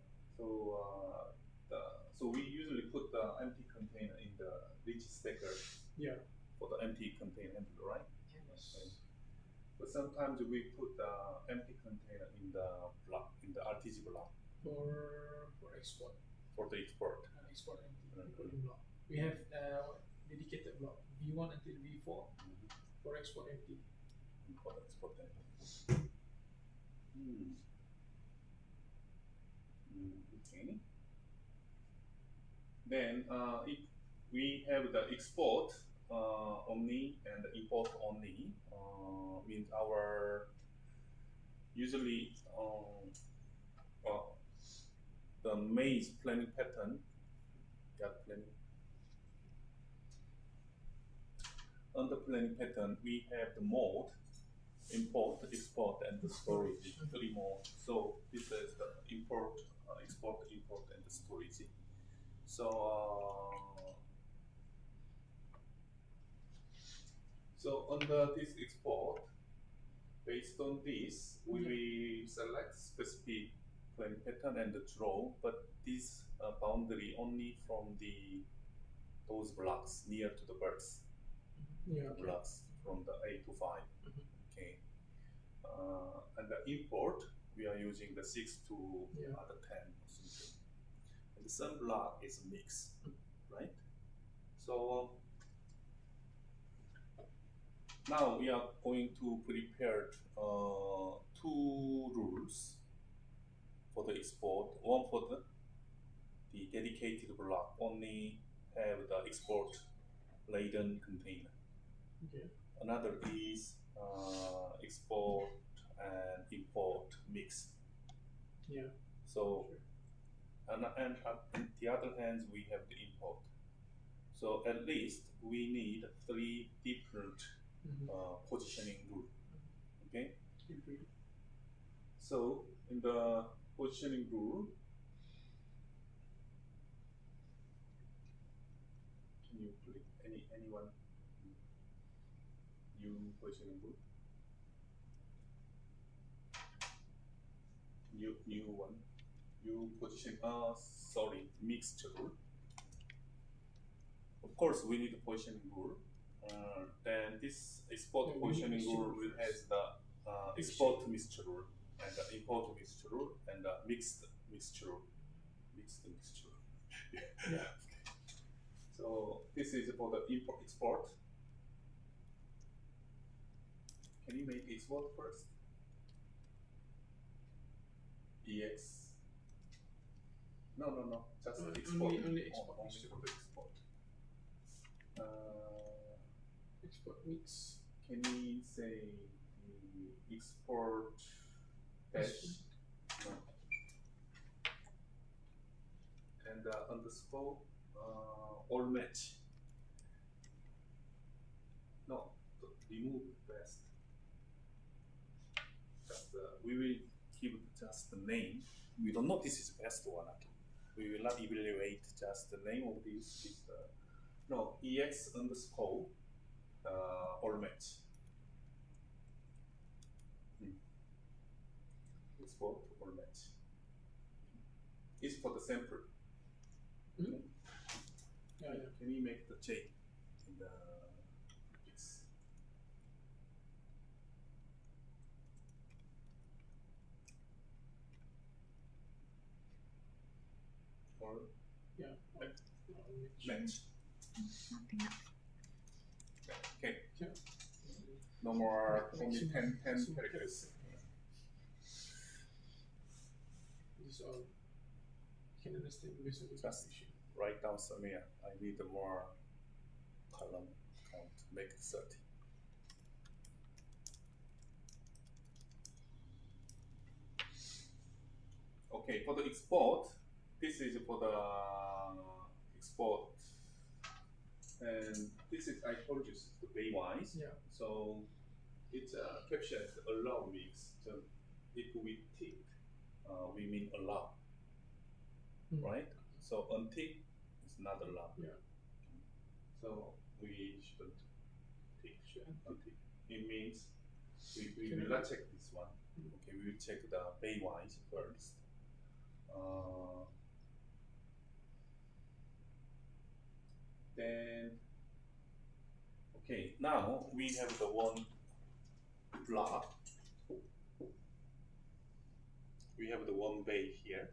So we usually put the empty container in the reach stacker. Yeah. For the empty container, right? Yes. But sometimes we put the empty container in the block, in the RTG block. For export. For the export. Export empty including block. We have dedicated block V1 until V4 for export empty. For the export empty. Okay. Then if we have the export only and the import only, means our usually the maze planning pattern. On the planning pattern, we have the mode, import, export, and the storage. 3 modes. So this is the import, export, import, and the storage. So under this export, based on this, we will select specific planning pattern and draw, but this boundary only from those blocks near to the birds. Yeah. Blocks from the A to 5. Okay. And the import, we are using the 6 to Yeah. the 10 or something. And the sum block is mix, right? So now we are going to prepare two rules for the export. One for the dedicated block only have the export laden container. Okay. Another is export and import mixed. Yeah. So, and on the other hand, we have the import. So at least we need three different positioning rule. Okay. So in the positioning rule, can you click anyone? New positioning rule. New one. New position. Sorry, mixed rule. Of course, we need a positioning rule. Then this export Yeah, positioning mixture rule rule has the export mixture rule and the import mixture rule and the mixed mixture rule. Mixed mixture rule. Yeah. So this is for the import export. Can you make export first? EX. No. Just export. Only export. Only for the export. Export mix. Can we say the export dash? No. And underscore all match. No, remove best. Just we will give just the name. We don't know this is best or not. We will not evaluate just the name of this. Is no ex underscore all match. Export all match. It's for the sample. Yeah. Can we make the J in the yes. Or Like match. Nothing else. Okay. Yeah. No more only Maximum- 10 maximum characters. This all can understand based on the Just definition. write down some here. I need more column count. Make it 30. Okay, for the export, this is for the export, and this is I told you it's the pairwise. Yeah. So it's captures allow mix. So if we tick, we mean allow, right? So untick is not allow. Yeah. So we should tick. Untick. It means we will not check this one. Okay, we will check the pairwise first. Then okay, now we have the one block. We have the one bay here.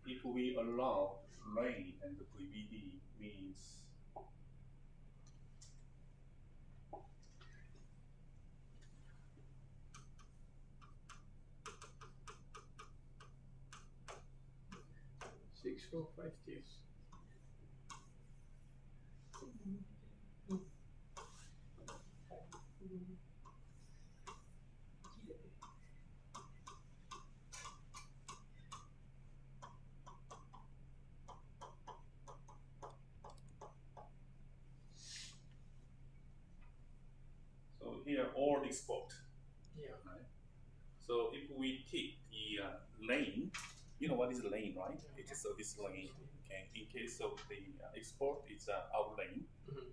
If we allow rain and the VBD means Six row, 5 tiers. so here all export. Yeah. Right? So if we take the lane, you know what is a lane, right? Yeah. It is this lane. Okay. In case of the export, it's out lane.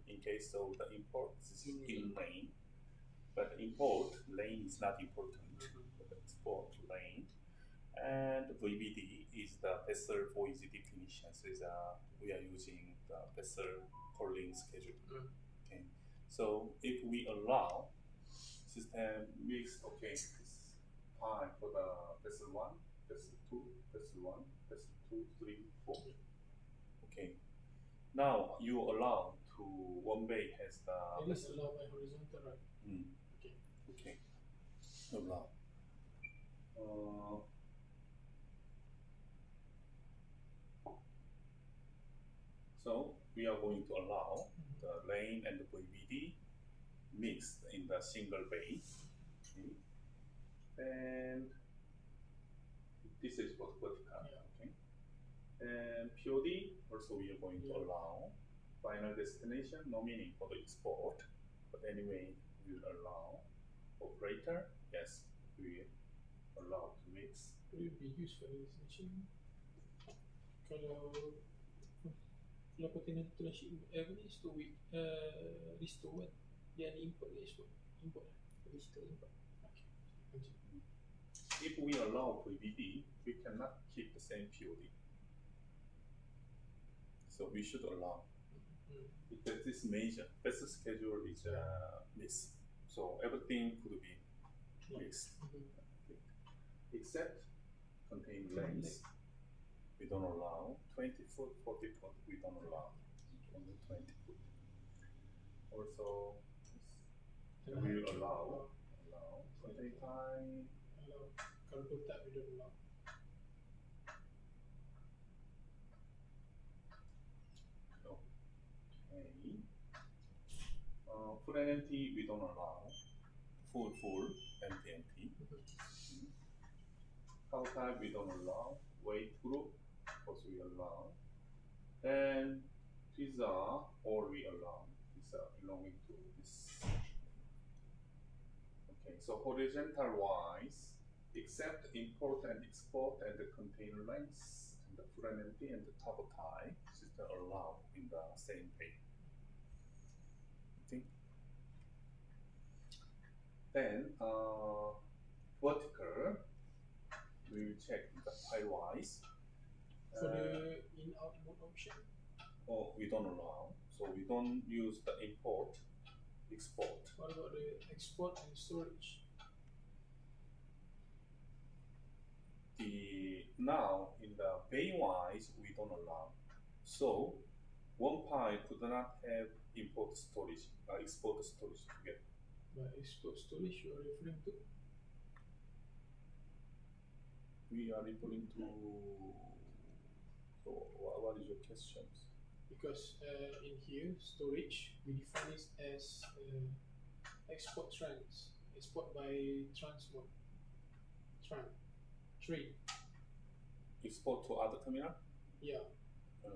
In case of the import, it's in lane. But import lane is not important. But export lane. And VBD is the vessel voice definition. So we are using the vessel calling schedule. Okay. So if we allow system mix, okay, it's fine for the vessel one, vessel two, vessel one, vessel two, three, four. Okay. Now you allow to one bay has the It is allowed by horizontal, right? Okay. okay. Allow. So we are going to allow the lane and the VVD mixed in the single bay. Okay. And this is for vertical. Okay. And POD also we are going to allow. Final destination, no meaning for the export, but anyway we will allow. Operator, yes, we allow to mix. Will it be used for destination? Kalau container transhipment ni store with restore kan, dia ada import ke export? Import Restore import. Okay, continue. If we allow VVD, we cannot keep the same POD. So we should allow. Because this major vessel schedule is mixed, so everything could be mixed, except contain lanes. We don't allow 20 foot, 40 foot. We don't allow only 20 foot. Also, we will allow contain time. Allow. Kalau tak, we don't allow. Full and empty, we don't allow. Full, empty. Cow type, we don't allow. Weight group, of course we allow. And these are all we allow. These are belonging to this. Okay, so horizontal wise, except import and export and the container lengths and the full and empty and the top tie, system allowed in the same page. Okay. Then vertical, we will check the file wise. For the in-out mode option, Oh, we don't allow, so we don't use the import, export. what about the export and storage? Now in the bay wise, we don't allow. So one file could not have import storage, export storage together. By export storage, you are referring to? We are referring to. So what is your question? Because in here, storage, we define it as export trans, export by trans mode, train. Export to other terminal? Yeah,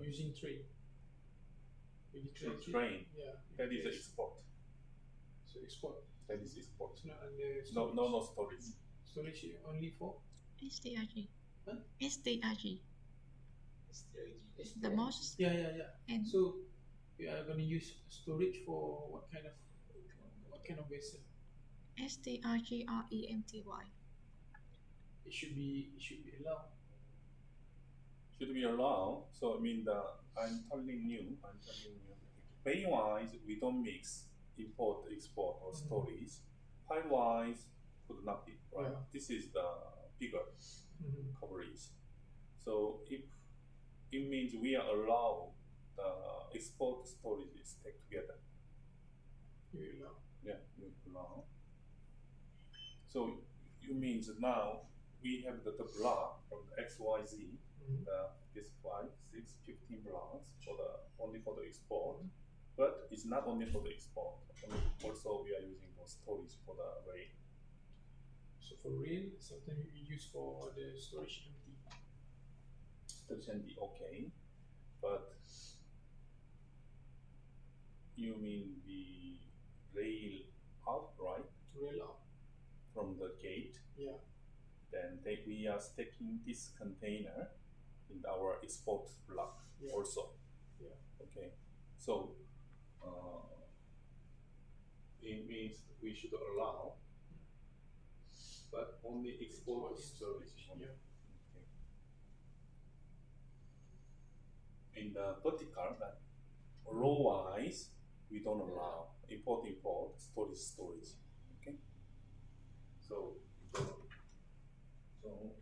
using train. We declare Train. Yeah. That is export. So export. That is export. It's not under storage. No storage. Storage only for STRG. Huh? STRG. The most. Yeah. And So we are going to use storage for what kind of vessel? STRGREMTY. It should be allowed. Should be allowed. So I mean I'm telling you, bay wise we don't mix import, export or storage. File wise could not be, right? Yeah. This is the bigger coverage. So if it means we are allowed the export storage is take together. You allow. Yeah, you allow. So you means now we have the block from the XYZ, this 5, 6, 15 blocks only for the export, but it's not only for the export. Also, we are using for storage for the rail. So for rail, sometimes we use for the storage empty. Storage empty, okay, but you mean the rail out, right? Rail out. From the gate. Yeah. Then we are sticking this container in our export block also. Yeah. Okay. So it means we should allow, but only export storage. Yeah. Okay. In the vertical, row wise, we don't allow import, storage. Okay, so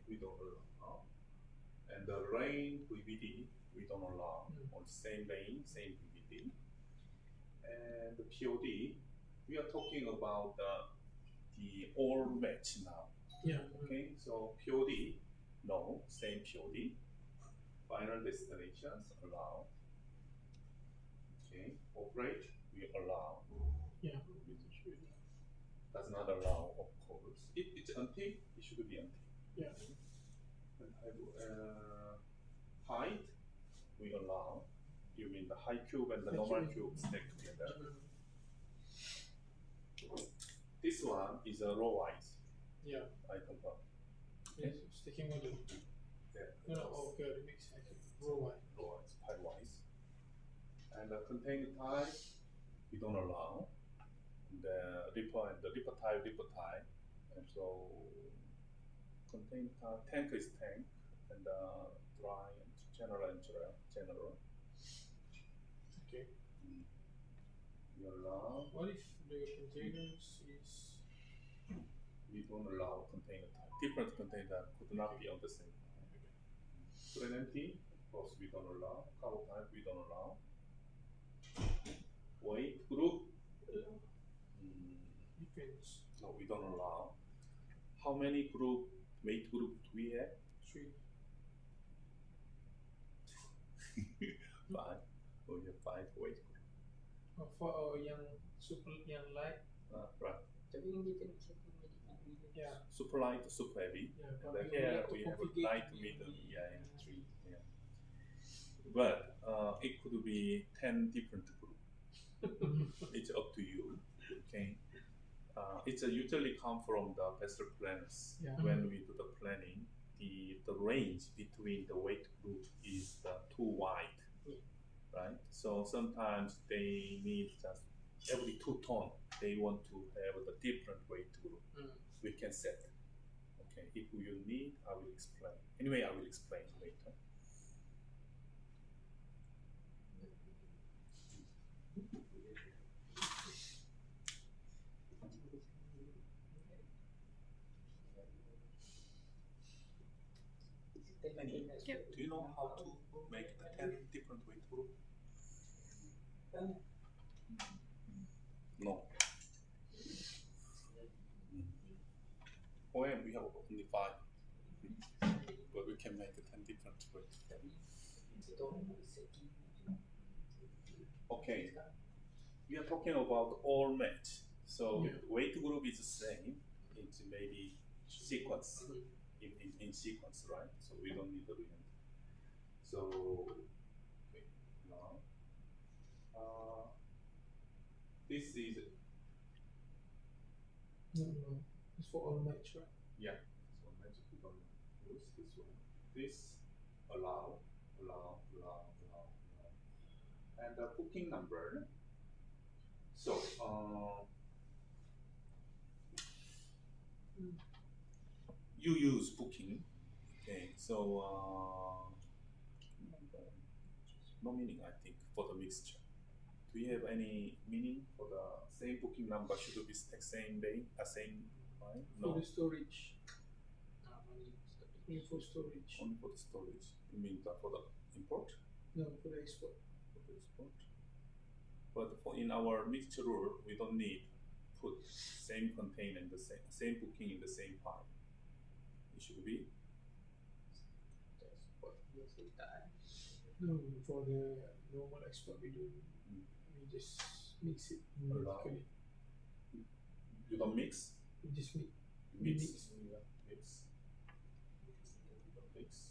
we don't allow, and the lane VBD we don't allow on same lane, same VBD, and the POD we are talking about the all match now. Yeah. Okay, so POD no, same POD. Final destinations allow. Okay, operate we allow. Yeah. Does not allow, of course. If it's empty, it should be empty. Yeah. And height we allow. You mean the high cube and the normal cube stacked together. This one is a row wise. Yeah. I confirm. Yes, sticking model. Yeah. No, okay, it makes sense. Row wise. Row wise, pi wise. And the container type we don't allow. The Ripper type, and so contain tank is tank, and dry and general. Okay. We allow. What if the containers is? We don't allow container type. Different container could not be on the same time. Plain empty, of course, we don't allow. Cargo type we don't allow. Weight group. Depends. No, we don't allow. How many weight group do we have? 3. 5. We have 5 weight group. For yang super yang light. Right. Tapi yang kita nak setting Yeah. Super light, super heavy. Yeah. And then here we have a light, middle, and 3. Yeah. But it could be 10 different groups. It's up to you. Okay. It's usually come from the vessel planners. Yeah. When we do the planning, the range between the weight group is too wide, right? So sometimes they need just every 2 ton they want to have the different weight group. We can set. Okay, if you need, I will explain. Anyway, I will explain later. Do you know how to make the 10 different weight group? No. OM we have only 5, but we can make 10 different weight. Okay, we are talking about all match. So weight group is the same. It's maybe sequence. In sequence, right? So we don't need the reason. So okay, now this is No. It's for all match, right? yeah. So match we don't use this one. This allow, and the booking number. So you use booking. Okay, so no meaning I think for the mixture. Do you have any meaning for the same booking number should be same day, same right? For No, the storage. Only for storage. only for the storage. You mean for the import? No, for the export. For the export. But in our mixture rule, we don't need put same container in the same booking in the same file. It should be No, for the normal export we do. We just mix it locally. you don't mix. We just mix. Mix. Mix. Yeah, mix.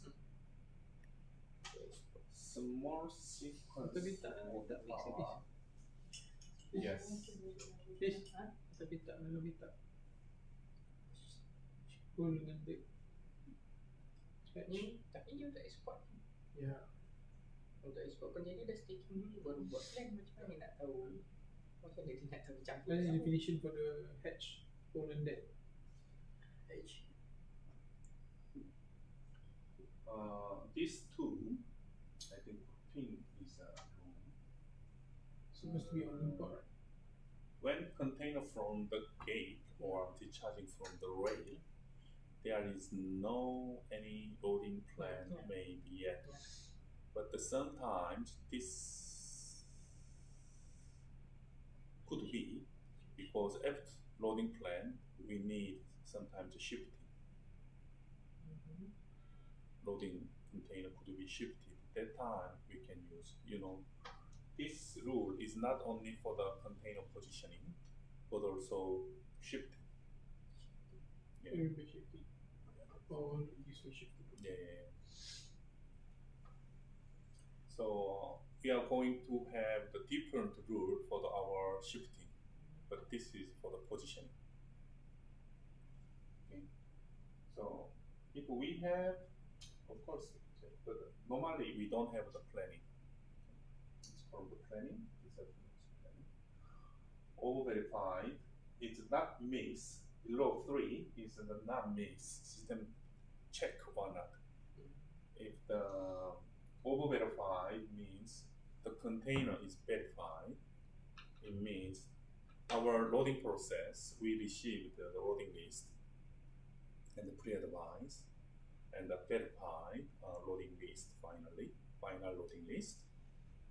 Small sequence. Tapi tak mix habis. Yes. Fish, tapi tak lebih tak. Cool dengan big. Tapi dia untuk export. Yeah. Untuk export container dah staking dulu baru buat plan macam mana nak tahu. Macam mana dia nak tahu campur. That's the definition for the hatch. Hole and deck. H. These two, I think pin is wrong. supposed to be on import, right? When container from the gate or discharging from the rail, there is no any loading plan Yeah. maybe yet. Yeah. But sometimes this could be because after loading plan we need sometimes shifting. Loading container could be shifted. That time we can use, this rule is not only for the container positioning, but also shifting. Yeah. It will be shifted. Or this will shifted. Yeah. So we are going to have the different rule for our shifting, but this is for the positioning. Okay. So if we have, of course, but normally we don't have the planning. It's from the planning. This is planning. All verified. It's not miss. Below 3 is the not miss. System check or not. If the over verified means the container is verified, it means our loading process, we received the loading list and the pre-advise and the verified loading list finally, final loading list.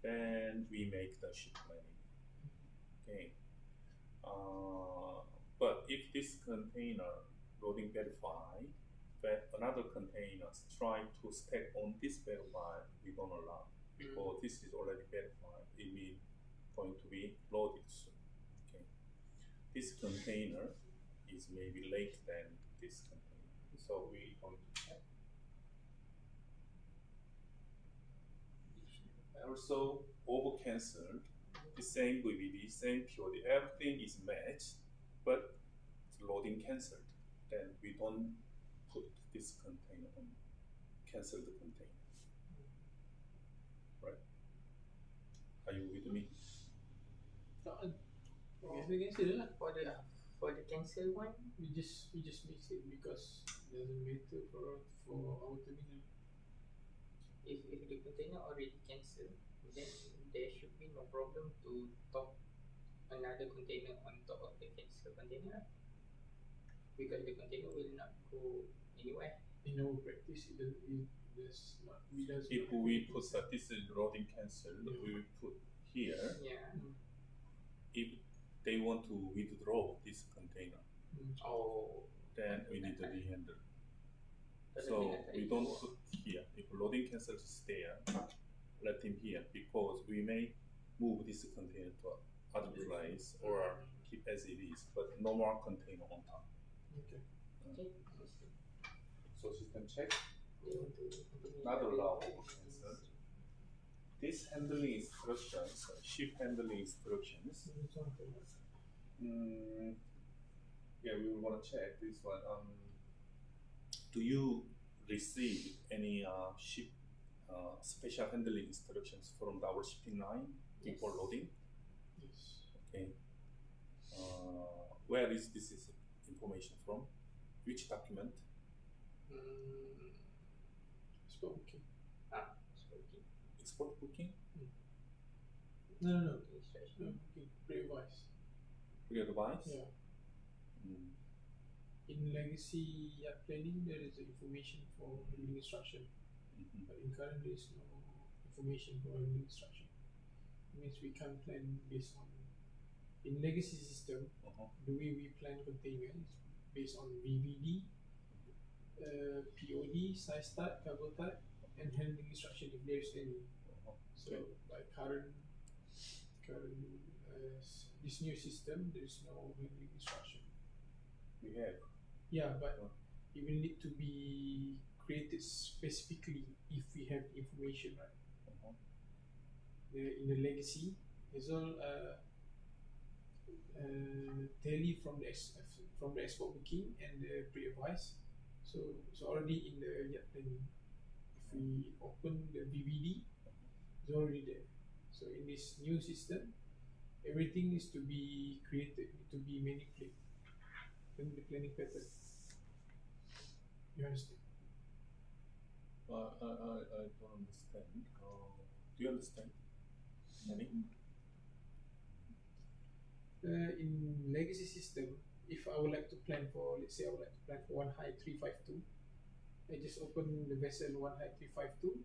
Then we make the ship planning. Okay. But if this container loading verified, but another container try to stack on this verified, we don't allow because this is already verified. It means going to be loaded soon. Okay. This container is maybe late than this container, so we going to check. Also over cancelled. The same VVD, same POD, everything is matched, but it's loading cancelled. Then we don't put this container on, cancel the container. Right? Are you with me? We cancel lah. For the cancel one, We just mix it because it doesn't matter for our terminal. if the container already cancelled, then there should be no problem to top another container on top of the cancel container, because the container will not go anywhere. In our practice, it does not. If we put that this is loading cancel, Yeah. we will put here. Yeah. If they want to withdraw this container, Oh. then we need to rehandle. Doesn't So mean that we it don't will- put here. If loading cancel is there, let him here because we may move this container to other place or keep as it is, but no more container on top. Okay. Okay. So system check. They want to continue Not having allow the- cancel. This handling instructions, ship handling instructions. Yeah, we will want to check this one. Do you receive any ship special handling instructions from our shipping line before Yes. loading? Yes. Okay. Where is this information from? Which document? Spot booking. Speaking. Export booking? No. Instruction. No booking. Pre-advice. Pre-advice? Yeah. Mm. In legacy yard planning, there is information for handling instruction, Mhm. but in current there is no information for handling instruction. It means we can't plan based on. In legacy system, Uh-huh. the way we plan container is based on VVD, POD, size type, cargo type, and handling instruction if there is any. Uh-huh. So like current this new system, there is no handling instruction. We have. Yeah, but it will need to be created specifically if we have information, right? Uh-huh. In the legacy, it's all tally from the export booking and the pre-advice. So it's already in the yard planning. If we open the VVD, it's already there. So in this new system, everything needs to be created, to be manipulated in the planning pattern. You understand? I don't understand. Do you understand? Any? In legacy system, if I would like to plan for, let's say I would like to plan for one high 352, I just open the vessel one high 352.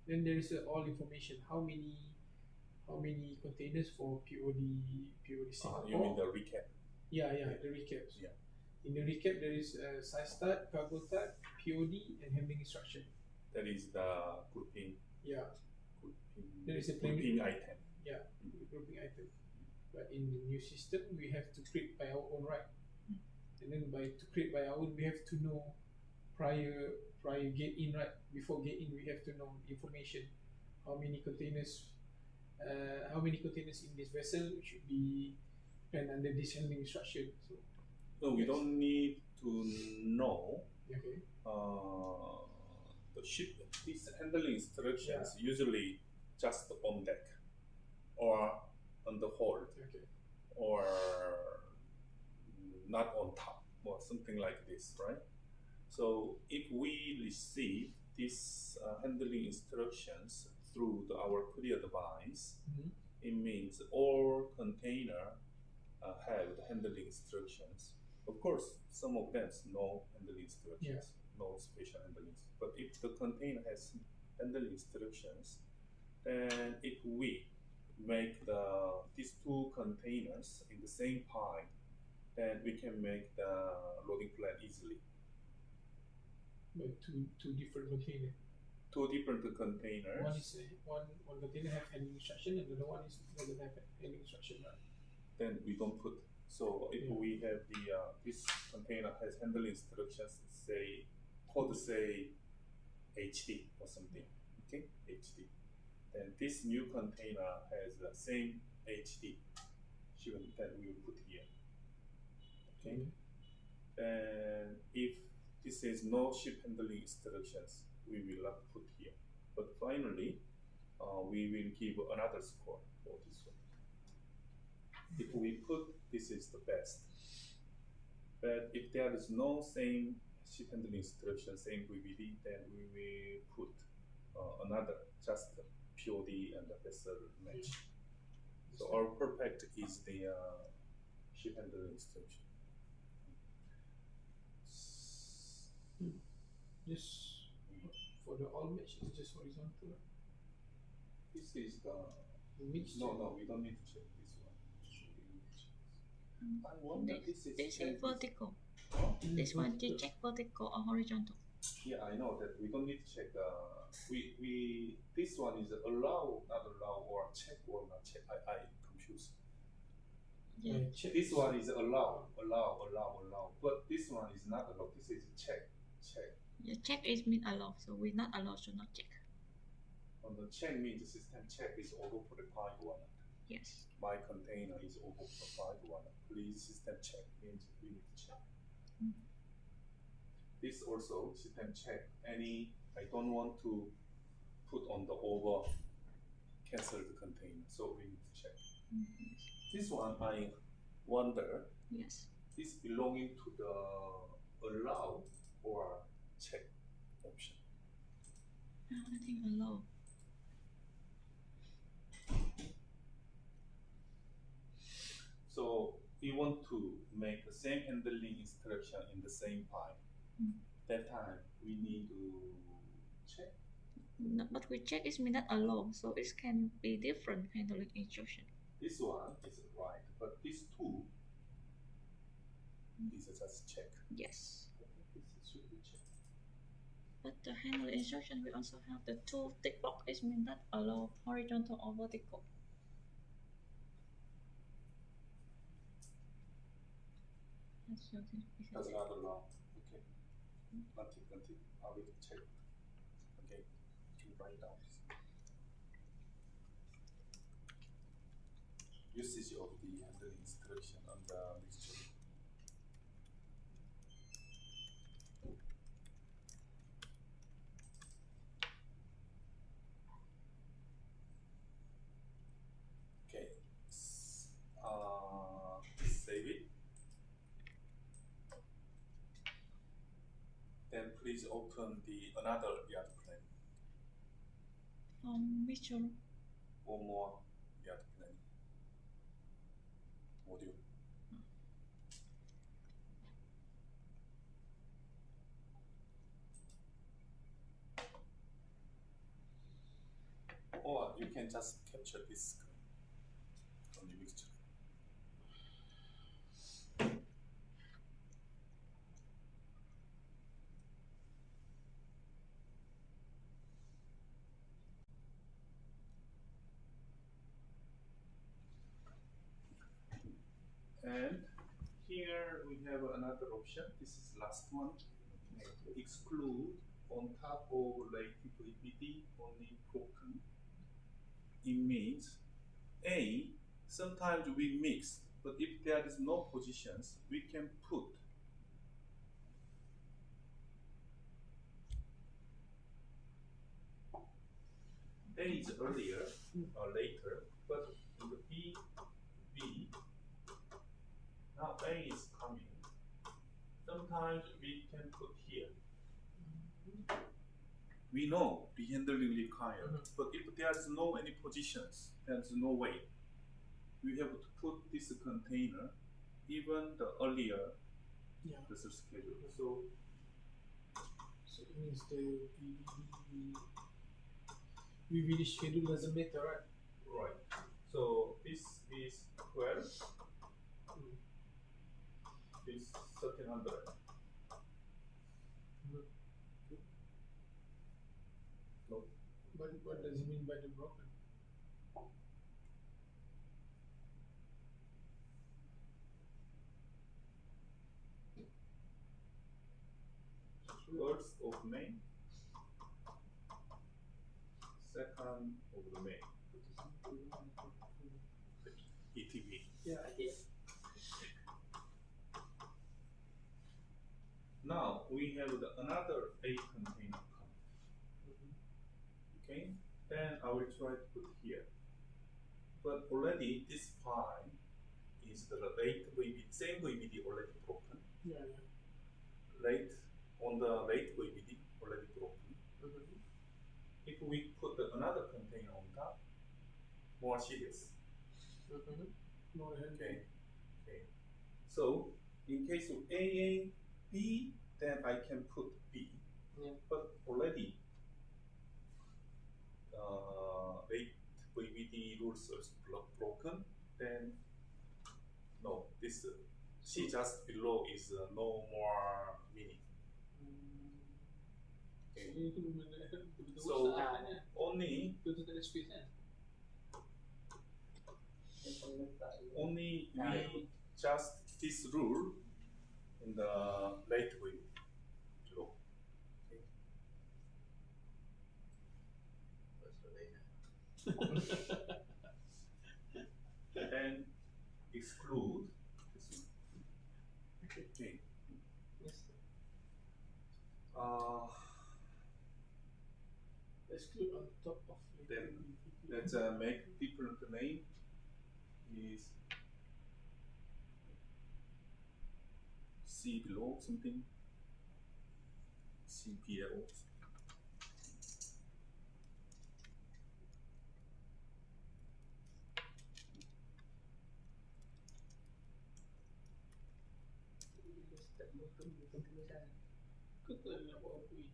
Then there is all information. How many containers for POD Singapore? You mean the recap? Yeah, the recaps. Yeah. In the recap, there is size start, cargo type, POD, and handling instruction. That is the grouping. Yeah, Grouping, there is a grouping item. Yeah, the grouping item. But in the new system, we have to create by our own right. And then to create by our own, we have to know prior gate in, right? Before gate in, we have to know information. How many containers in this vessel should be planned under this handling instruction. So No, we yes. don't need to know Okay. the ship. These handling instructions usually just on deck or on the hold Okay. or not on top or something like this, right? So if we receive these handling instructions through our courier device, Mhm. it means all container have the handling instructions. Of course, some of them no handling instructions, no special handling. But if the container has handling instructions, then if we make these two containers in the same pile, then we can make the loading plan easily. But two different containers. Two different containers. One is one container have handling instruction, and the other one doesn't have handling instruction, right? Then we don't put. So if we have this container has handling instructions, say HD or something, okay, HD. Then this new container has the same HD. Then we will put here. Okay. And if this says no ship handling instructions, we will not put here. But finally, we will give another score for this one. If we put this is the best. But if there is no same ship handling instruction, same VVD, then we will put another, just the POD and the vessel match. So our perfect is the ship handling instruction. Just for the all match, it's just horizontal. This is the mixture. No, we don't need to check this one. I wonder this is vertical. Huh? This one to check vertical or horizontal. Yeah, I know that we don't need to check. We this one is allow, not allow, or check or not check. I confused. Yeah. This one is allow. But this one is not allow. This is check. Yeah, check is mean allow, so we not allow, so not check. On the check means the system check is overqualified one. Yes. My container is overqualified one. Please system check means we need to check. This also system check. I don't want to put on the over cancel the container, so we need to check. This one I wonder. Yes. This belonging to the allow or check option. I think allow. So we want to make the same handling instruction in the same file. That time we need to check. No, but we check is mean not allow, so it can be different handling instruction. This one is right, but these two is just check. Yes. This should be check. But the handling instruction we also have the two tick box is mean not allow horizontal or vertical. Does not allow. Okay. Nothing. I will check. Okay. You write down. Usage of the handling instruction on the mixture. Okay. Save it. Then please open the another yard plan. Mixture. One more yard plan module. or you can just capture this from the mixture. And here we have another option. This is last one. Exclude on top of relative VBD only broken. It means A, sometimes we mix, but if there is no positions, we can put A is earlier or later, but in the B, now A is coming. Sometimes we can put here. We know the handling required, but if there is no any positions, there's no way. We have to put this container even the earlier the schedule. So it means the VVD schedule doesn't matter, right? right. So this is 12. This 1300. No. But what does it mean by the broken? First of May, 2nd of May. ETV. Yeah. Now we have another A container coming. Okay, then I will try to put here. But already this pi is the late VBD, same VBD already broken. Yeah. Late on the late VBD already broken. If we put another container on top, more serious. More handy. Okay. So in case of AA, B, then I can put B. Yeah. But already late VBD rules are broken. Then no, this C just below is no more meaning. Okay. So only we just this rule in the late way below. Then exclude this one. Okay. Yes. Exclude on top of Then let's make different name is C below something CPL. Kau tak nak buat apa ni?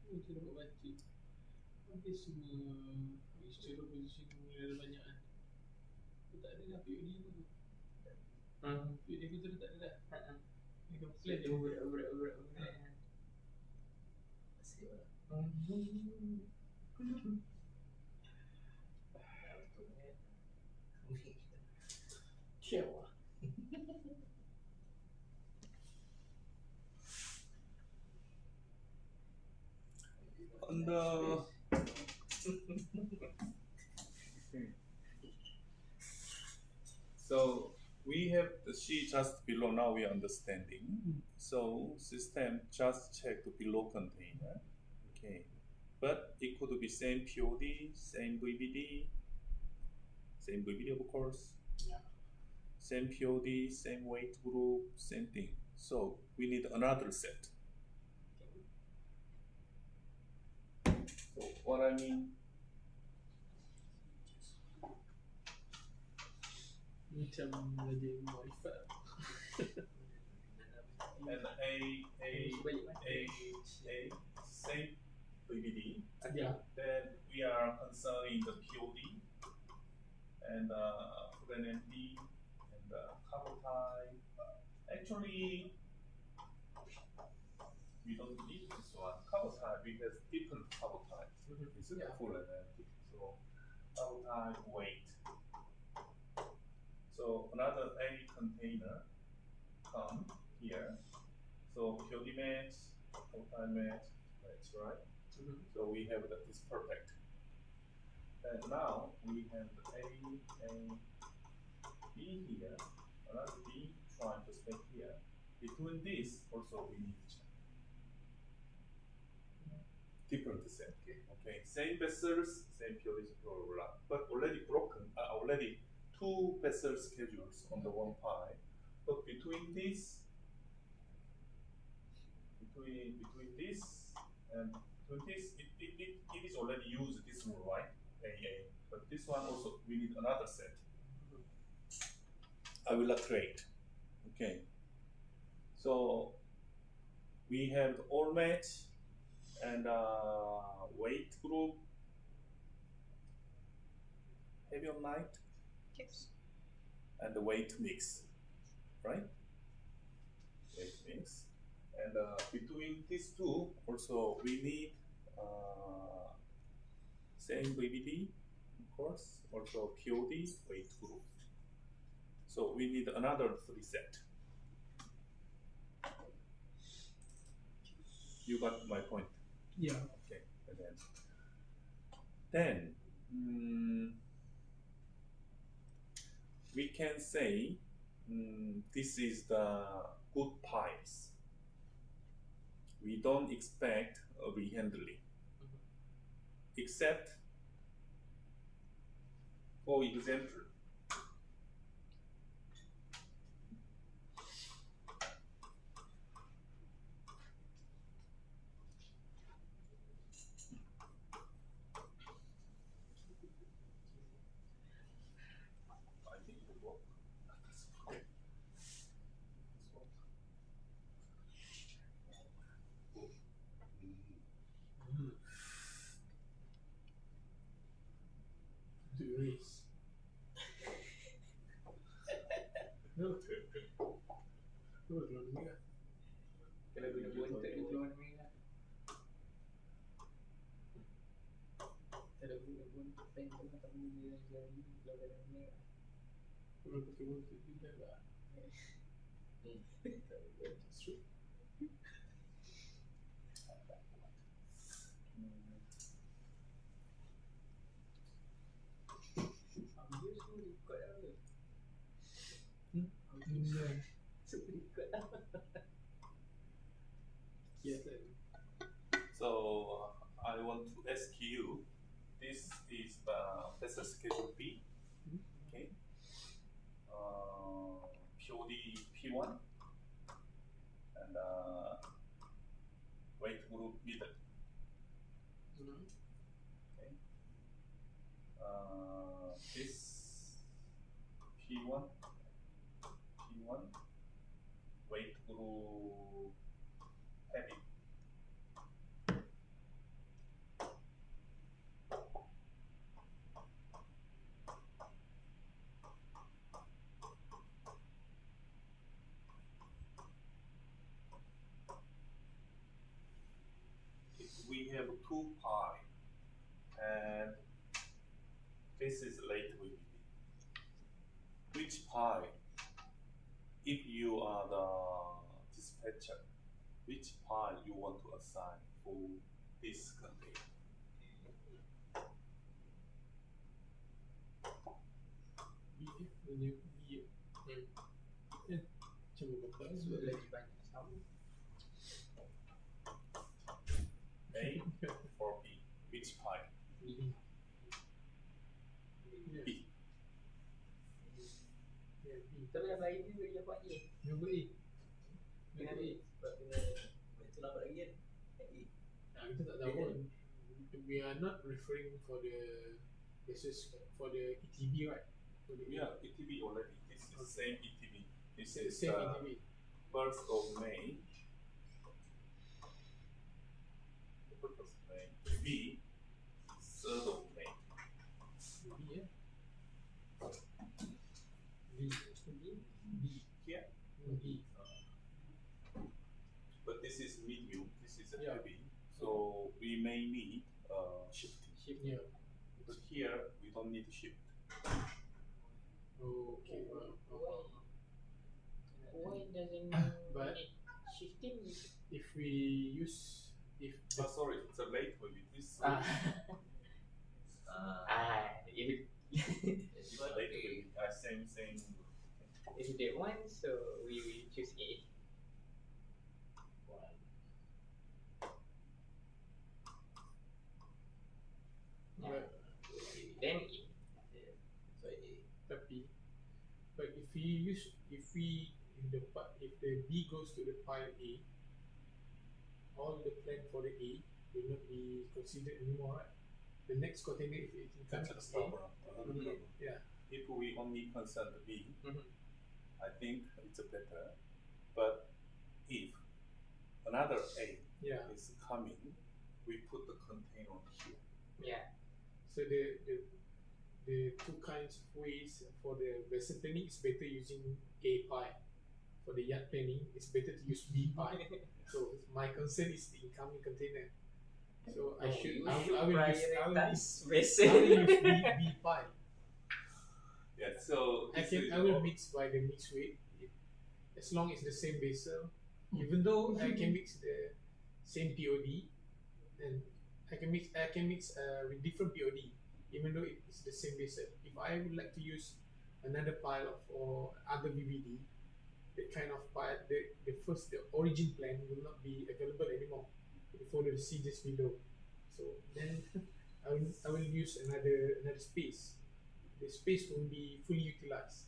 Macam nak buat baca. Habis semua mixture position ada banyak kan. Kau tak ada dah POD tu. POD kita dah tak ada dah. Ni kau plan je. Berat. Asyik lah. Kiau lah. So we have the C just below. Now we are understanding. So system just check the below container. Okay, but it could be same POD, same VBD of course. Yeah. Same POD, same weight group, same thing. So we need another set. So what I mean. Macam belajar makrifat. And A same VBD. Yeah. Then we we are concerning the POD and FLNMD and carbotide. Actually, we don't need this one. Carbotide, we have different carbotide. It's Yeah. FLNMD. So carbotide weight. So another A container come here. So POD match, carbotide match, right? So we have this perfect. And now we have the A, B here, another B trying to stay here. Between this, also we need to check. Different set. Okay. Same vessels, same PODs, blah blah blah. But already broken. Already two vessel schedules on the one pi. But between this, between this and between this, it is already used this rule, right? AA. But this one also we need another set. I will create. Okay. So we have the all match and weight group, heavy on light, Yes. and the weight mix, right? Weight mix. And between these two, also we need same VBD, of course, also POD weight group. So we need another 3 set. You got my point. Yeah. Okay. And then we can say this is the good pies. We don't expect a rehandling, except, for example, I think it will work. Okay. To erase. No. No, don't make it. Kalau guna bontot dia keluar warna merah. Kalau guna bontot pendek atau guna jari keluar warna merah. Kalau pakai bontot juga lah. That's true. Dia semua ikut lah ke? Yeah. Semua ikut lah. Yes. So I want to ask you, this is the vessel schedule B, okay? POD P1 and weight group middle, okay? This P1, weight group heavy. We have 2 pi, and this is late VBD. Which pi, if you are the dispatcher, which pi you want to assign for this container? Cuba buka Sebab lagi banyak sama. A or B? Which pi? B. Tapi yang lain ni dia buat A. Nombor A. Dengan A. Sebab kena itu lambat lagi kan. A. Kita tak tahu pun. We are not referring for the for the ETB, right? For the Yeah, ETB already. This is the same ETB. This is same ETB. 1st of May. The 1st of May. B, 3rd of this is medium, this is Yeah. heavy, so we may need shifting. Yeah. But here we don't need shift. Okay. Why doesn't But- need shifting? If we use Sorry, it's a late with this. If It's a late with same. if that one, so we choose A. But- Then A. tapi but if the B goes to the pile A, all the plan for the A will not be considered anymore, right? The next container if it That's comes the A, problem. yeah. If we only concern the B, Mhm. I think it's better. But if another A Yeah. is coming, we put the container here. Yeah. So the two kinds of ways for the vessel planning is better using A pile. For the yacht planning, it's better to use B pile. So my concern is the incoming container. So I will prioritize use vessel. B pile. Yeah, so I will mix by the mix weight. As long as the same vessel, even though I can mix the same POD, then I can mix with different POD, even though it's the same vessel. If I would like to use another pile or other VVD, that kind of pile, the origin plan will not be available anymore. It will follow the CJs below. So then I will use another space. The space won't be fully utilized.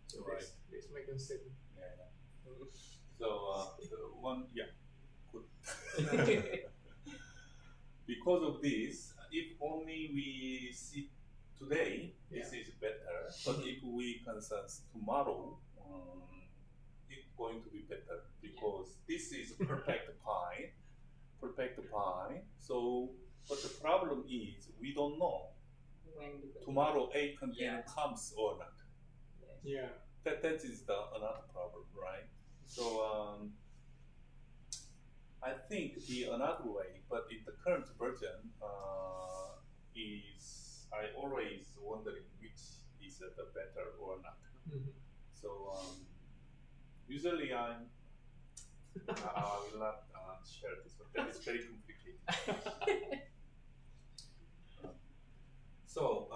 So Right. that's my concern. Yeah. So the one, yeah, good. Because of this, if only we see today, this is better. But if we concern tomorrow, it's going to be better because this is perfect pie. So, but the problem is we don't know When the tomorrow A container comes or not. Yeah. That is another problem, right? So I think the another way, but in the current version, is I always wondering which is the better or not. Mhm. So usually I will not share this one. That is very complicated. So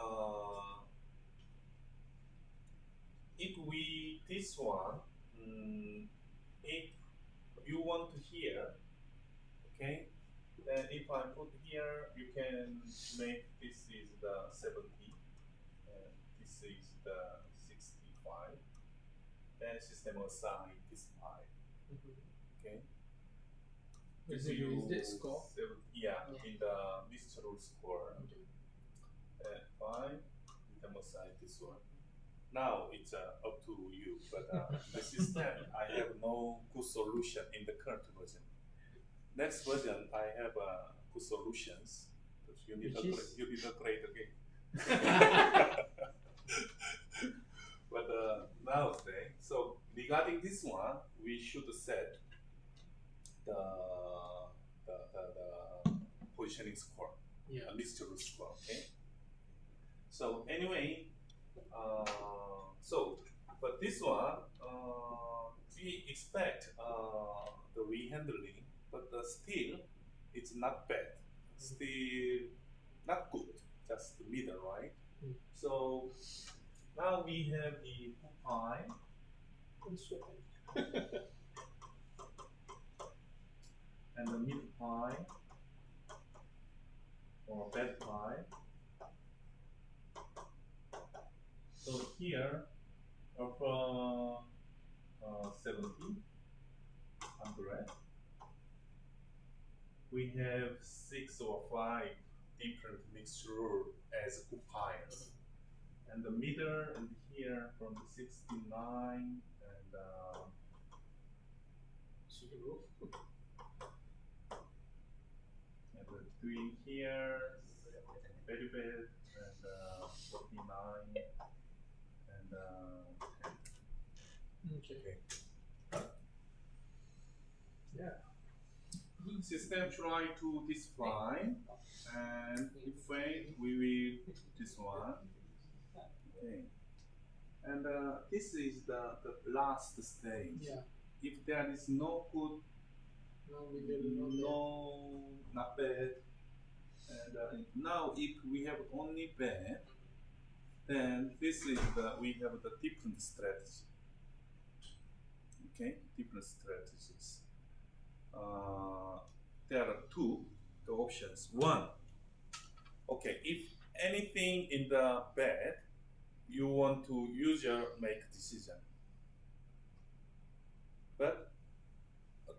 if we this one, if you want to hear, okay, then if I put here, you can make this is the 70, and this is the 65. Then system assign this 5. Okay. Is If you that score? yeah, Yeah. in the mixture rule score. Okay. 5, system assign this one. Now it's up to you, but the system I have no good solution in the current version. Next version I have good solutions. But you need to create again. But now today, so regarding this one, we should set the positioning score, Yeah. mixture score. Okay. So anyway. But this one, we expect the rehandling, but still, it's not bad. Still, not good, just the middle, right? So now we have the pie and the mid pie or bad pie. So here, from 70, 100, we have 6 or 5 different mixture as occupiers. And the middle and here from the 69 and between here, very bad and 49. And Okay. Yeah. system try to define, and if fail, we will this one. Okay. And this is the last stage. Yeah. If there is no good, No middle, no not bad, and now if we have only bad, then this is we have the different strategy. Okay, different strategies. There are two the options. One, okay, if anything in the bed, you want to user make decision. But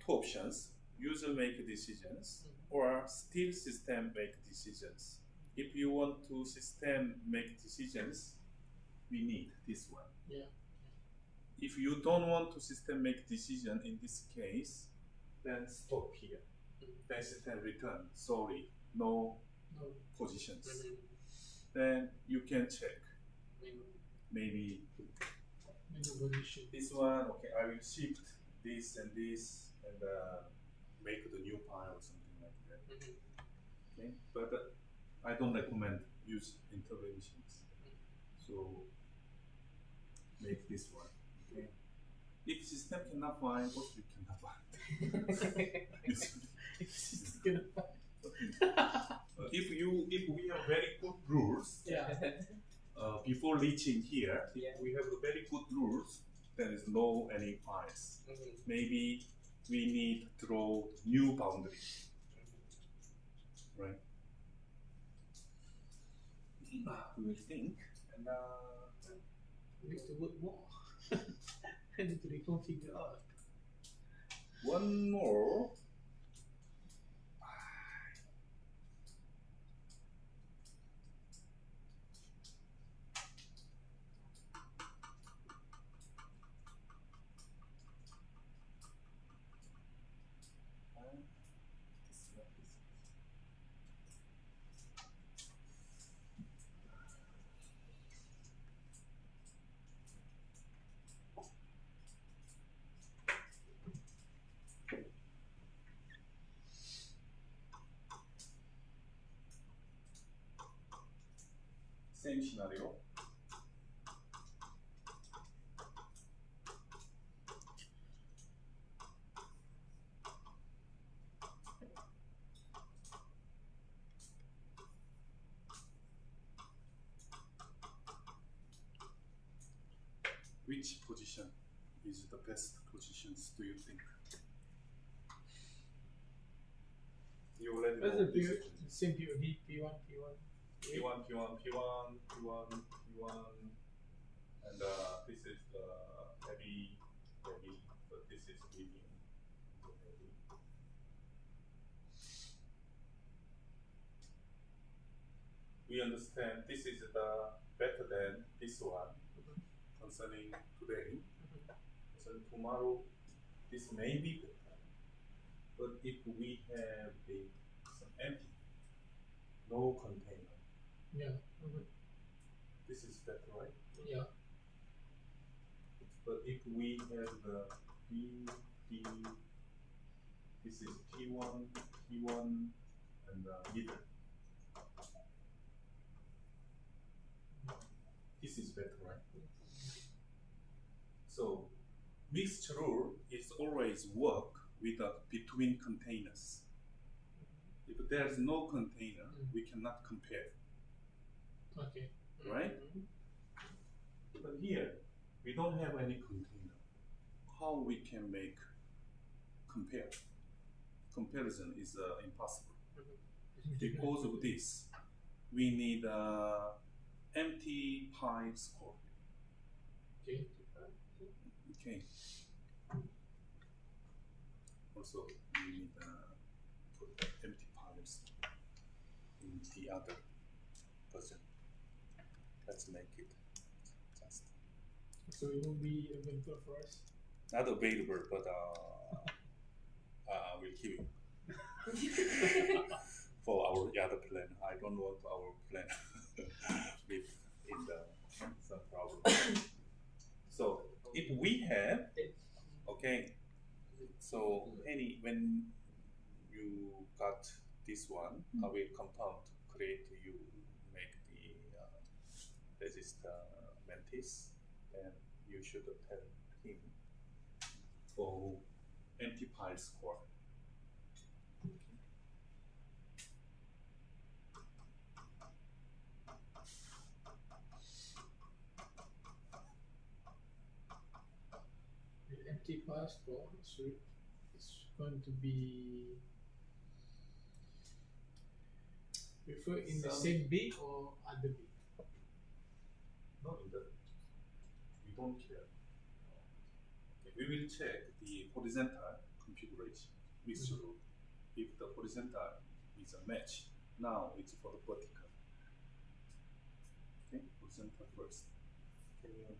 two options: user make decisions, or still system make decisions. If you want to system make decisions, we need this one. Yeah. If you don't want to system make decision in this case, then stop here. Then system return. Sorry, no No. positions. Mm-hmm. Then you can check. Maybe Menu position. this one. Okay, I will shift this and make the new file or something like that. Okay, but I don't recommend use interventions. So make this one. Okay. If system cannot find, also you cannot find. If we have very good rules, Yeah. before reaching here, Yeah. if we have very good rules, there is no any files. Maybe we need to draw new boundary, right? We will think, and Need to work more. I need to reconfigure out. one more. Same scenario. Which position is the best positions, do you think? You already What's know the this period? position. Same period. P1, P1. P1, and this is the heavy, but this is medium. Heavy. We understand this is the better than this one concerning today. Concerning tomorrow, this may be better. But if we have some empty, no container, Yeah. this is better, right? Yeah. But if we have the B, this is P1, and middle. This is better, right? So, mixed rule is always work with between containers. If there is no container, we cannot compare, Okay. right? But here, we don't have any container. How we can make compare? Comparison is impossible. Because of this, we need empty pi score. Okay. Okay. Also, we need put empty piles in the other version. Let's make it just So it will be available for us. not available, but we'll keep it for our other plan. I don't want our plan with in the some problem. So if we have, okay, so when you got this one, I will compound create you make the register mantis, and you should tell him for empty file score. The empty file store should it's going to be refer in the same bay or other bay. No, in the we don't care. Okay, we will check the horizontal configuration mixture rule. If the horizontal is a match, now it's for the vertical. Okay, horizontal first. Can you?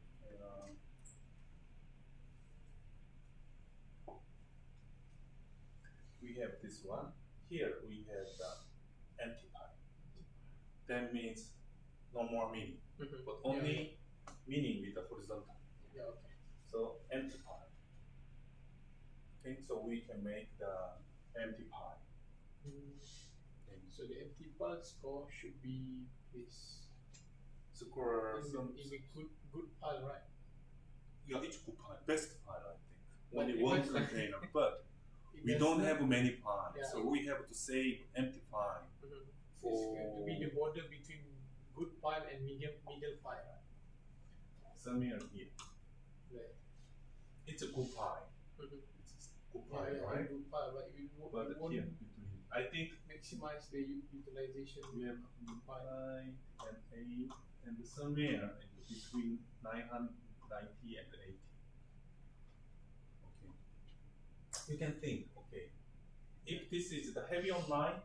We have this one. Here we have the anti-pi. That means no more meaning, but only meaning with the horizontal. Yeah, okay. So anti-pi. Okay, so we can make the anti-pi. Okay. So the empty file score should be this. Score some. In a good pile, right? Yeah, it's good pi, best pi, I think. But Only it one was- container, but It we does don't not- have many pi, Yeah. so we have to save empty pi It's for going to be the border between good pile and middle pile, right? somewhere here. Right. It's a good pi. Mhm. It's a good Yeah, pi, yeah, right? good pile, but you But won't here between, I think maximize the utilization. we have pi and 8, and somewhere between 990 and 80. Okay. You can think, okay, if this is the heavy on light,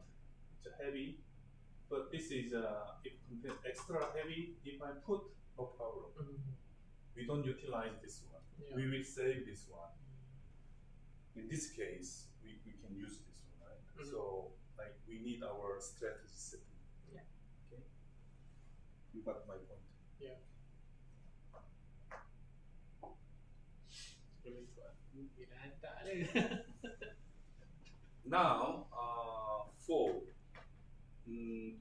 it's a heavy, but this is if contain extra heavy, if I put, no problem. We don't utilize this one. Yeah. We will save this one. In this case, we can use this one, right? Mhm. So, like, we need our strategy setting. Yeah. Okay. You got my point. Yeah. Now,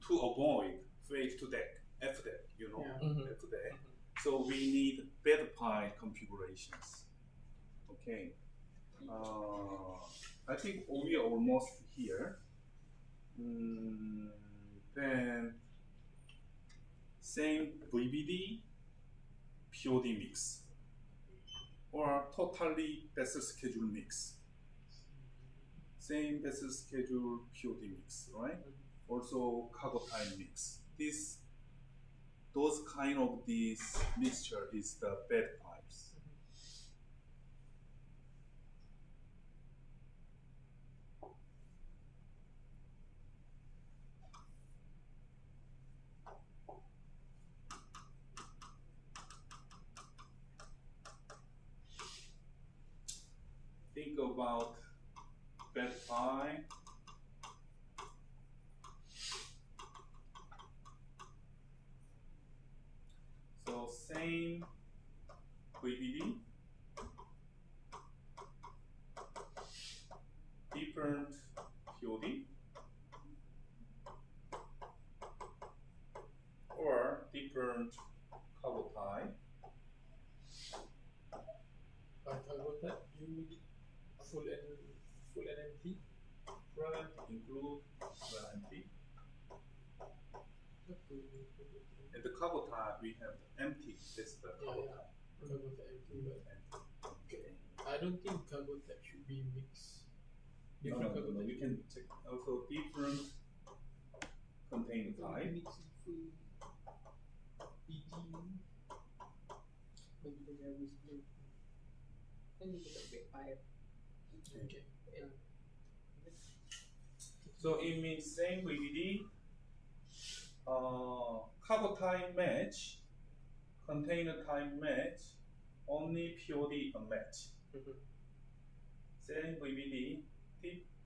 to avoid fade to deck, F deck, you know, Yeah. F deck. So we need better pi configurations. Okay. I think we are almost here. Then same VBD, POD mix, or totally vessel schedule mix. Same vessel schedule POD mix, right? Also cargo time mix. Those kind of this mixture is the bad pipes. Think about bad pipe. So same VBD, different POD, or different cargo type. But I got that you need full NMT. Right, include warranty. And the cargo type we have empty. That's the cargo Yeah. type. Cargo type too, but Empty. Okay. I don't think cargo type should be mixed. No, Different cargo type. we can check also different container type. Mix it full PG. Bagi dia habis dia. Kan dia tak back pipe. Okay. So it means same VBD, cargo time match, container time match, only POD unmatch. Same VBD,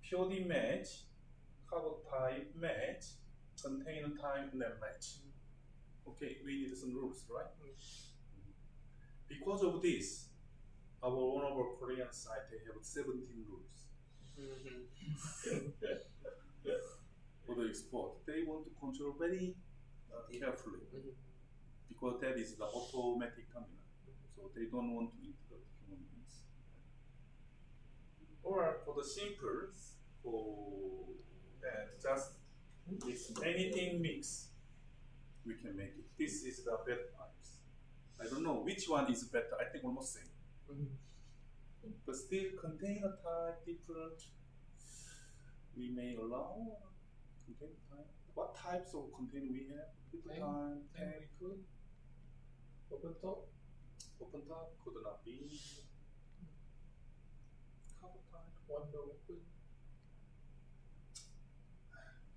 POD match, cargo time match, container time match. Okay, we need some rules, right? Because of this, one of our Korean site they have 17 rules. For the export, they want to control very carefully because that is the automatic terminal. So they don't want to interrupt human beings. Or for the simple, for that just mix anything mix, we can make it. This is the bed pipes. I don't know which one is better. I think almost same. But still container type different. We may allow container type. What types of container we have? People time, tank, Open top. open top could not be. Cover type. One door open.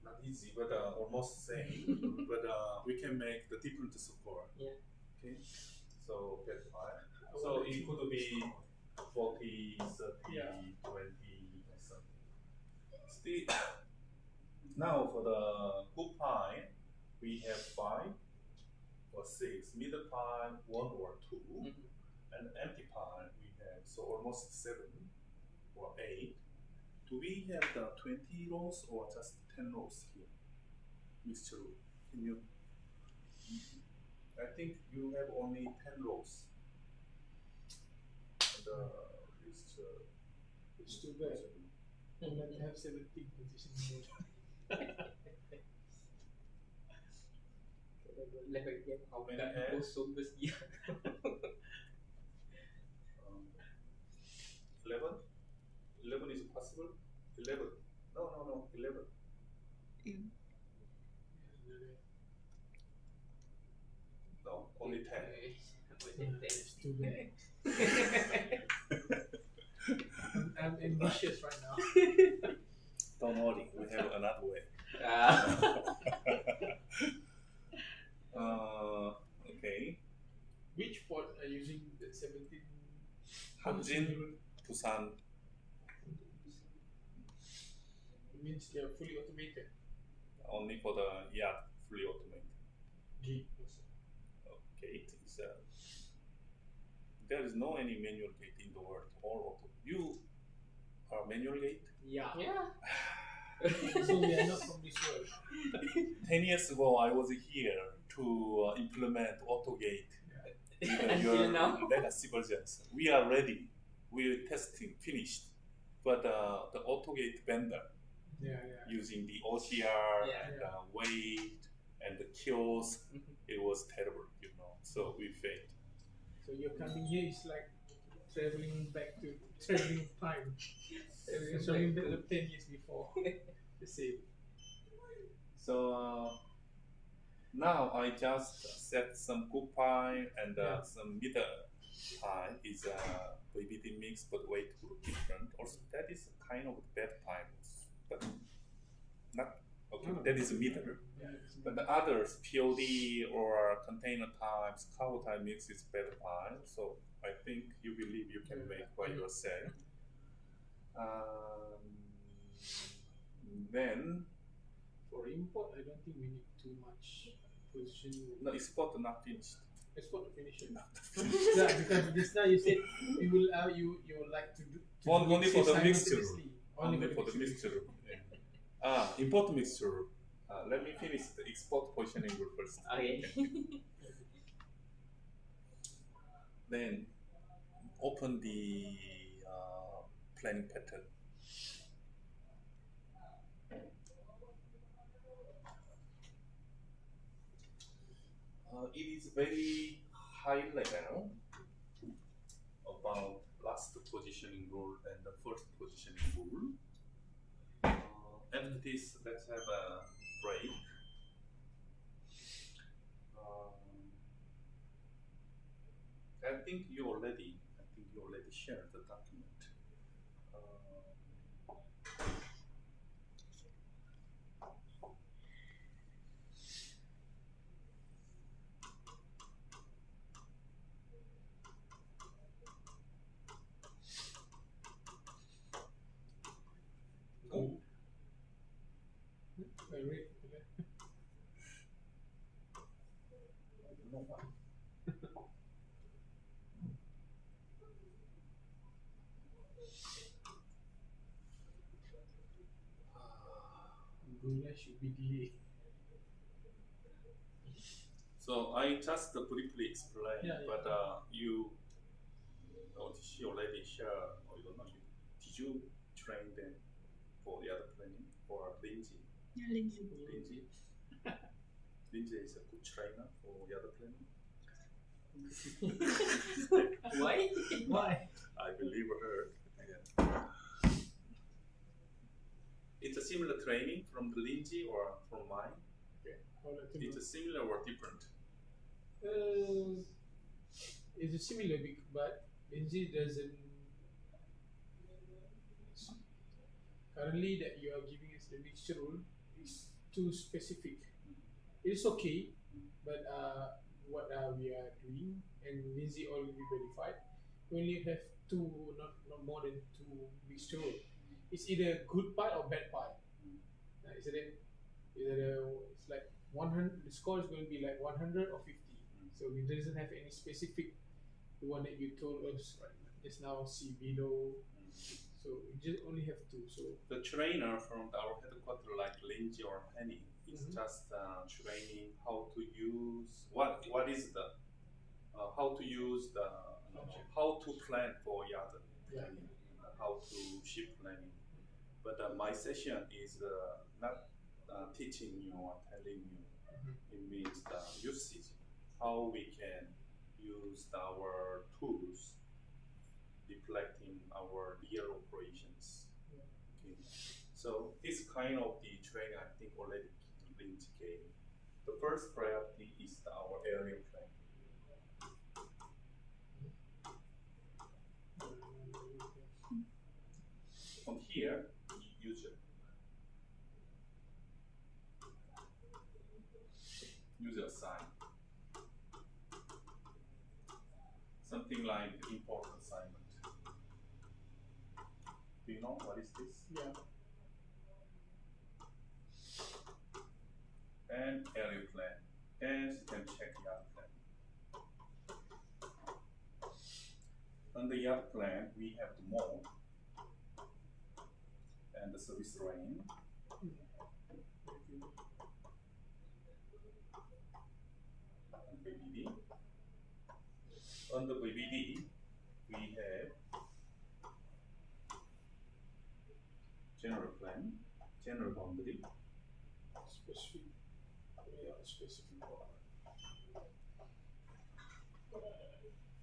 Not easy, but almost same. But we can make the different support. Yeah. Okay. So bed pipe. So it could be 40, 30, Yeah. 20, or something. Still, now for the good pine, we have 5 or 6, middle pine 1 or 2, and empty pine we have so almost 7 or 8. Do we have the 20 rows or just 10 rows here? Mixture row. Can you? I think you have only 10 rows. The mixture. It's too bad. You have to have 17 positions. Level dia How many bukan hands? kosong bersedia. 11? 11 is possible? 11. No. 11. No, only 10. It's too bad. I'm ambitious right now. Don't worry, we have another way. Okay. Which port are using the 17? Hanjin, Busan. It means they are fully automated. Only for the fully automated. Gate also. Gate is there is no any manual gate in the world. All auto. You are manual gate. Yeah. Yeah. So we are not from this world. 10 years ago, I was here to implement AutoGate. Even Until your now. legacy versions. We are ready. We're testing, finished. But the AutoGate vendor Yeah. using the OCR Yeah. and the weight and the kills, it was terrible, So we failed. So you're coming here is like traveling back to traveling time. Traveling back to 10 years before. The same. So now I just set some good pie and some middle pie is a VBD mix, but weight group different. Also, that is kind of bad pie, but not okay. That is middle. Yeah. But the others, POD or container types, cover type mix is better pie. So I think you believe you can make by yourself. Then For import, I don't think we need too much positioning. no, export not finished. Export to finish it. Yeah, because just now you said you will you would like to do Only it for the mixture. simultaneously. Only for the mixture. Import mixture. Let me finish the export positioning group first. Okay. Then open the planning pattern. It is very high level about last positioning rule and the first positioning rule. After this, let's have a break. I think you already shared the document. Oh. I read. I don't know why. go live should be delayed. So I just briefly explained, Yeah, yeah. but you she already shared, or you don't know, did you train them for the other planning or Lindsay? Yeah, Lindsay. Lindsay? Lindsay is a good trainer for the other planning. Why? Why? I believe her. Yeah. It's a similar training from the Lindsay or from mine. Okay, I'll let you It's know. a similar or different. It's a similar, but Lindsay doesn't. Currently, that you are giving us the mixture rule is too specific. It's okay, but what we are doing, and Lindsay already verified, we only have two, not more than two mixture rule. It's either good part or bad part. It's like 100. The score is going to be like 100 or 50. So it doesn't have any specific. The one that you told us right just now, see below. So we just only have two. So The trainer from our headquarters, like Lindsay or Penny, is Mhm. just training how to use what is the how to use the how to plan for yard planning, how to ship planning. But my session is not teaching you or telling you. It means the usage, how we can use our tools reflecting our real operations. Okay. So this kind of the training I think already Lindsay gave. The first priority is our area plan. From here, user assign something like import assignment. Do you know what is this? yeah. And area plan. And you can check yard plan. On the yard plan, we have the mode and the service range. And VBD. On the VBD, we have general plan, general boundary, Specific. Yeah, specific part.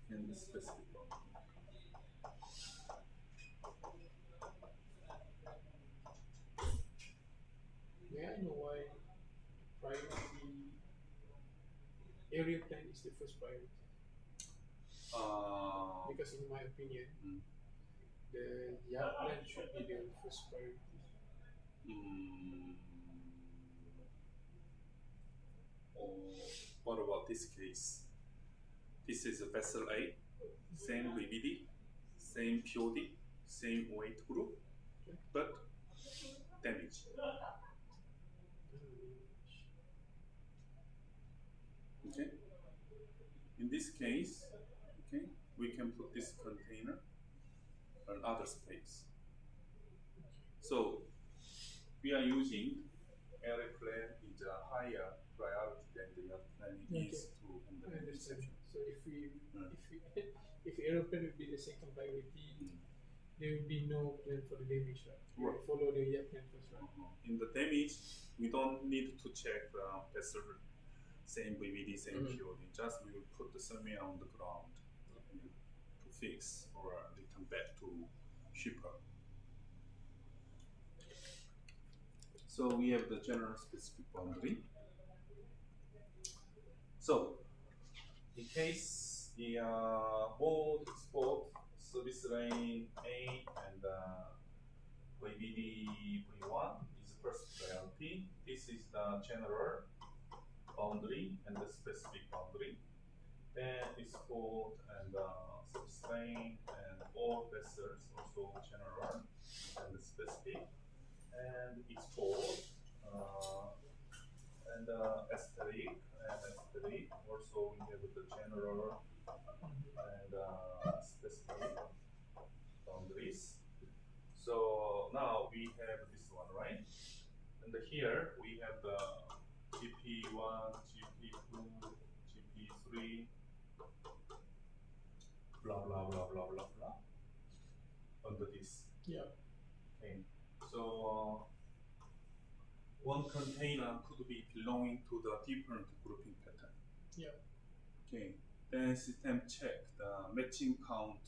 and the specific boundary. May I know why priority area plan is the first priority? Because in my opinion, the yard plan should be the first priority. What about this case? This is a vessel A, same VBD, same POD, same weight group, but damage. Okay. In this case, okay, we can put this container on other space. So we are using area plan is a higher priority than the other planning is to handle I understand. exception. So if aeroplane would be the second priority, there will be no plan for the damage, right? We will follow the yard plan first, right? In the damage, we don't need to check vessel same VVD, same POD. Just we will put the survey on the ground to fix or return back to shipper. So we have the general specific boundary. So in case the mode export service lane A and VBD V1 is first priority. This is the general boundary and the specific boundary. Then export and service lane and all vessels also general and the specific. And export and asterisk and asterisk. Also we have the general and specific boundaries. So now we have this one, right? And here we have the GP1, GP2, GP3, blah blah blah blah blah blah under this. Yeah. Okay. So one container could be belonging to the different grouping pattern. Yeah. Okay. Then system check the matching count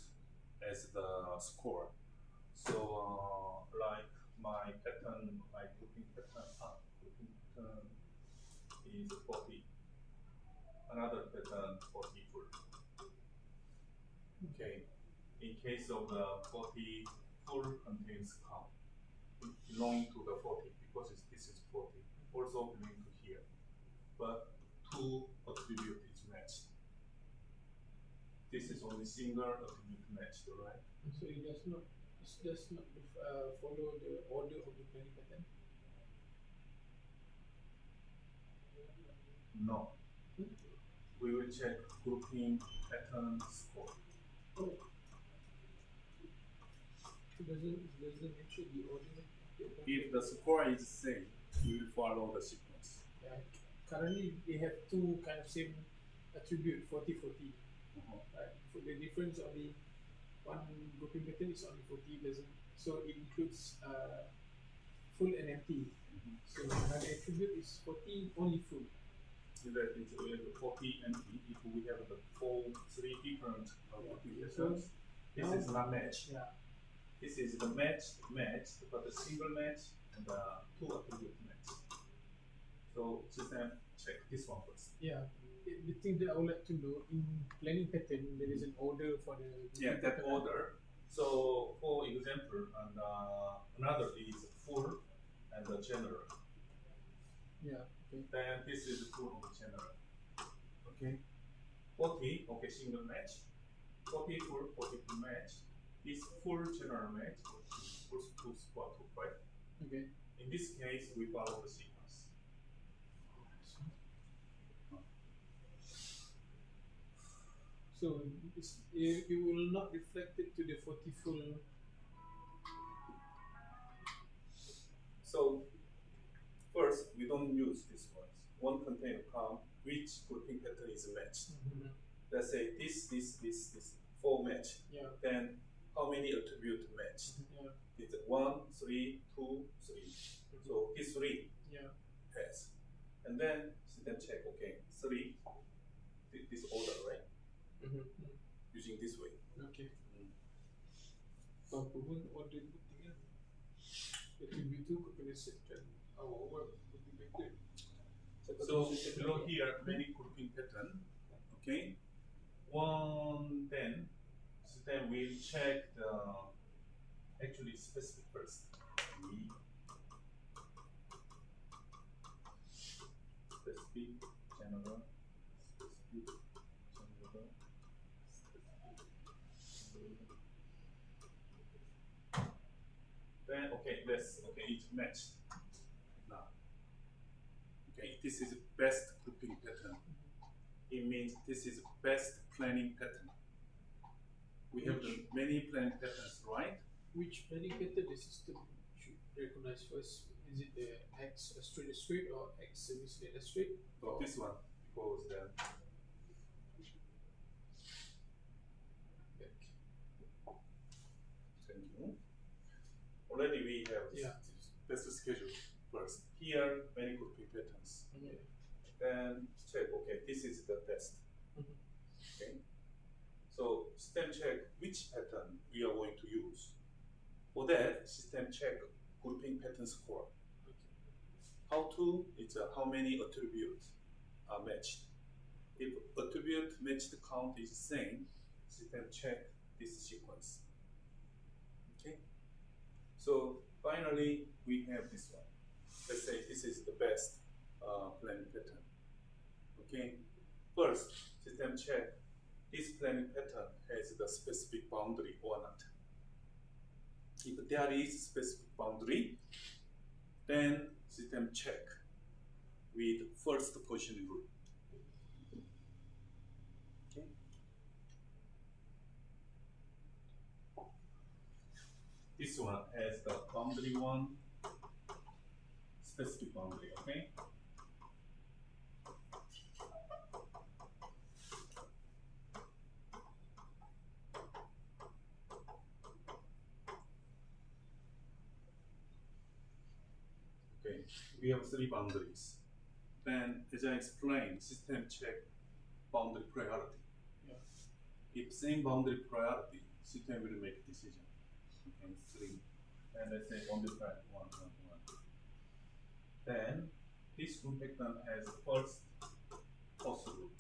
as the score. So like my pattern, my grouping pattern is 40. Another pattern 40 full. Okay. In case of the 40 full contains count belonging to the 40 because this is 40 also belonging to here, but two attribute is matched. This is only single attribute matched, right? So it does not follow the order of the planning pattern. No. We will check grouping pattern score. Oh. It doesn't mention the order. If the score is same, we will follow the sequence. Yeah. Currently, they have two kind of same attribute 40-40. Right? For the difference only one grouping pattern is only 40 doesn't, so it includes full and empty. So another attribute is 40 only full. That is we have 40 empty. If we have the three different grouping patterns, this is not match. Yeah. This is the match, but the single match and the two attribute match. So system check this one first. Yeah. The thing that I would like to know in planning pattern, there is an order for the that pattern. Order. So for example, and another is full and the general. Yeah. Okay. Then this is full of general. Okay. 40, okay, single match. 40 full, 40 full match. This full general match equals to square 2, right? Okay. In this case, we follow the sequence. So it will not reflect it to the 40 full. So first, we don't use this one. One container count which grouping pattern is matched. Let's say this, 4 match. Yeah. Then how many attribute matched? Yeah. It's 1, 3, 2, 3. So this 3 has. And then system check, okay, 3, this order, right? Using this way. Okay. Apapun order pentingnya, attribute itu kependekan awal would be better. So below here, many grouping pattern. Okay. One, then system will check the actually specific first. Specific general. Then okay, it's matched. Now, okay, this is best grouping pattern. It means this is best planning pattern. We have many planning patterns, right? Which planning pattern the system should recognize first? Is it the X straight or X semi-straight straight? So this one, because then. Thank you. Already we have best schedule first. Here, many grouping patterns. Then check, okay, this is the test. Okay. So system check which pattern we are going to use. For that, system check grouping pattern score. How to? It's how many attributes are matched. If attribute matched count is same, system check this sequence. Okay. So finally, we have this one. Let's say this is the best planning pattern. Okay. First, system check this planning pattern has the specific boundary or not. If there is specific boundary, then system check with first position rule. Okay. This one has the boundary one, specific boundary, okay? Okay, we have three boundaries. Then, as I explained, system check boundary priority. Yeah. If same boundary priority, system will make decision. Okay, three. And let's say boundary priority 1, 1, 1. Then this group pattern has first rule.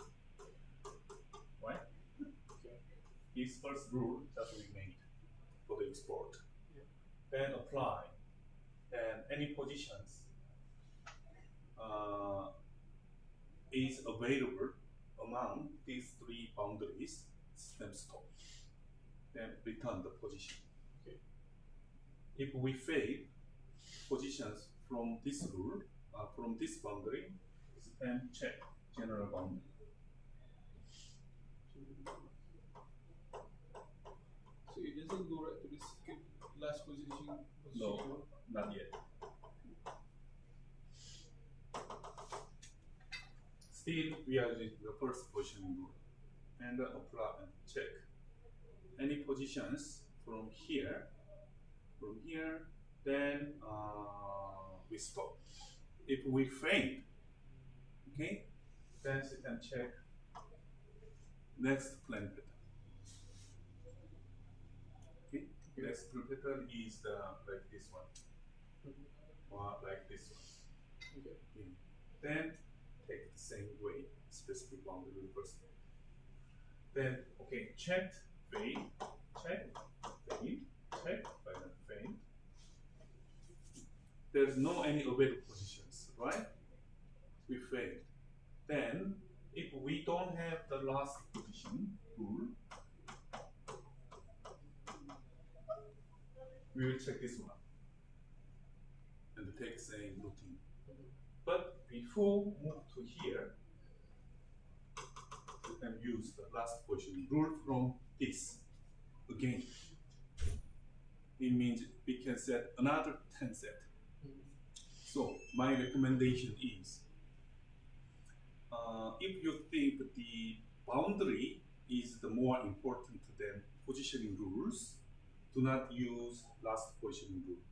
Right? Okay. This first rule just we made for the export. Yeah. Then apply. And any positions is available among these three boundaries, system stop. Then return the position. Okay. If we fail positions from this rule, from this boundary, system check general boundary. So it doesn't go right to this last position. No, not yet. Still, we are using the first positioning rule and apply and check any positions from here, then we stop. If we fail, okay, then system check next plan pattern. Okay, next plan pattern is like this one, or like this one. Okay. Then take the same way, specific boundary first. Then okay, check, fail, check, fail, check, fail. There's no any available positions, right? We failed. Then if we don't have the last position rule, we will check this one and take the same routine. But before move to here, we can use the last position rule from this again. It means we can set another 10 set. So my recommendation is, if you think the boundary is the more important than positioning rules, do not use last positioning rule.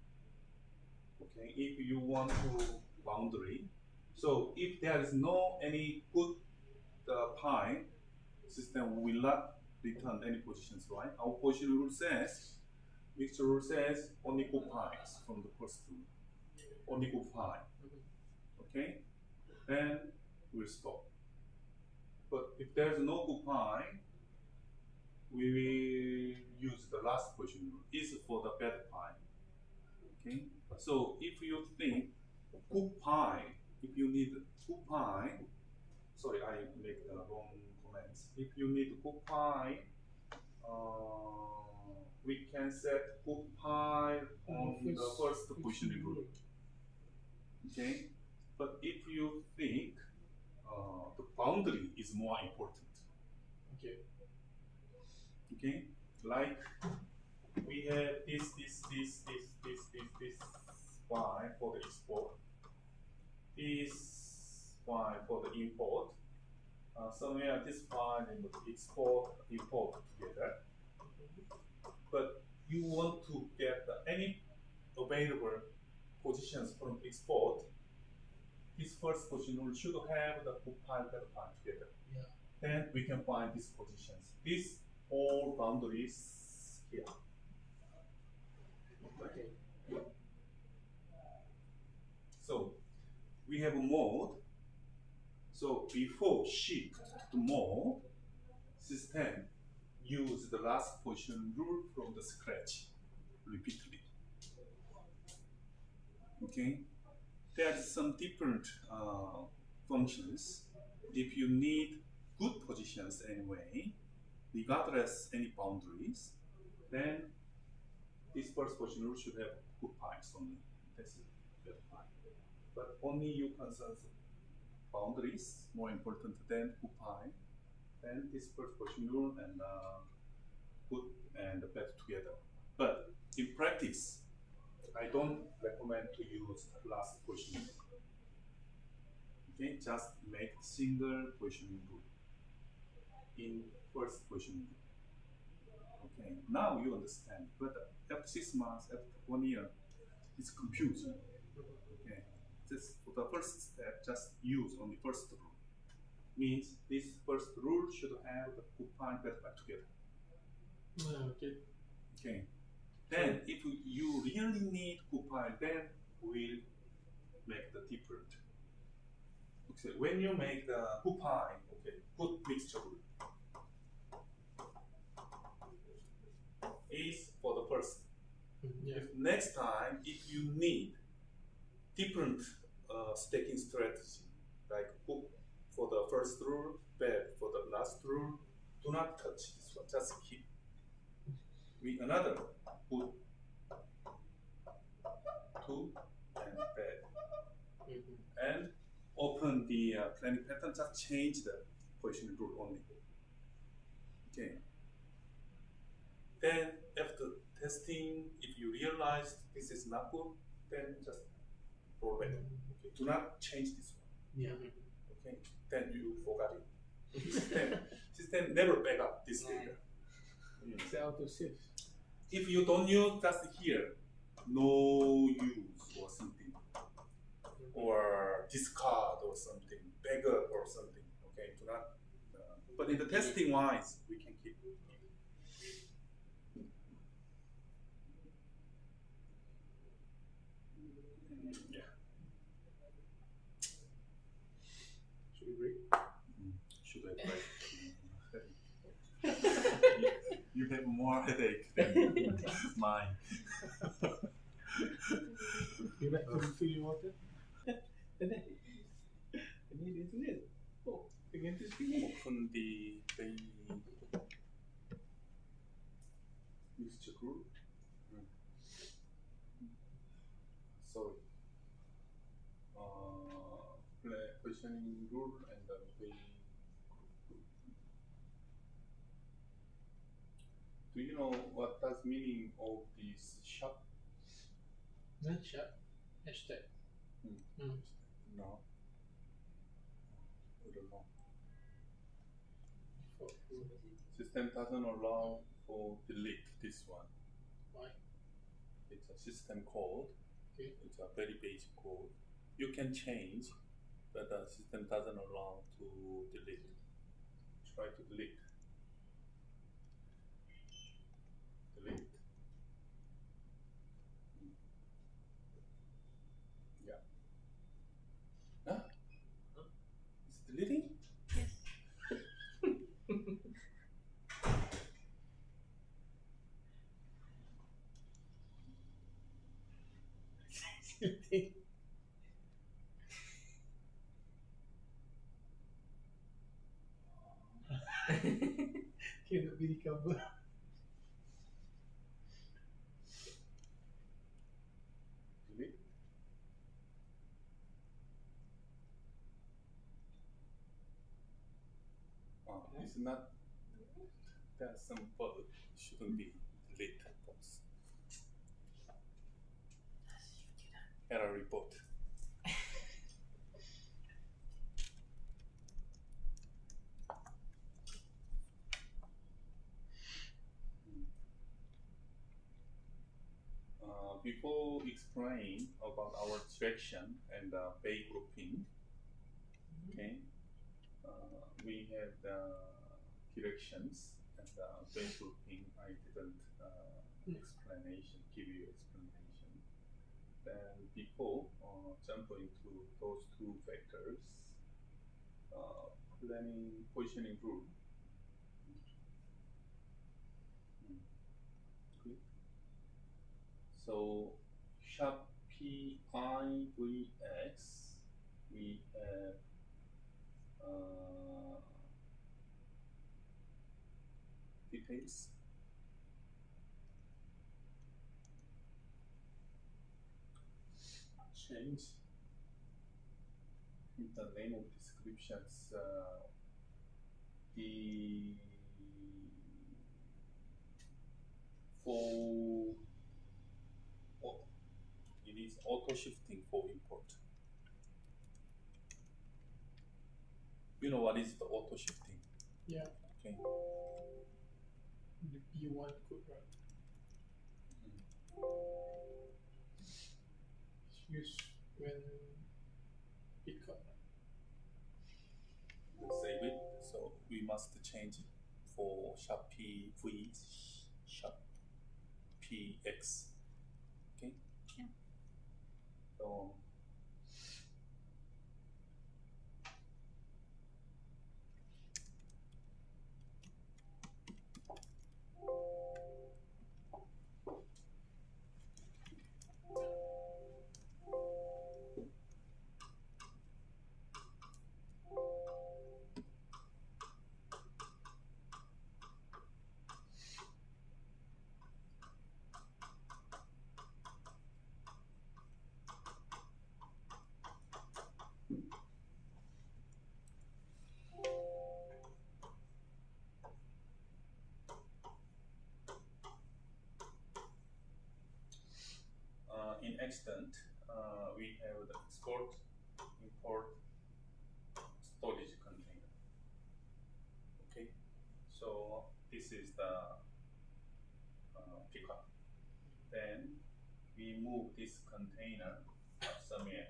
Okay, if you want to boundary, so if there is no any good pi, system will not return any positions, right? Our position rule says, mixture rule says only go pi's from the first rule, only go pi. Okay, then we'll stop. But if there's no good pi, we will use the last position rule. Is for the better pi. Okay, so if you think good pi, if you need good pi, sorry, I make the wrong comments. If you need good pi, we can set good pi on the first positioning rule. Okay, but if you think the boundary is more important, okay, like we have this y for the export, this y for the import. Somewhere this y and the export, import together. But you want to get any available positions from export. This first position rule should have the good pi, better pi together. Yeah. Then we can find these positions. These all boundaries here. Okay. So we have a mode. So before shift to mode, system use the last position rule from the scratch repeatedly. Okay, there are some different functions. If you need good positions anyway, regardless any boundaries, then this first position rule should have good pi's only. That's it. But only you concern boundaries more important than good pi. Then this first position rule and good and bad together. But in practice, I don't recommend to use last positioning. Okay, just make single positioning rule in first positioning rule. Okay, now you understand. But after 6 months, after 1 year, it's confusing. Okay, just for the first step, just use only first rule. Means this first rule should have the coupon and beta together. Okay. Okay. Then if you really need coupon, then we'll make the different. Okay. When you make the coupon, okay, put mixture rule. Is for the first. Yeah. If next time, if you need different staking strategy, like hook for the first rule, bet for the last rule, do not touch this one, just keep. With another, put 2 and bet. And open the planning pattern, just change the position rule only. Okay. Then after testing, if you realize this is not good, then just roll back. Okay. Do not change this one. Yeah. Okay. Then you forgot it. System never back up this data. It's auto-save. If you don't use, just here, no use or something, or discard or something, beggar or something. Okay, do not. But in the testing wise, we can keep. Yeah. Should we break? Should I break? You have more headache than mine. You like to refill your water? Ini dia tulis. Oh, dengan tu sekali. Open the mixture group. Sorry. Positioning rule and the do you know what does meaning of this shop? Not shot. Hashtag. No. I don't know. System doesn't allow for delete this one. Why? It's a system code. Okay. It's a very basic code. You can change, but the system doesn't allow to delete. Try to delete. Delete. Yeah. Huh? It's deleting? Yes. Cannot be recovered. Delete. It's not. There's some bug. Shouldn't be delete. Error report. Before explain about our direction and bay grouping, okay, we have the directions and bay grouping. I didn't give you explanation. Then before jump into those two factors, planning positioning rule. So sharp PIVX, we have details. Change in the name of descriptions. The for need auto shifting for import. You know what is the auto shifting? Yeah. Okay. The P1 code, right? It's used when pick up. Let's save it. So we must change it for sharp PV, sharp PX. Okay. Yeah. So in extent, we have the export, import, storage container. Okay, so this is the pickup. Then we move this container somewhere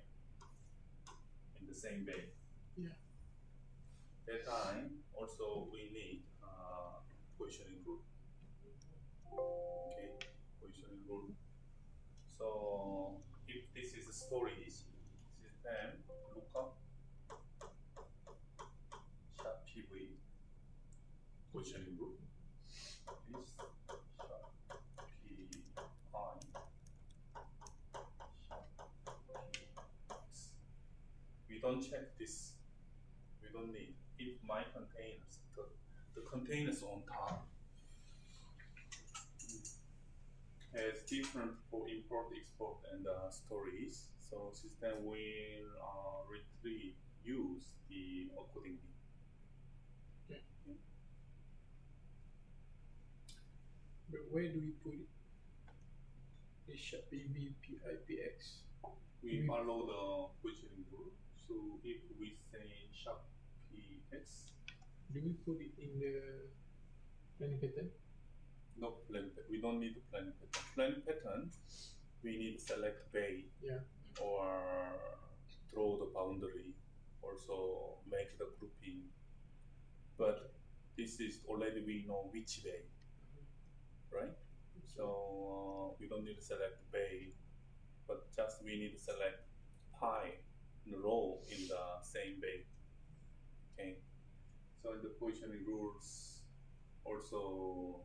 in the same bay. Yeah. That time also we need positioning rule. Okay, positioning rule. So if this is a storage system, lookup sharp PV positioning rule is sharp PI sharp PX. We don't check this. We don't need. If my containers, the containers on top has different for import, export, and storage. So system will retrieve use the accordingly. Okay. But where do we put it? This sharp PV, PI, PX. We follow the positioning rule. So if we say sharp PX, do we put it in the planning pattern? no plan. We don't need to plan pattern. Plan pattern, we need to select bay. Yeah. Or draw the boundary, also make the grouping. But this is already we know which bay, right? So we don't need to select bay, but just we need to select pi row in the same bay. Okay. So in the positioning rules, also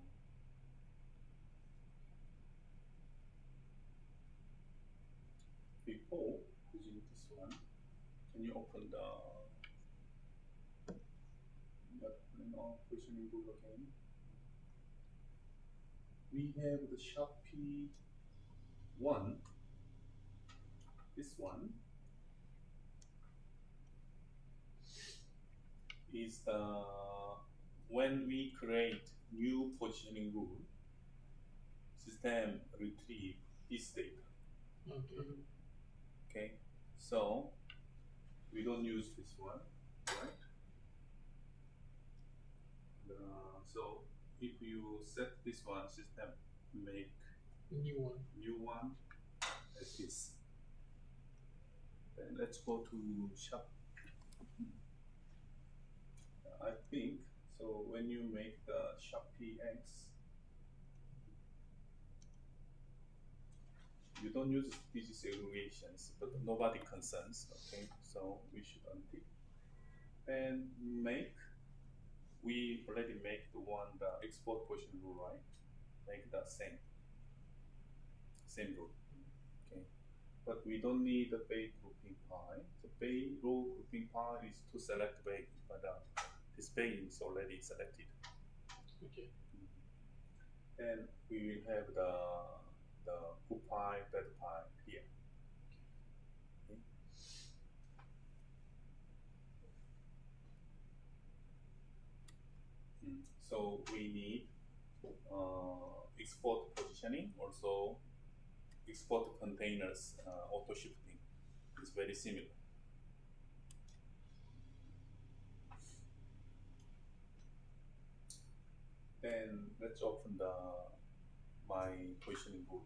before using this one, can you open the positioning rule again? We have the sharp P1, this one is the when we create new positioning rule, system retrieve this data. Okay. Okay, so we don't use this one, right? So if you set this one, system make new one as this. Then let's go to sharp. I think so. When you make the sharp PX, you don't use digit segregations, but nobody concerns. Okay, so we should untick and make. We already make the one the export position rule, right? Make the same rule. Okay, but we don't need the bay grouping pi. The bay row grouping pi is to select bay, but this bay is already selected. Okay. Then we will have the good pi, bad pi here. Okay. So we need export positioning, also export containers auto shifting is very similar. Then let's open my positioning board.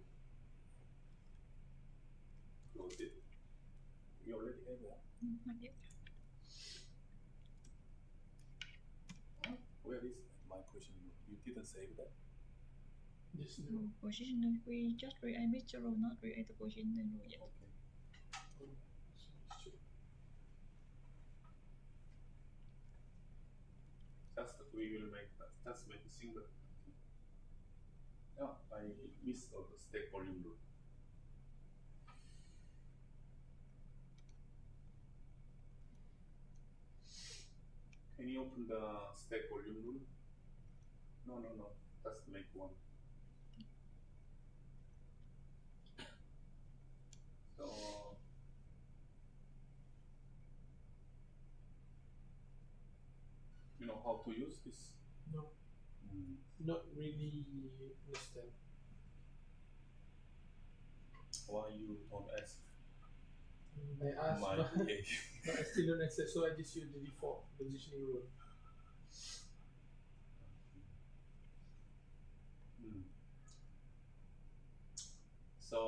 Close it. We already have one. Not yet. Where is my positioning board? You didn't save that. Just No, position we just create mixture rule, not create the position rule yet. Okay. Just we will make that. Just make a single. Yeah, I missed all the stack volume rule. Can you open the stack volume rule? No. Just make one. So you know how to use this? no, not really understand. Why you don't ask I asked, my but, PA? but I still don't accept, so I just use the default positioning rule. So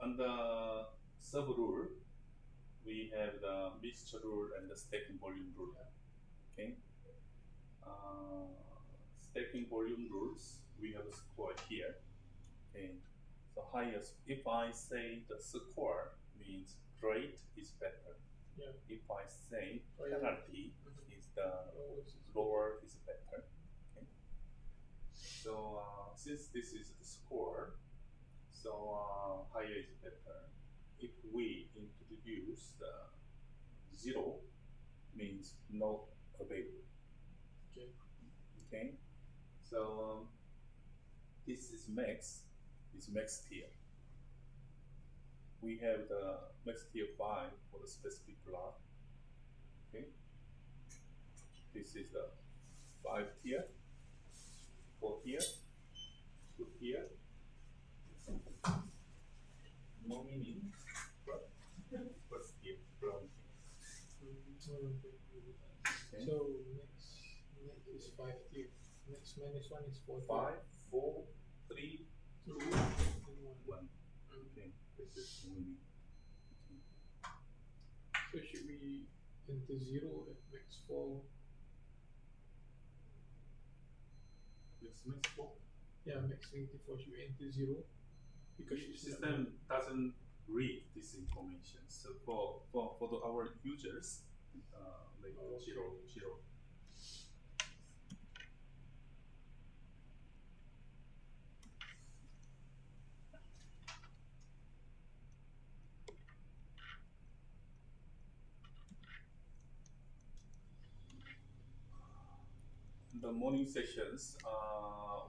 on the sub rule, we have the mixture rule and the stacking volume rule. Okay. Stacking volume rules, we have a score here. Okay. So highest, if I say the score means great is better. Yeah. If I say Oh, yeah. penalty is the lower is better. Okay. So since this is the score, so higher is better. If we introduce the 0, means not available. Okay. So this is max tier. We have the max tier 5 for the specific block. Okay. This is the 5 tier, 4 tier, 2 tier. No meaning, but first tier, ground tier. Okay. So next is 5 tier. Next minus 1 is 4 tier. 5, 4, 3, 2, 2, and 1. 1. Okay, this is the meaning. So should we enter 0 at max 4? This makes 4. Yeah, max negative 4 should we enter 0? Because The it's system doesn't read this information. So for our users, like 0, 0. The morning sessions,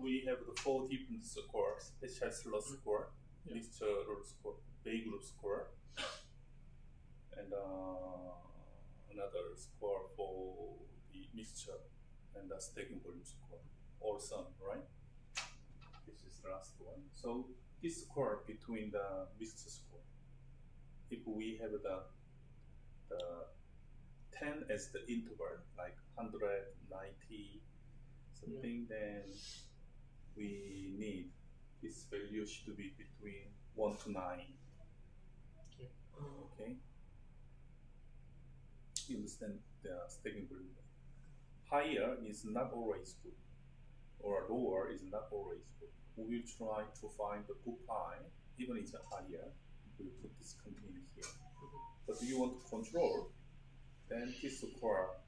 we have the 4 different scores: special slot score, Yeah. mixture rule score, Bay group score, and another score for the mixture and the stacking volume score, all sum, right? This is the last one. So this score between the mixture score, if we have the 10 as the interval, like 190 something, then we need this value should be between 1 to 9. Okay. You understand the stacking volume. Higher is not always good, or lower is not always good. We will try to find the good pi, even it's higher. We will put this container here. But if you want to control, then this score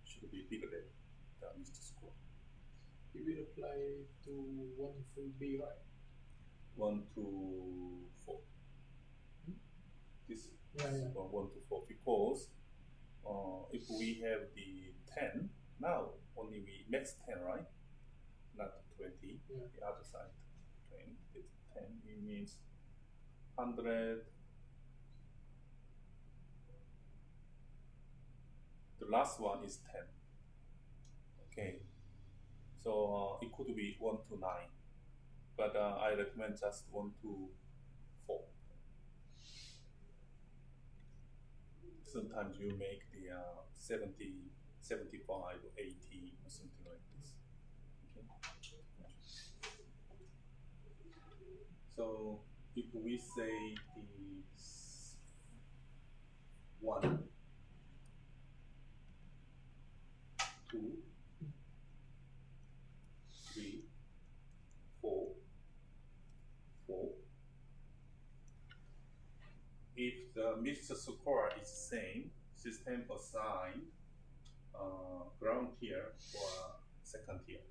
should be bigger than the mixed score. It will apply to 1 full B, right? 1 to 4. This is Yeah. 1 to 4 because if we have the 10, now only we max 10, right? Not 20. Yeah. The other side 20. It's 10. It means 100. The last one is 10. Okay. So it could be 1 to 9, but I recommend just 1 to sometimes you make the 70, 75, or 80 or something like this. Okay. So if we say is 1, 2, 3, 4, 4. If the mixed score is same, system assign ground tier for second tier.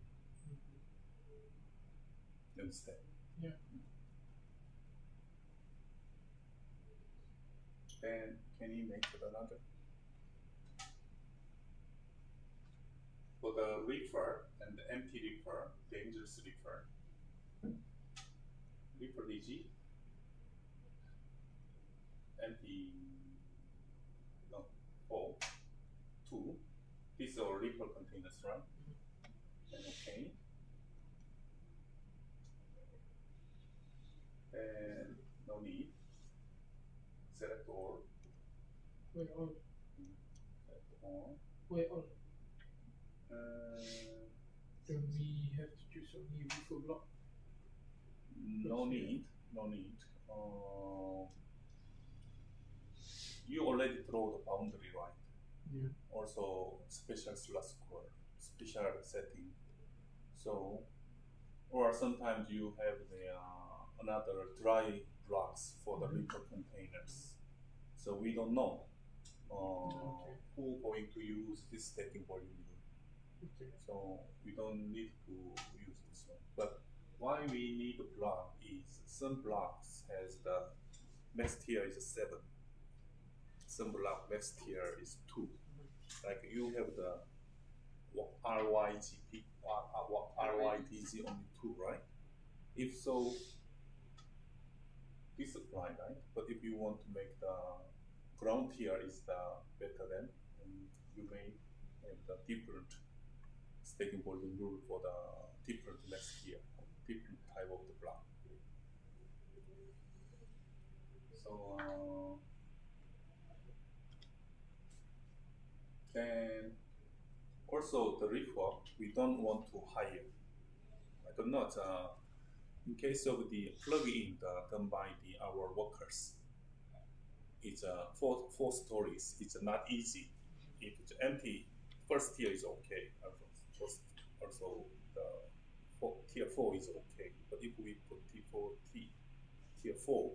You understand? Yeah. Then can you make it another? For the reefer and the empty reefer, dangerous reefer, reefer DG, empty, no, 4, 2. These are reefer containers, right? And okay. And no need. Select all. Where all? Select all. Where all? Uh, Then we have to choose only before block. No need, no need. You already draw the boundary, right? Yeah. Also, special slot score, special setting. So, or sometimes you have the another dry blocks for the reefer containers. So we don't know who going to use this stacking volume rule. Okay. So we don't need to use this one. But why we need a block is some blocks has the max tier is 7. Some block max tier is 2. Like you have the RYTZ only 2, right? If so, this apply, right? But if you want to make the ground tier is the better than, you may have the different staking volume rule for the different max tier, different type of the block. So and also the reefer, we don't want to hire. I don't know. In case of the plugin done by our workers, it's 4 stories. It's not easy. If it's empty, first tier is okay. Also the tier 4 is okay. But if we put tier 4,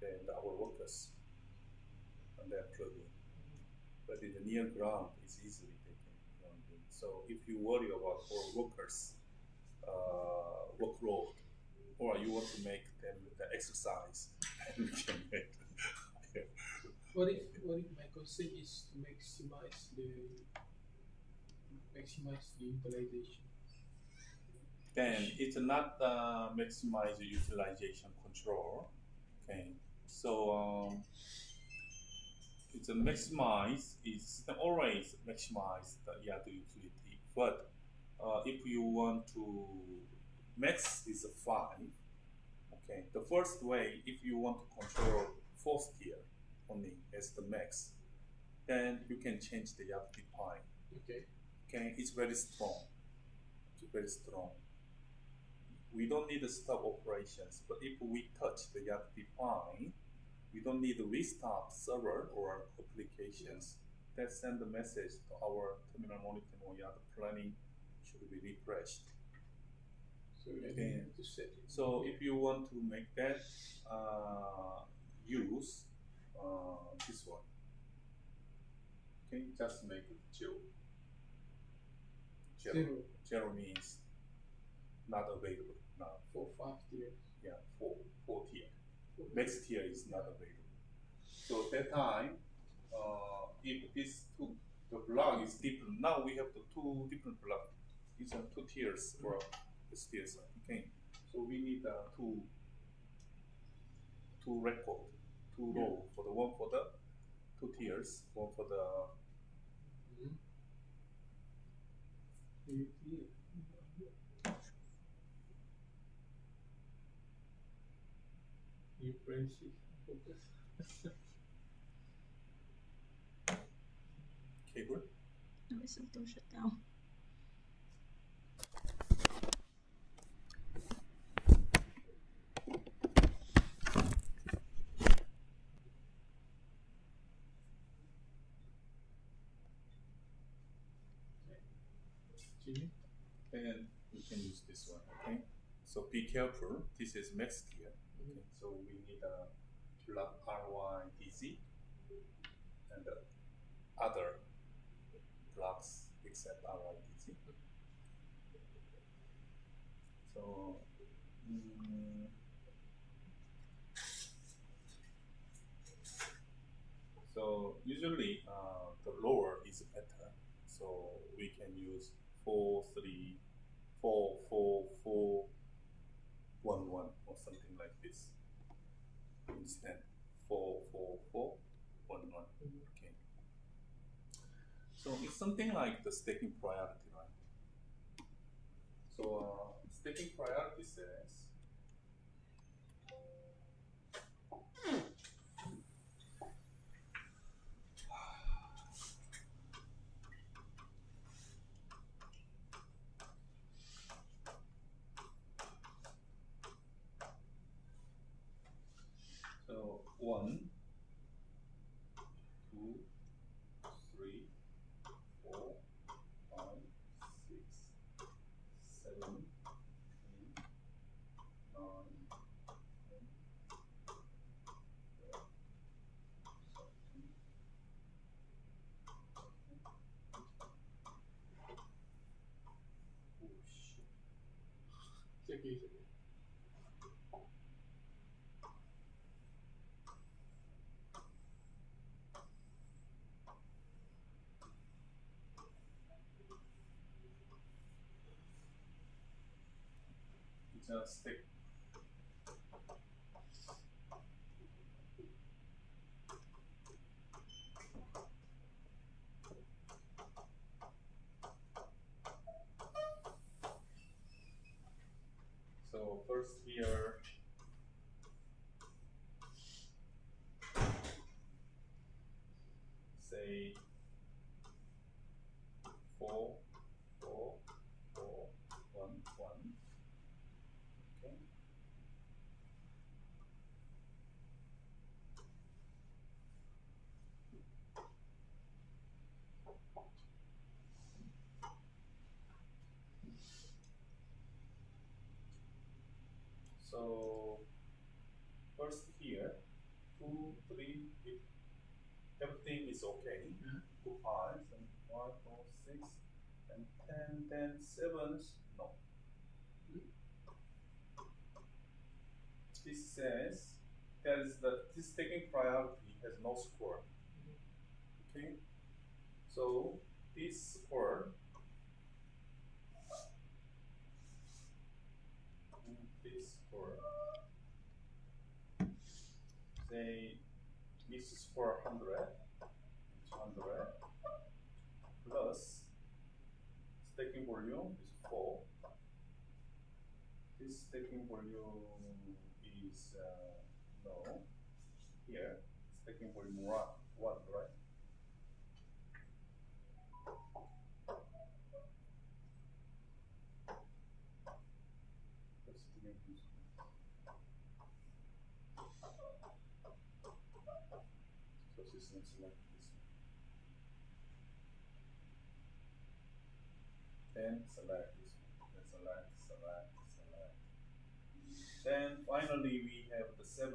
then our workers and their plugin. But in the near ground, it's easily taken. So if you worry about our workers workload, or you want to make them the exercise, and we can make higher. What if my concern is to maximize the utilization? Then it's not maximize the utilization control. Okay, so it's a maximize. It's always maximize the utility, but if you want to max is a 5. Okay, the first way, if you want to control 4th tier only as the max, then you can change the YAP define. Okay. Okay, it's very strong. It's very strong. We don't need to stop operations, but if we touch the YAP define, we don't need to restart server or applications. That send the message to our terminal monitoring or YAP planning should be refreshed. So okay. To set it. So if you want to make that use this one, okay, just make it 0. 0 means not available now. For 5 tiers. Yeah, 4 tier. Max tier is not available. So at that time, if the block is different, now we have the 2 different blocks. These are 2 tiers for this tiers. Okay, so we need 2 record, 2 row for the one for the 2 tiers, one for the. You friendship focus. Please auto shut down. Jimmy? And we can use this one, okay? So be careful, this is max tier. Okay, so we need a plug RYDZ and the other plugs except RYDZ. So, so usually the lower is better. So we can use 4, 3, 4, 4, 4, 1, 1 or something like this. Instead, 4, 4, 4, 1, 1. Okay. So it's something like the staking priority, right? So staking priority says so 1, 2, 3, 4, 5, 6, 7, 8, 9, 10, 12, 13. Oh shit. It's okay, it's okay. It's a stick. So first here, say 4, 4, 4, 1, 1. Okay. So first here, 2, 3, if everything is okay. 2 5s and 5, 4, 6, and 10, 10, 7s. No. This says this taking priority has no score. Okay. So this score say this score 100 plus staking volume is 4. This staking volume is no. Here staking volume 1, right? Let's do this. So this looks like this. Then select this one. Then select. Then finally we have the 7,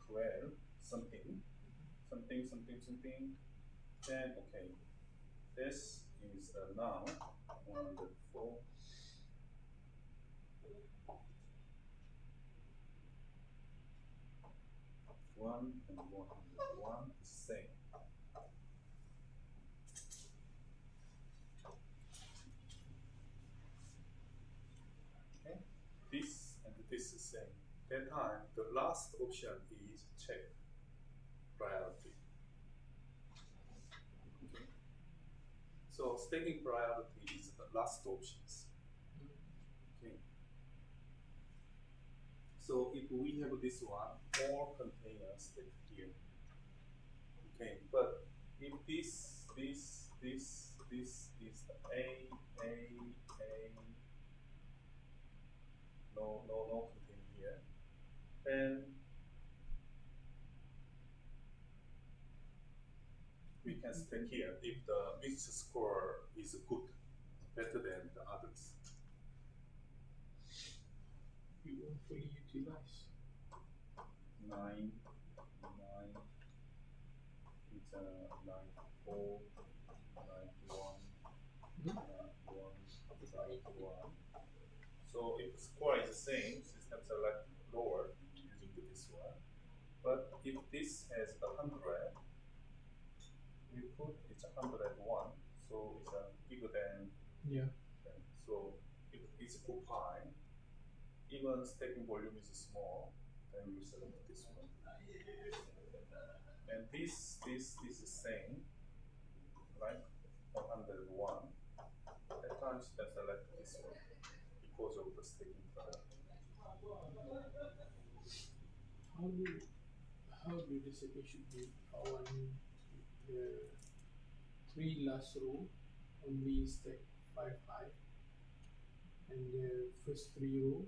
12, something. Then okay. This is now 104. 1 and 101 is the same. Okay, this and this is the same. That time, the last option is check priority. Okay. So staking priority is the last options. Okay. So if we have this one, more containers staked here. Okay, but if this this is A, no contain here. Then we can stay here if the mixed score is good, better than the others. You won't fully utilize. 9, it's 94, 91, 91. So if the score is the same, system select lower using this one. But if this has 100, we put it's 101, so it's bigger than. Yeah. So if it's equal pi, even stacking volume is small, then we select this one. And this is the same, right? 101. At times, then select this one because of the stacking product. How do the setting should be? On the 3 last row only stack 5 high, and the first 3 row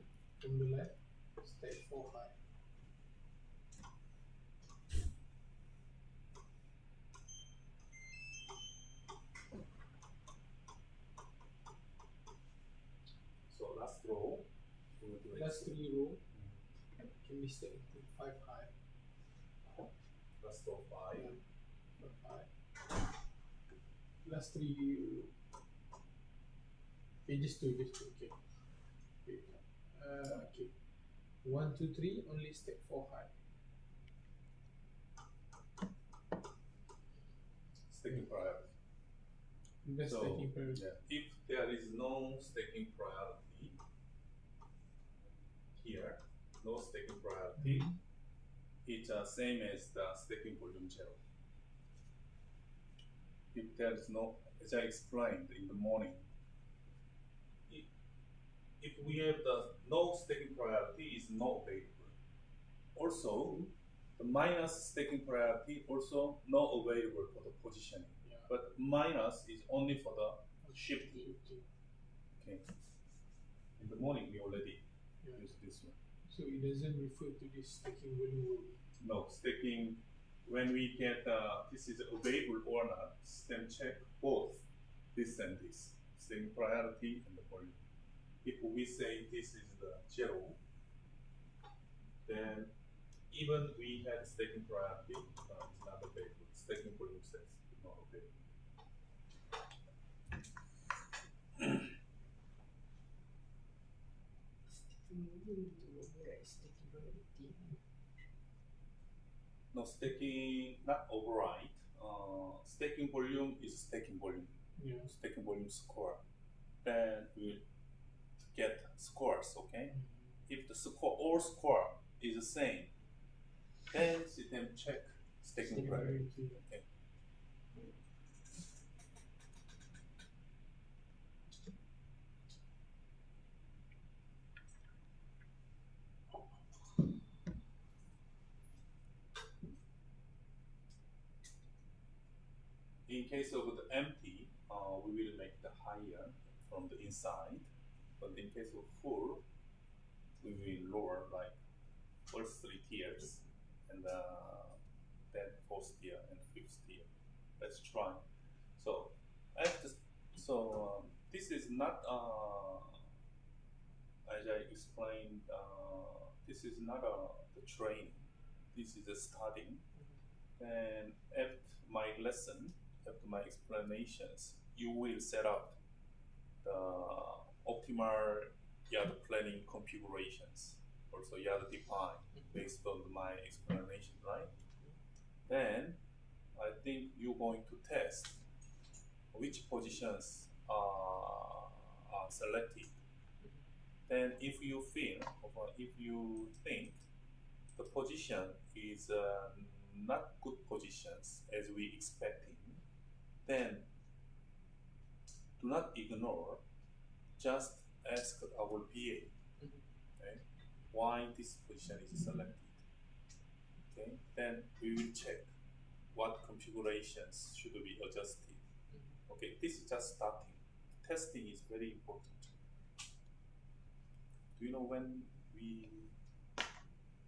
from the left stack 4 high. So last row, we will do it. Last 3 row can be stacked into 5 high. Last row 5. Yeah, 5 high. Last 3 okay, just two, okay. Okay. 1, 2, 3 only stack 4 high. Stacking priority. Best So, stacking priority. yeah, if there is no stacking priority here, no stacking priority, it's same as the stacking volume 0. If there is no, as I explained in the morning, if we have the no stacking priority is not available. Also, the minus stacking priority also not available for the positioning. Yeah. But minus is only for the shifting. Okay. In the morning we already use this one. So it doesn't refer to this stacking volume rule. No, stacking, when we get this is available or not, then check both this and this, stacking priority and the volume. If we say this is the 0, then even we had stacking priority, it's not available. Stacking volume says it's not available. No, stacking, not override. Stacking volume is stacking volume. Yeah. Stacking volume score. Then we get scores, okay? If the score, all score is the same, then system check stacking priority. Okay. In case of the empty, we will make the higher from the inside. But in case of full, we will lower like first 3 tiers and then 4th tier and 5th tier. Let's try. So after, this is not as I explained. This is not the training. This is the starting. And after my lesson, after my explanations, you will set up the optimal yard planning configurations. Also yard define based on my explanation, right? Then I think you're going to test which positions are selected. Then if you feel, or if you think the position is not good positions as we expected, then do not ignore, just ask our PA, okay, why this position is selected. Okay, then we will check what configurations should be adjusted. Okay, this is just starting. Testing is very important. Do you know when we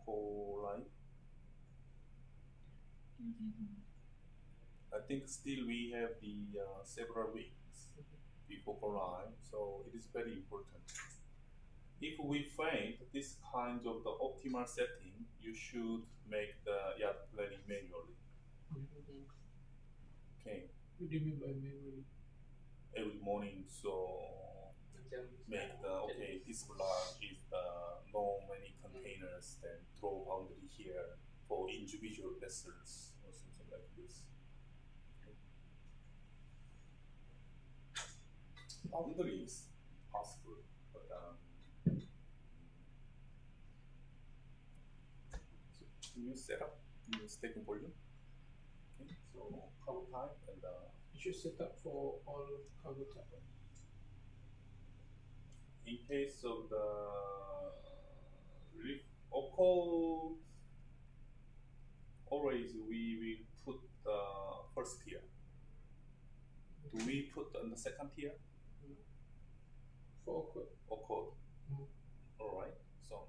go live? I think still we have the several weeks before go live, so it is very important. If we find this kind of the optimal setting, you should make the yard planning manually. Okay, What do you mean by manually? every morning, so make the okay. This block is no many containers, then throw boundary here for individual vessels or something like this. Boundary is possible, but so you set up your stacking volume. Okay, so cover type and You should set up for all cargo type. in case of the relief, of course, always we will put the first tier. Do we put on the second tier For code. or code? Mm. All right, so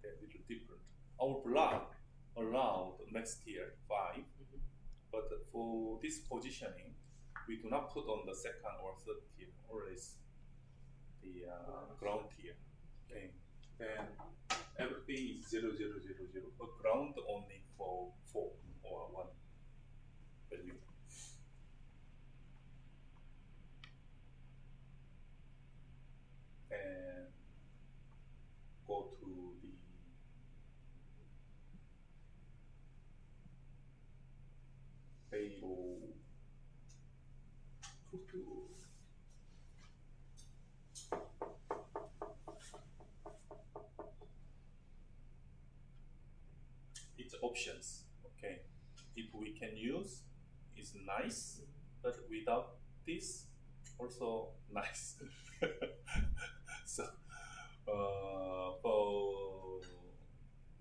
they're a little different. Our block allowed next tier 5, but for this positioning, we do not put on the second or third tier, always the ground tier. Okay, then everything is 0, 0, 0, 0, but ground only for 4 or 1 value. And go to the table. It's options. Okay, if we can use, it's nice, but without this, also nice. So, for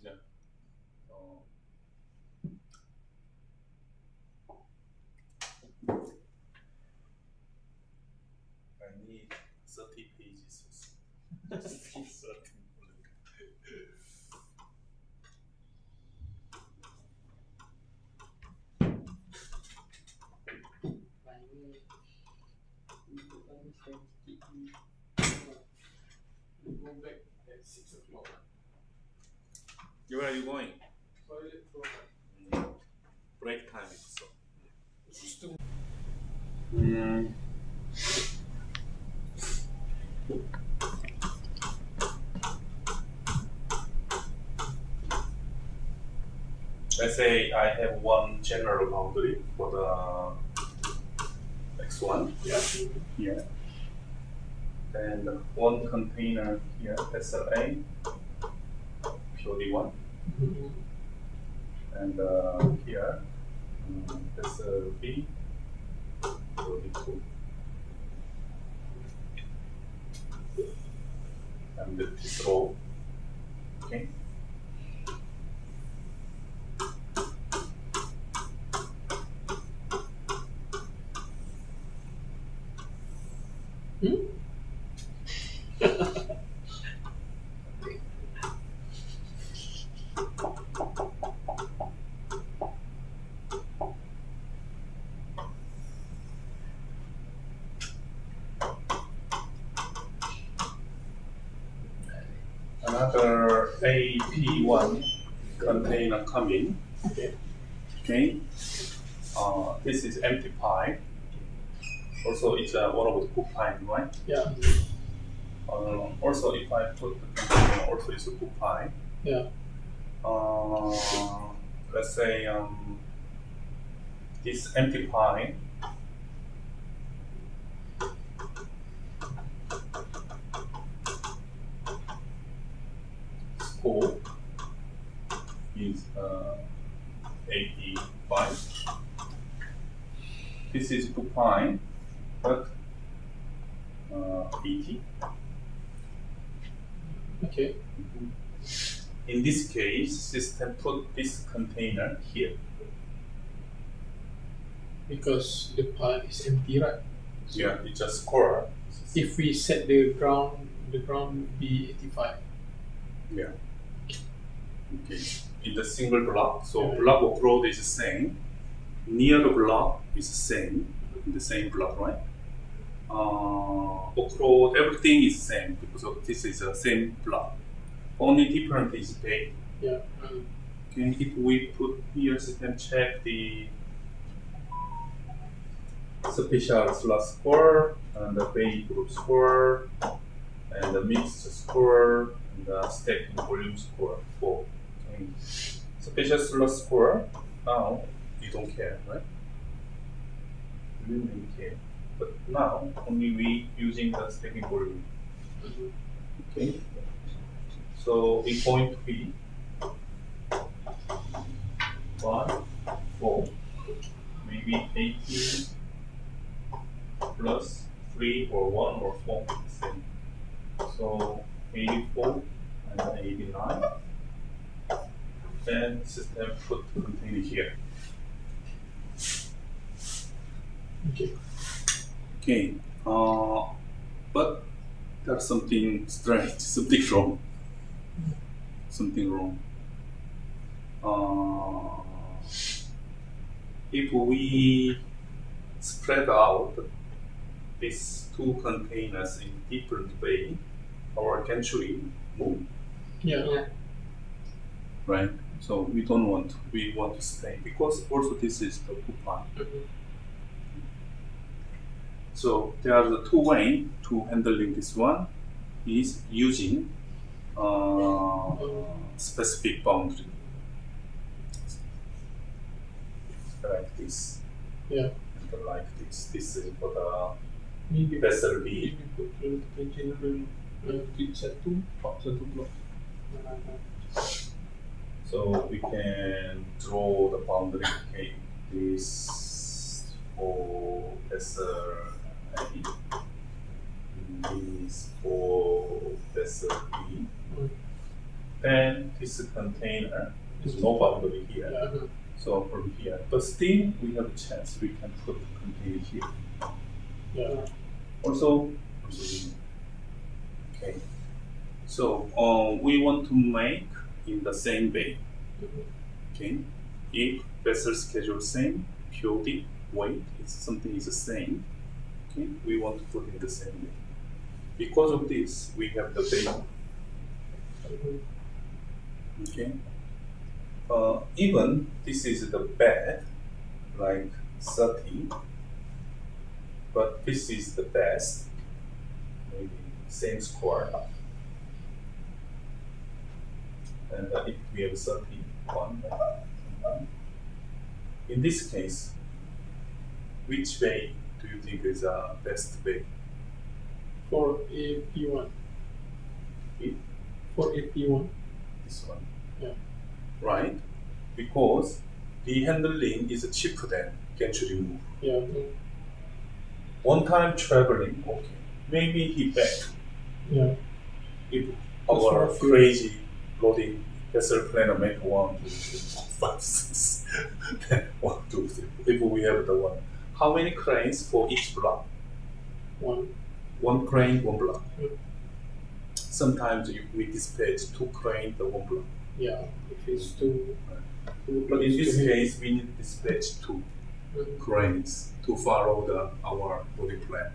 yeah, I need 30 pages. 30. We go back at 6 o'clock. Where are you going? Toilet for Break time. So. just to Let's say I have one general boundary for the X1 here, and one container here, SLA, POD1, and here, SLB, POD2, and this row, okay? Another AP1 container coming. Okay. This is empty pipe. Also, it's one of the cook pipe, right? yeah. Also, if I put the container, also it's a cook pipe. Yeah. Let's say this empty pipe. Scope is 85. This is cook pipe, but 80. Okay. In this case, system put this container here. Because the part is empty, right? Yeah, it's a square. If we set the ground be 85. Yeah. Okay. In the single block, so Yeah. block of road is the same. Near the block is the same. In the same block, right? Off-road, everything is same because of this is the same block. Only different is bay. Yeah. Okay, if we put here, so you can check the special slot score and the bay group score and the mixed score and the stacking volume score. Four. Okay. Special slot score. Now you don't care, right? You don't really care. But now only we using the stacking volume. Okay. So in point B, 1, 4, maybe 18 plus 3 or 1 or 4, same. So 84 and then 89. Then system put container here. Okay. Okay. But there's something strange, something wrong. Something wrong. If we spread out these two containers in different way, our gantry move, Yeah. right? So we don't want, we want to stay because also this is the coupon. So there are the two ways to handling this one is using specific boundary. Like this. Yeah. And like this. This is for the Maybe vessel B. put the container in satu block. So we can draw the boundary. Okay, this for vessel A, this for vessel B. Then this container is no boundary here. Yeah. So from here, but still we have a chance. We can put the container here. Yeah. Also, okay. So we want to make in the same way. Okay, if vessel schedule same, POD weight is something is the same. Okay, we want to put in the same way. Because of this, we have the bay. Okay. Even this is the bad, like 30, but this is the best, maybe same score. And if we have 31, in this case, which way do you think is the best way? For AP1. If For AP1. this one. Yeah. Right? Because the handling is cheaper than gantry move. Yeah. One time traveling, okay. Maybe he back. Yeah. If That's our more fuel. crazy loading vessel planner make 1, 2, 3, 4, 5, 6, then 1, 2, 3. If we have the one, how many cranes for each block? One. One crane, one block. Mm. Sometimes we dispatch 2 cranes, the 1 block. Yeah. If it's too. But in this too heavy. case, we need to dispatch 2 cranes to follow our loading plan.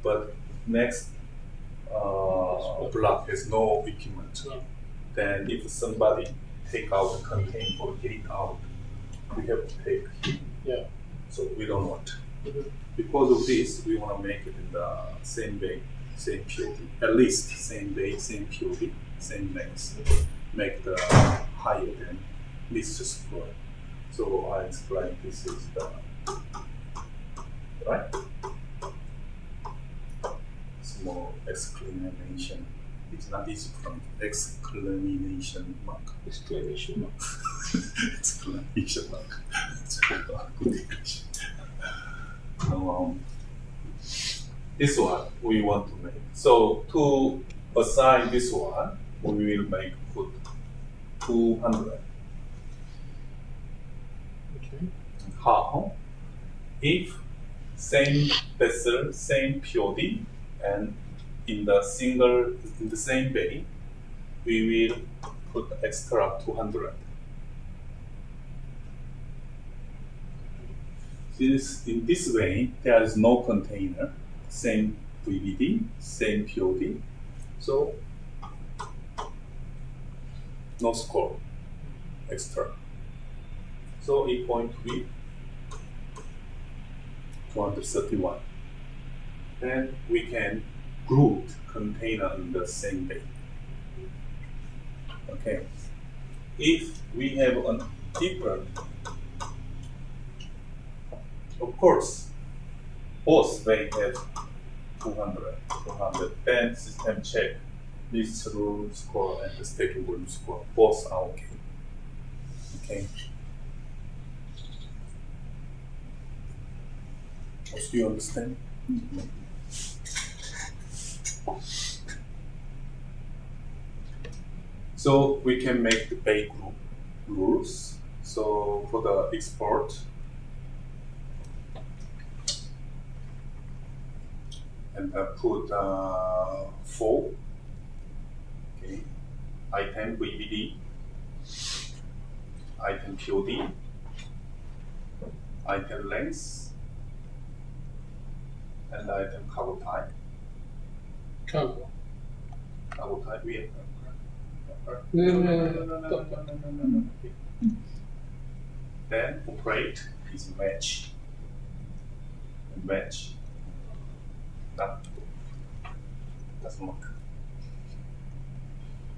But next block has no equipment. Yeah. Then if somebody take out the contain or get it out, we have to take him. Yeah. So we don't want. Mhm. Because of this, we want to make it in the same way, same POD. At least same way, same POD, same length. Make the higher than least square. So I explain this is the right. Small exclamation. It's not easy from exclamation mark. Exclamation mark. Exclamation mark. Good English. This one we want to make. So to assign this one, we will make put 200. Okay. How? If same vessel, same POD, and in the same bay, we will put extra 200. In this way, there is no container, same VBD, same POD, so no score extra. So it point to be 231. Then we can group container in the same bay. Okay. If we have a different, of course, both bay have 200, then system check this rule score and the staking volume score, both are okay. Okay. Do you understand? So we can make the bay group rules. So for the export, and put 4. Okay. Item VBD, item POD, item length, and item cargo type. Cargo. Cargo type we have. No. Then operate is match. Match. That doesn't work.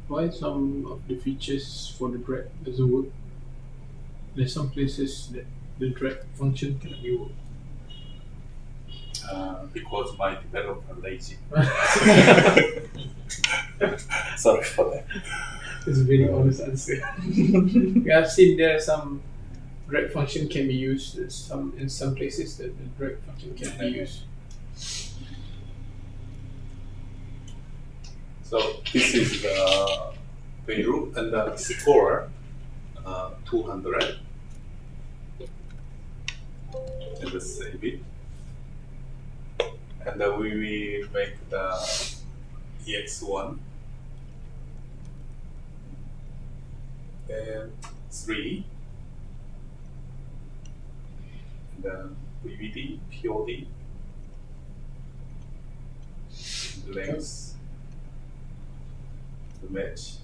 Why some of the features for the drag doesn't work? There's some places that the drag function cannot be worked. Because my developer lazy. Sorry for that. It's a very honest answer. We have seen there some drag function can be used. In some places that the drag function can be used. So this is the value and the score 200. And let's save it. And then we will make the EX1 and 3 and then VVD, POD, length, the match.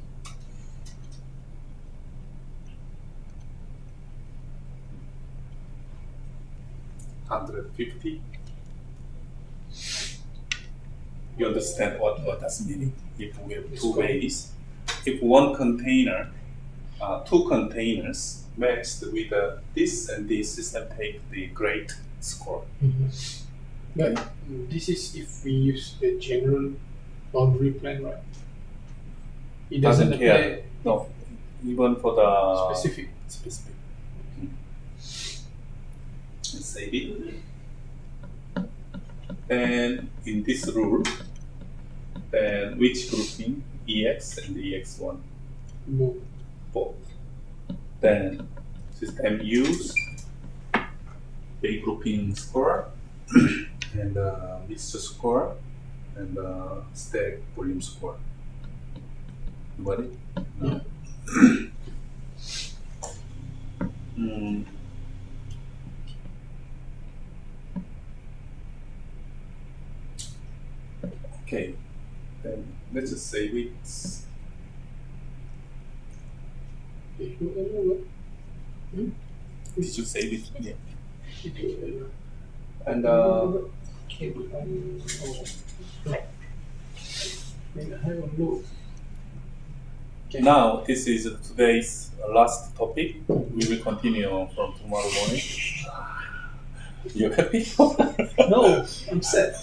$150. You understand what that's meaning? If we have two ways, if one container, two containers matched with this and this system take the great score. But this is if we use the general boundary plan, right? It doesn't apply care. No, even for the specific. Let's save it. And in this rule, then which grouping? EX and EX1. No. Both. Then system use a grouping score and mixture score and stack volume score. You got it? Yeah. Okay, then let's just save it. Did you save it? Yeah. And now this is today's last topic. We will continue from tomorrow morning. You happy? No, I'm sad.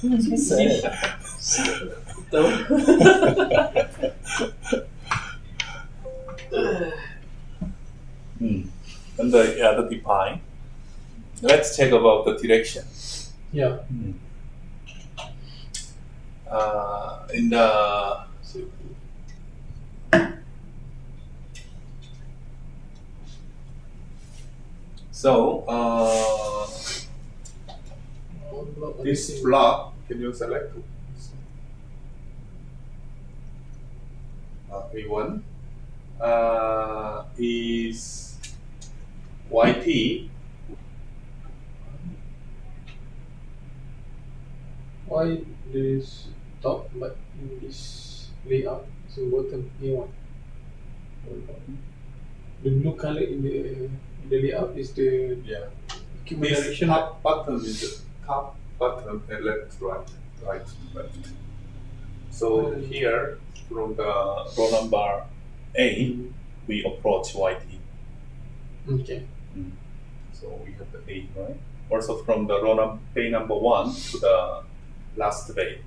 And the other define. Let's check about the direction. Yeah. In the This block, can you select A1 is YT. Why this top but in this layout is in bottom A1? The blue color in the layout is the Yeah. keyboard This direction. top button is the top button and left, right, left. So here from the row number A, we approach YT. Okay. So we have the A, right? Also from the row bay number 1 to the last bay.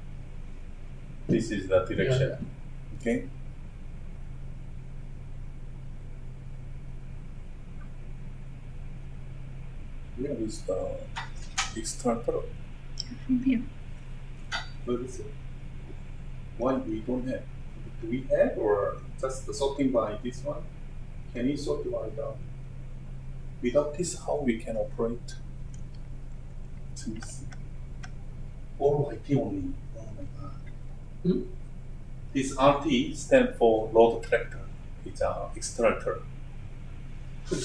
This is the direction. Okay. Where is the extractor? From here. Where is it? Why we don't have? Do we have or just the sorting by this one? Can you sort by the? Without this, how we can operate? All YT only. Oh my god. This RT stands for load tractor. It's an extractor. RT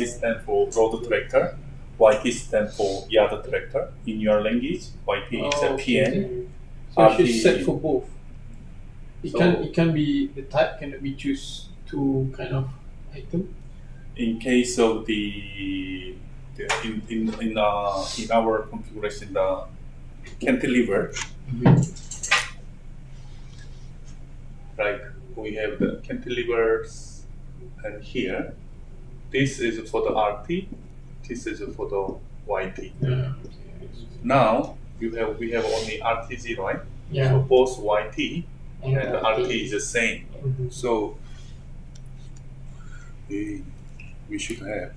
stands for road tractor. YT stands for yard tractor. In your language, YT is a PN. So it should set for both. So- It can be the type cannot be choose two kind of item. In case of in our configuration, the cantilever, right? We have the cantilevers, and here, this is for the RT, this is for the YT. Now we have only RTZ, right? Yeah. So both YT and the RT is the same. So we should have,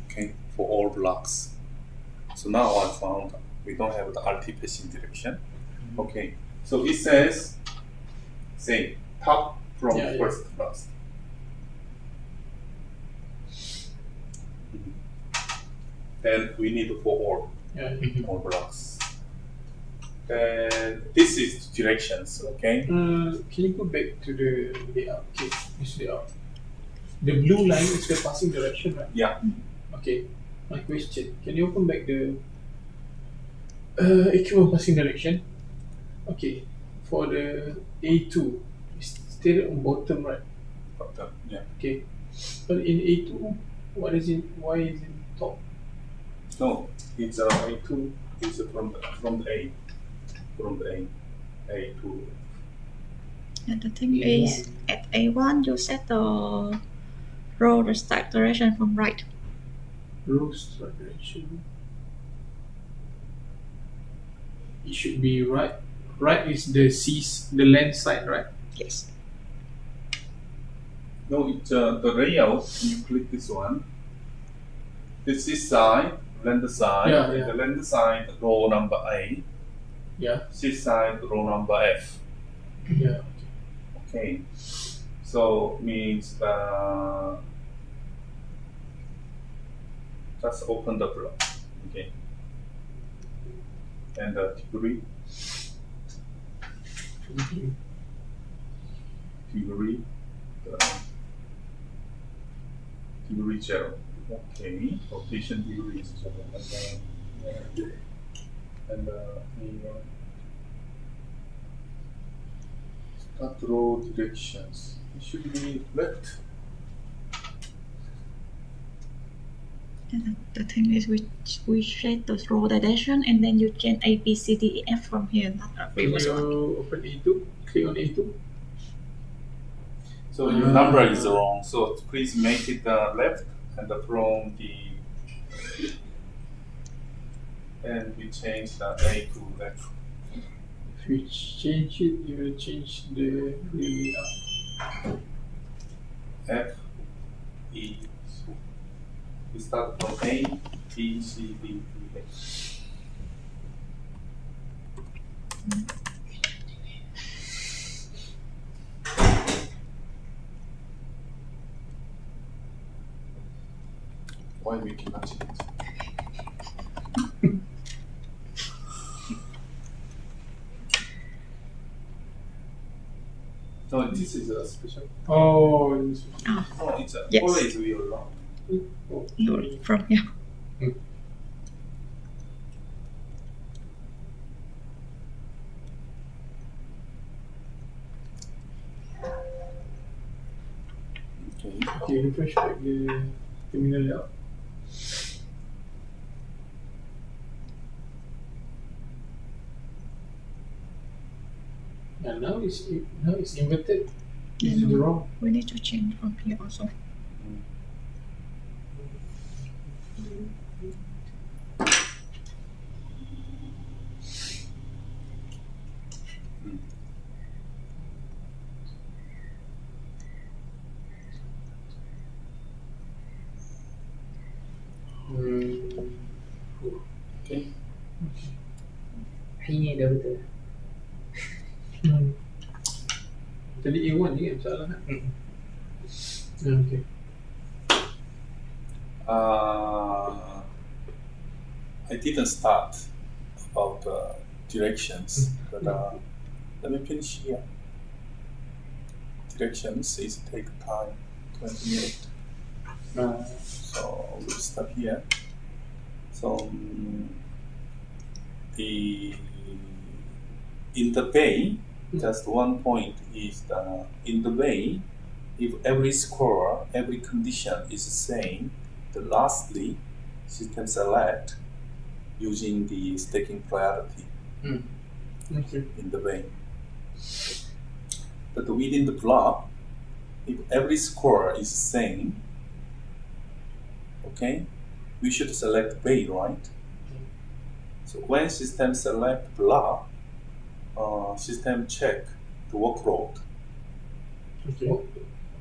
okay, for all blocks. So now I found we don't have the RT passing direction. Okay, so it says same top from first to last. And we need for all blocks. And this is directions, okay? Can you go back to the layout? Okay, this layout. The blue line is the passing direction, right? Yeah. Okay. My question: can you open back the equipment passing direction? Okay. For the A2, it's still on bottom, right? Bottom, yeah. Okay. But in A2, what is it? Why is it top? No, it's A2 is from the A. From the A to. And the thing is, at A1, you set the row the start direction from right. Row start direction. It should be right. Right is the left side, right? Yes. No, it's the layout. You click this one. This is side, left side. Yeah, and yeah. the left side row number A. Yeah. This side row number F. Yeah. Okay. So means just open the block. Okay. And the degree 0. Okay. Rotation degree is 0. And start row directions. It should be left. And the thing is, we set the row direction, and then you can A, B, C, D, E, F from here, not a Can reverse one. you open A2? Click on A2. So your number is wrong. So please make it left and from the and we change the A to left. If you change it, you will change the layout. F E. We start from A, B, C, D, E, F. Why we cannot change? this is a special. Oh, No, it's a, Yes. always we allow. You're from here. Okay. okay, refresh back the terminal layout. And now it's inverted. This is No. wrong. We need to change from here also. Okay. Ini dah betul. Jadi A1 ni kan masalah kan? Okay. I didn't start about directions, but let me finish here. Directions is take time, 20 minutes. So we'll start here. So in the bay, just one point is in the bay, if every score, every condition is the same, the lastly system select using the staking priority Okay. in the bay. But within the block, if every score is the same, okay, we should select bay, right? So when system select block, system check the workload, Okay.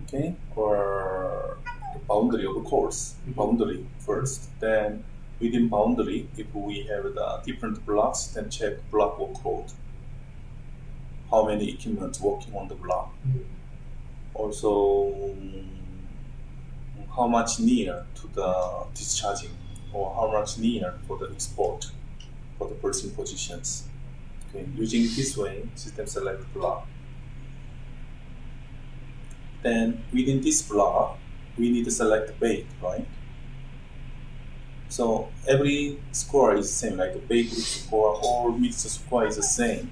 okay, or the boundary of the course, boundary first. Then within boundary, if we have the different blocks, then check block workload. How many equipment working on the block? Also, how much near to the discharging, or how much near for the export for the person positions. Okay, using this way, system select block. Then within this block, we need to select bay, right? So every score is the same, like a bay group score or mixed score is the same.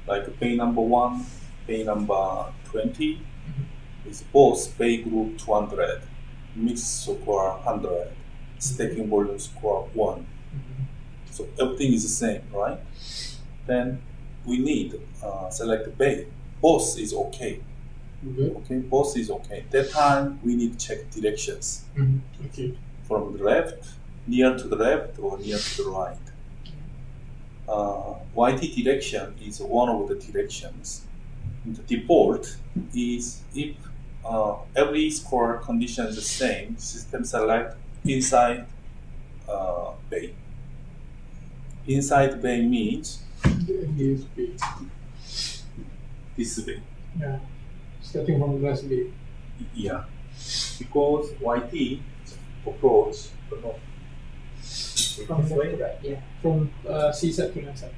Like bay number 1, bay number 20 is both bay group 200, mixed score 100, staking volume score 1. So everything is the same, right? Then we need select bay. Both is okay. Okay, both is okay. That time we need to check directions Okay. from the left, near to the left or near to the right. YT direction is one of the directions. The default is if every score condition is the same, system select inside bay. Inside bay means this way. Yeah. Starting from the last bay. Yeah, because YT approach, but no. From This way, Right, yeah. From C side to left side.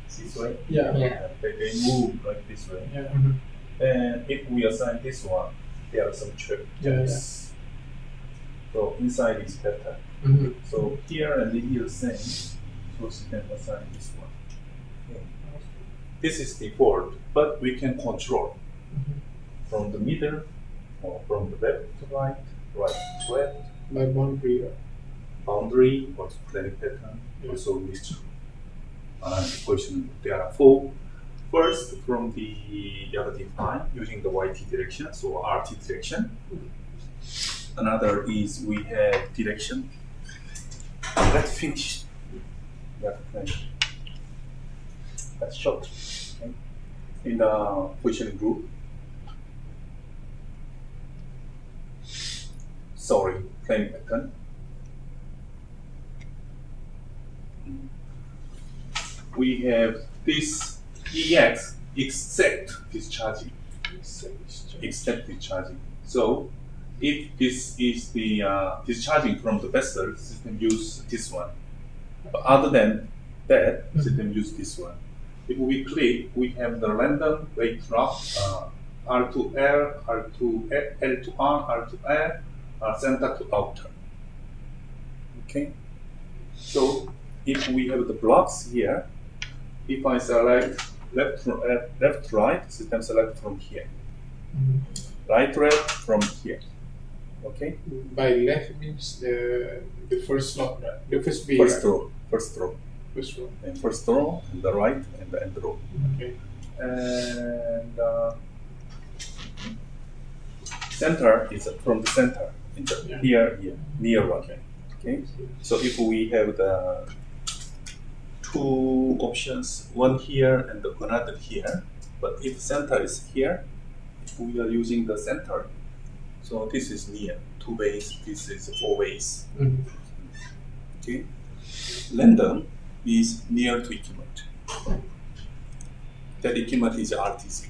this way. Yeah. Yeah. They move like this way. Yeah. And if we assign this one, there are some trips. Yeah. So inside is better. Mm-hmm. So here and here same. So we can assign this one. This is default, but we can control from the middle or from the left to right, right to left, By boundary. boundary or planning pattern, also mixture. The question there are 4. First, from the other define using the YT direction, so RT direction. Another is we have direction. Let's finish. That's short. Okay. In the positioning group. Sorry, planning pattern. We have this EX except discharging. Except discharging. So if this is the discharging from the vessel, system use this one. But other than that, system use this one. if we click, we have the random weight drop, R to L, R to L to R, R to L, center to outer. Okay. So if we have the blocks here, if I select left right, system select from here. Right from here. Okay. By left means the first slot, right? The first bay. First right? row. First row. First row. And first row, and the right, and the end row. Okay. And center is from the center. Here, near one. Okay. So if we have the two options, one here and another here, but if center is here, if we are using the center, so this is near, 2 ways, this is 4 ways. Okay. Random is near to equivalent. That equivalent is RTC.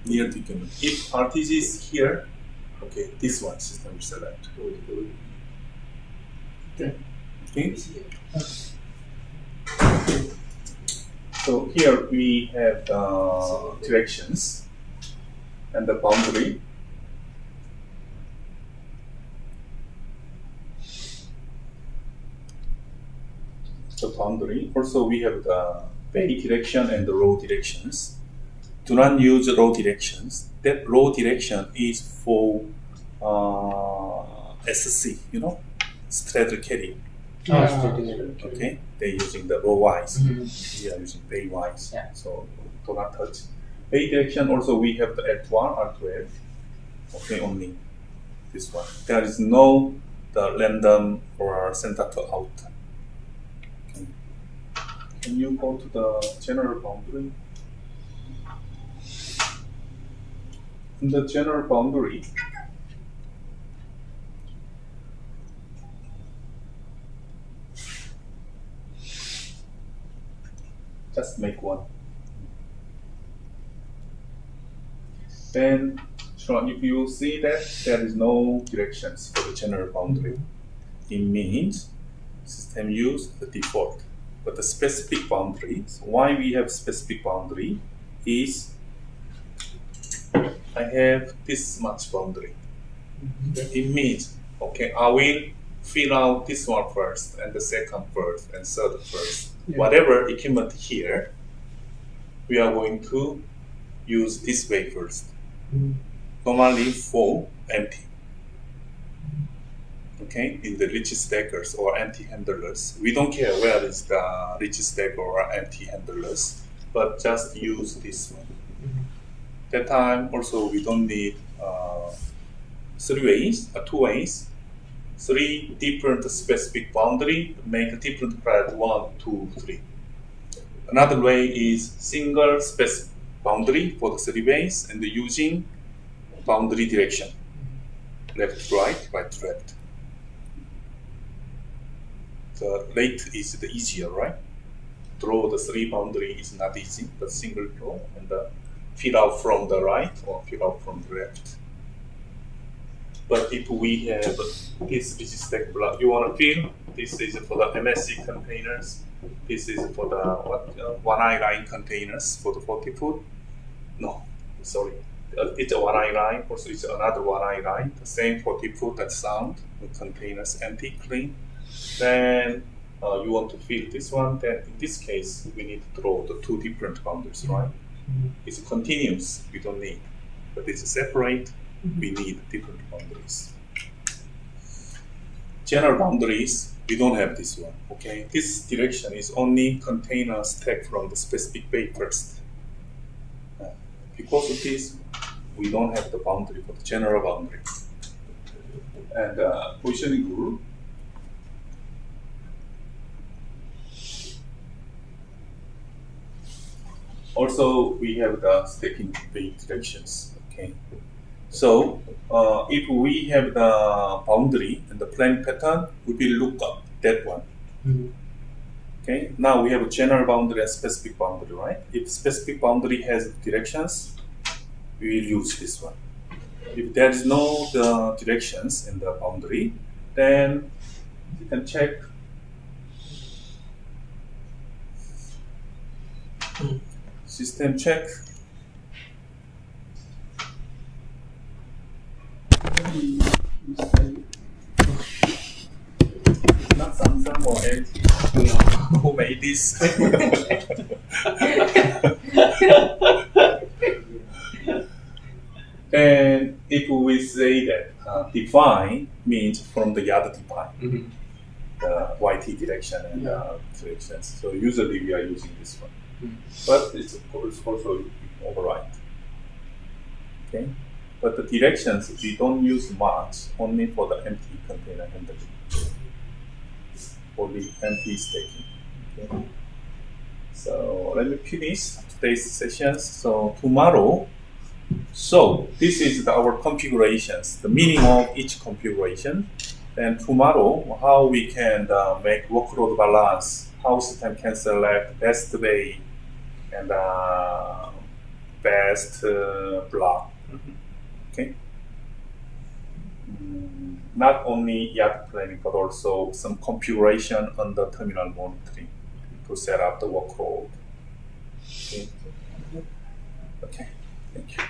Near to equivalent. If RTC is here, okay, this one system will select. Okay. Okay. So here we have directions and the boundary. The boundary. Also, we have the bay direction and the row directions. Do not use row directions. That row direction is for SC, straddle carry. Okay, they're using the row wise. We are using bay wise. Yeah. So do not touch. Bay direction also we have the L1, R12. Okay, only this one. There is no the random or center to out. Can you go to the general boundary? In the general boundary, just make one. Then, if you see that there is no directions for the general boundary, it means system use the default. But the specific boundaries, why we have specific boundary is I have this much boundary. It means, okay, I will fill out this one first, and the second first, and third first. Yeah. Whatever equipment here, we are going to use this way first. Normally for empty. Okay, in the rich stackers or empty handlers. We don't care where is the rich stacker or empty handlers, but just use this one. That time also we don't need 3 ways, 2 ways, 3 different specific boundary, make a different priority 1, 2, 3. Another way is single specific boundary for the 3 ways and using boundary direction, left, right, right, left. The late is the easier, right? Draw the 3 boundary is not easy, but single draw and fill out from the right or fill out from the left. But if we have this stack block, you want to fill, this is for the MSC containers, this is for the 1i line containers for the 40 foot. No, sorry. It's a 1i line, also it's another 1i line, the same 40 foot that sound, the containers empty, clean. Then you want to fill this one, then in this case, we need to draw the 2 different boundaries, right? It's continuous, we don't need. But it's separate, we need different boundaries. General boundaries, we don't have this one, okay? This direction is only container stack from the specific bay first. Because of this, we don't have the boundary for the general boundary. And positioning rule. Also, we have the stacking bay directions. Okay, so if we have the boundary and the plan pattern, we will look up that one. Okay, now we have a general boundary and specific boundary, right? If specific boundary has directions, we will use this one. If there is no directions in the boundary, then you can check System check. Maybe this time. Not Samsung or LG. Who made this? And if we say that define means from the other define, the YT direction and directions. So usually we are using this one, but it's of course also override. Okay, but the directions we don't use much, only for the empty container handling, for the empty staking. Okay. So let me finish today's sessions. So tomorrow. So this is our configurations, the meaning of each configuration. Then tomorrow, how we can make workload balance, how system can select best way and best block. Okay. Not only YAT planning, but also some configuration on the terminal monitoring to set up the workload. Okay. Okay. Thank you.